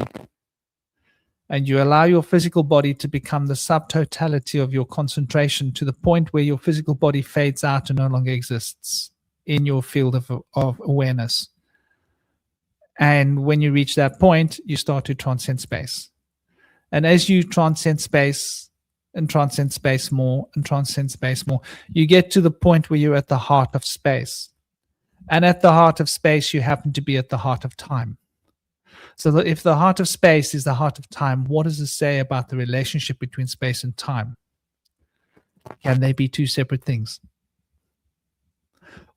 Speaker 1: and you allow your physical body to become the subtotality of your concentration, to the point where your physical body fades out and no longer exists in your field of awareness. And when you reach that point, you start to transcend space. And as you transcend space and transcend space more and transcend space more, you get to the point where you're at the heart of space. And at the heart of space, you happen to be at the heart of time. So that if the heart of space is the heart of time, what does it say about the relationship between space and time? Can they be two separate things?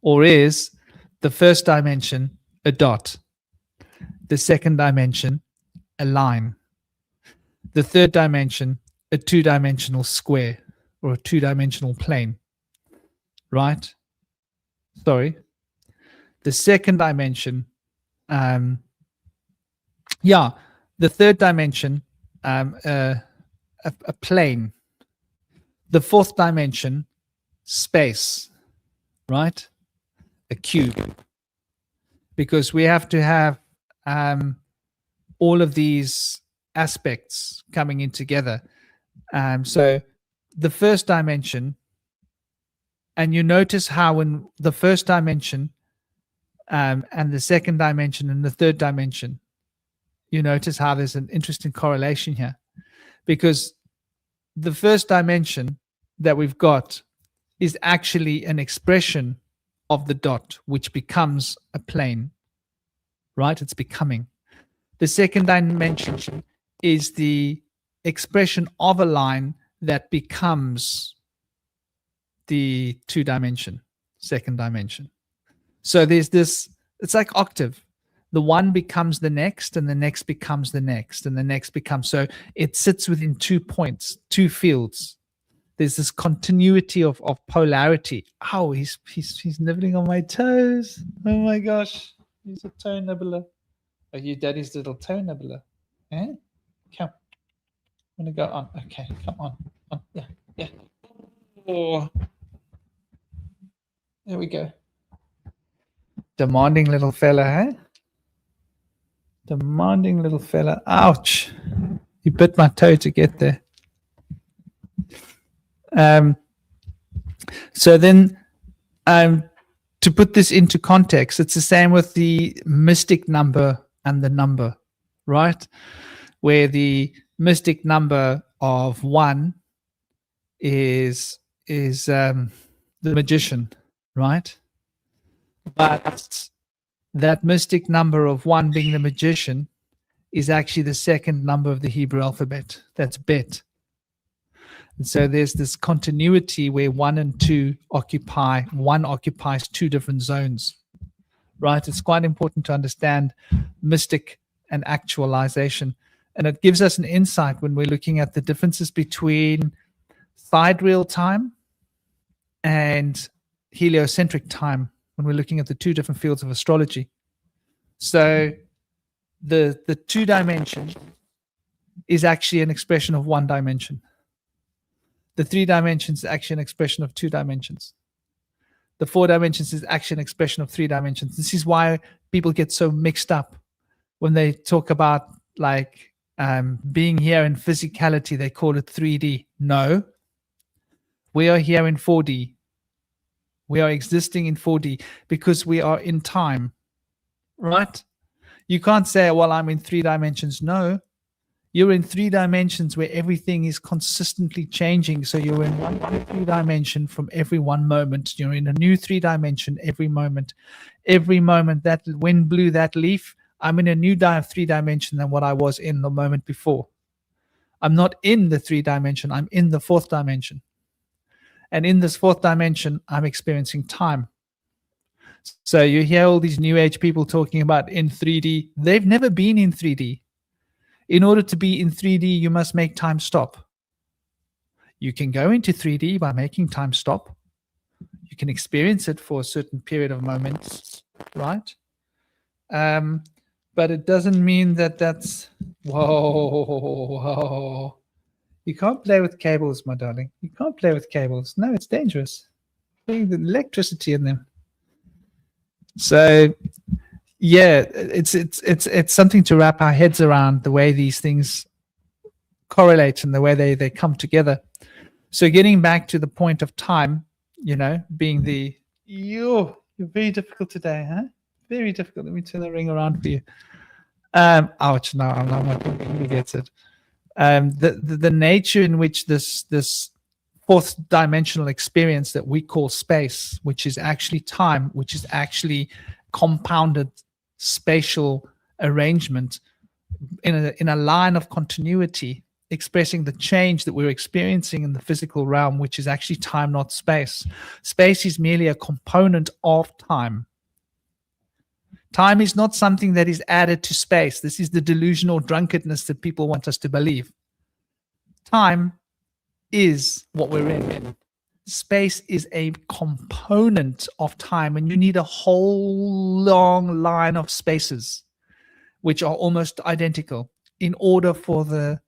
Speaker 1: Or is the first dimension a dot, the second dimension a line, the third dimension a two-dimensional square or a two-dimensional plane, right? Sorry. The second dimension, the third dimension, a plane. The fourth dimension, space, right? A cube. Because we have to have all of these aspects coming in together. So the first dimension, and you notice how in the first dimension and the second dimension and the third dimension, you notice how there's an interesting correlation here. Because the first dimension that we've got is actually an expression of the dot, which becomes a plane, right? It's becoming. The second dimension is the expression of a line that becomes the two-dimension, second dimension. So there's this, it's like octave. The one becomes the next, and the next becomes the next, and the next becomes, so it sits within 2 points, 2 fields. There's this continuity of polarity. Oh, he's nibbling on my toes. Oh my gosh. He's a toe nibbler. Are you daddy's little toe nibbler? Eh? Come. I'm gonna go on. Okay, come on. Yeah, yeah. Oh. There we go. Demanding little fella, eh? Demanding little fella. Ouch. He bit my toe to get there. So then, to put this into context, it's the same with the mystic number and the number, right? Where the mystic number of 1 is the magician, right? But that mystic number of 1 being the magician is actually the second number of the Hebrew alphabet. That's Bet. And so there's this continuity where 1 and 2 occupy, 1 occupies 2 different zones, right? It's quite important to understand mystic and actualization. And it gives us an insight when we're looking at the differences between sidereal time and heliocentric time, when we're looking at the 2 different fields of astrology. So the 2 dimension is actually an expression of 1 dimension. The 3 dimensions is actually an expression of 2 dimensions. The 4 dimensions is actually an expression of 3 dimensions. This is why people get so mixed up when they talk about like being here in physicality. They call it 3D. No, we are here in 4D. We are existing in 4D because we are in time, right? You can't say, well, I'm in 3 dimensions. No, you're in 3 dimensions where everything is consistently changing. So you're in one 3 dimension from every one moment. You're in a new 3 dimension every moment. Every moment that wind blew that leaf, I'm in a new 3 dimension than what I was in the moment before. I'm not in the 3 dimension. I'm in the 4th dimension. And in this 4th dimension, I'm experiencing time. So you hear all these new age people talking about in 3D. They've never been in 3D. In order to be in 3D, you must make time stop. You can go into 3D by making time stop. You can experience it for a certain period of moments, right? But it doesn't mean that that's, whoa. You can't play with cables, my darling. You can't play with cables. No, it's dangerous. Putting the electricity in them. So yeah, it's something to wrap our heads around, the way these things correlate and the way they come together. So getting back to the point of time, being the you're very difficult today, huh? Very difficult. Let me turn the ring around for you. Ouch! No, I'm not going to get it. The nature in which this 4th dimensional experience that we call space, which is actually time, which is actually compounded spatial arrangement in a line of continuity, expressing the change that we're experiencing in the physical realm, which is actually time, not space. Space is merely a component of time. Time is not something that is added to space. This is the delusional drunkenness that people want us to believe. Time is what we're in. Space is a component of time, and you need a whole long line of spaces which are almost identical in order for the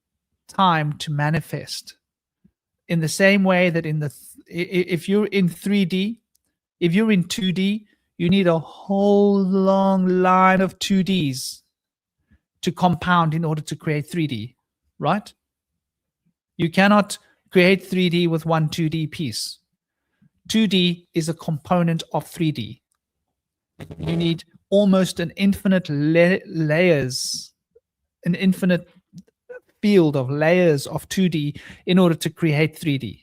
Speaker 1: time to manifest. In the same way that if you're in 3D, if you're in 2D, you need a whole long line of 2Ds to compound in order to create 3D, right? You cannot create 3D with one 2D piece. 2D is a component of 3D. You need almost an infinite layers, an infinite field of layers of 2D in order to create 3D.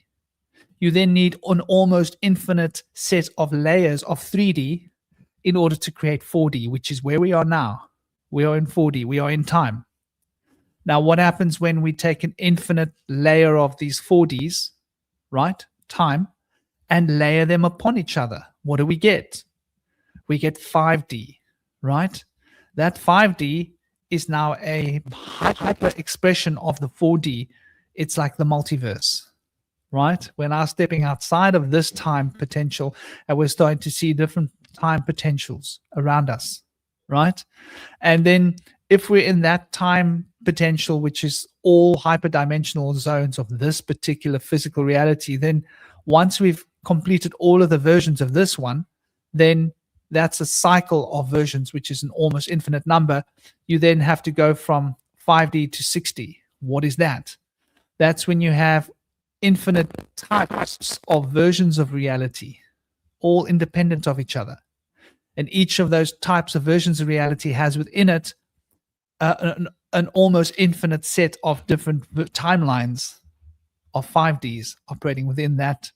Speaker 1: You then need an almost infinite set of layers of 3D in order to create 4D, which is where we are now. We are in 4D. We are in time. Now, what happens when we take an infinite layer of these 4Ds, right, time, and layer them upon each other? What do we get? We get 5D, right? That 5D is now a hyper expression of the 4D. It's like the multiverse, right? We're now stepping outside of this time potential, and we're starting to see different time potentials around us, right? And then if we're in that time potential, which is all hyperdimensional zones of this particular physical reality, then once we've completed all of the versions of this one, then that's a cycle of versions, which is an almost infinite number. You then have to go from 5D to 6D. What is that? That's when you have infinite types of versions of reality, all independent of each other. And each of those types of versions of reality has within it an almost infinite set of different timelines of 5Ds operating within that.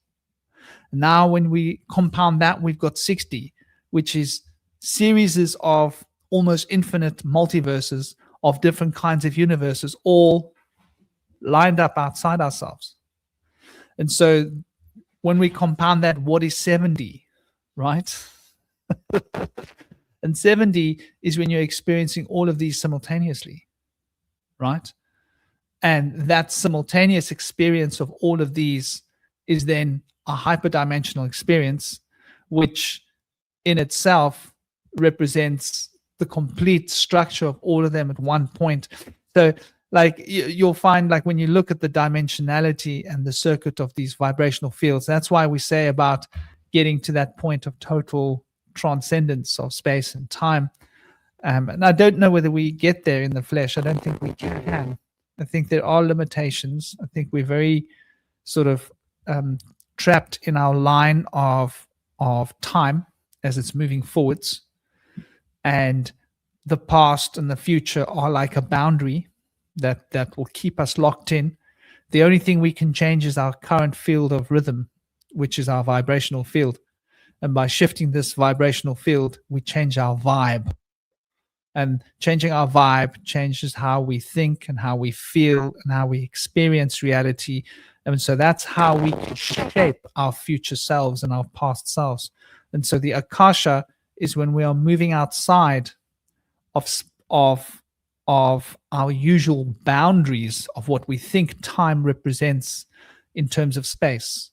Speaker 1: Now, when we compound that, we've got 6D, which is series of almost infinite multiverses of different kinds of universes, all lined up outside ourselves. And so when we compound that, what is 7D, right? And 7D is when you're experiencing all of these simultaneously, right? And that simultaneous experience of all of these is then a hyperdimensional experience, which in itself represents the complete structure of all of them at one point. So like you'll find, like when you look at the dimensionality and the circuit of these vibrational fields, that's why we say about getting to that point of total transcendence of space and time. And I don't know whether we get there in the flesh. I don't think we can. I think there are limitations. I think we're very sort of trapped in our line of time as it's moving forwards, and the past and the future are like a boundary that will keep us locked in. The only thing we can change is our current field of rhythm, which is our vibrational field. And by shifting this vibrational field, we change our vibe. And changing our vibe changes how we think and how we feel and how we experience reality. And so that's how we can shape our future selves and our past selves. And so the Akasha is when we are moving outside of our usual boundaries of what we think time represents in terms of space.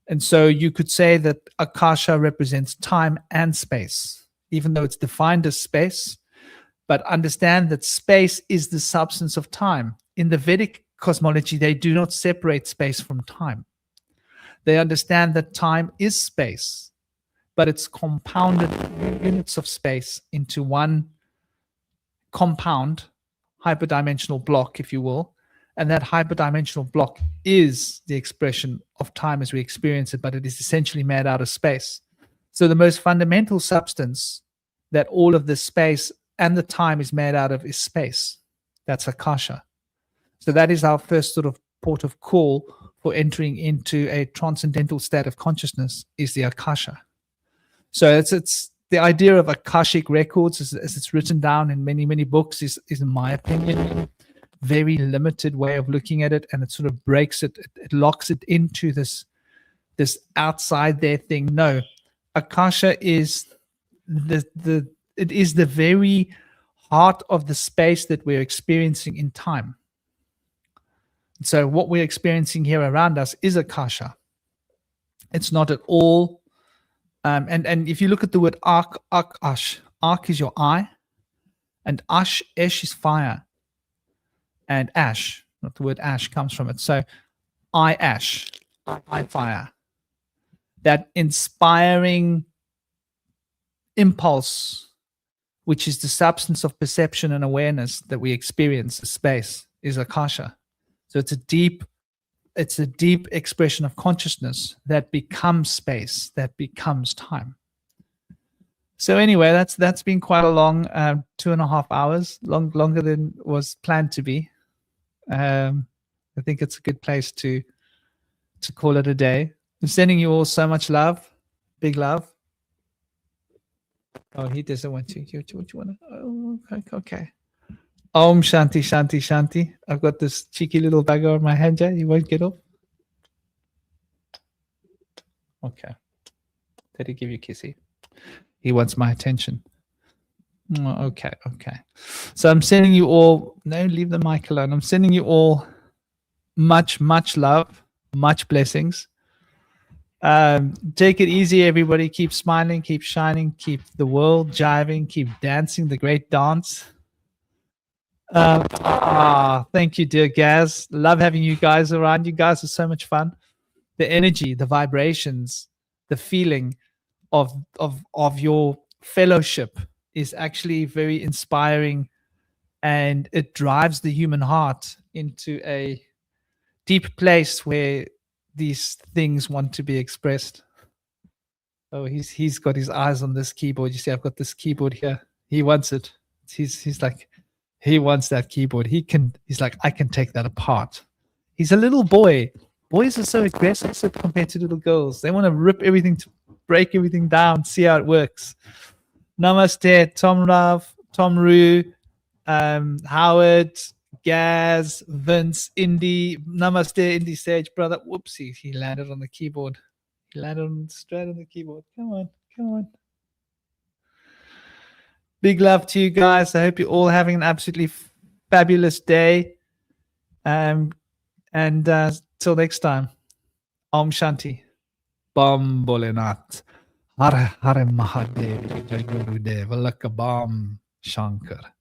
Speaker 1: And so you could say that Akasha represents time and space, even though it's defined as space. But understand that space is the substance of time. In the Vedic cosmology, they do not separate space from time. They understand that time is space, but it's compounded units of space into one compound hyperdimensional block, if you will. And that hyperdimensional block is the expression of time as we experience it, but it is essentially made out of space. So the most fundamental substance that all of the space and the time is made out of is space. That's Akasha. So that is our first sort of port of call for entering into a transcendental state of consciousness, is the Akasha. So it's the idea of Akashic records as it's written down in many, many books is in my opinion, very limited way of looking at it. And it sort of breaks it, it locks it into this outside there thing. No, Akasha is it is the very heart of the space that we're experiencing in time. So what we're experiencing here around us is Akasha. It's not at all. And if you look at the word ark, ash, ark is your eye, and ash is fire, and ash, not the word ash, comes from it. So eye ash, eye fire. That inspiring impulse, which is the substance of perception and awareness that we experience, the space, is Akasha. So it's a deep expression of consciousness that becomes space, that becomes time. So anyway, that's been quite a long 2.5 hours, longer than was planned to be. I think it's a good place to call it a day. I'm sending you all so much love, big love. Oh, he doesn't want to. You want to? Oh, okay. Om Shanti, Shanti, Shanti. I've got this cheeky little bagger on my hand, Jay. You won't get off? Okay. Did he give you a kissy? He wants my attention. Okay. So I'm sending you all, no, leave the mic alone. I'm sending you all much, much love, much blessings. Take it easy, everybody. Keep smiling, keep shining, keep the world jiving, keep dancing the great dance. Thank you, dear Gaz. Love having you guys around. You guys are so much fun. The energy, the vibrations, the feeling of your fellowship is actually very inspiring, and it drives the human heart into a deep place where these things want to be expressed. Oh, he's got his eyes on this keyboard. You see, I've got this keyboard here. He wants it. He's like, he wants that keyboard. He's like, I can take that apart. He's a little boy. Boys are so aggressive compared to little girls. They want to rip everything, to break everything down, see how it works. Namaste, Tom Rav, Tom Roo, Howard, Gaz, Vince, Indy. Namaste, Indy Sage, brother. Whoopsie, he landed on the keyboard. He landed straight on the keyboard. Come on. Big love to you guys. I hope you're all having an absolutely fabulous day. And till next time, Om Shanti. Bam Bolenath. Hare Hare Mahadev. Jai Gurudev. Lakabam Shankar.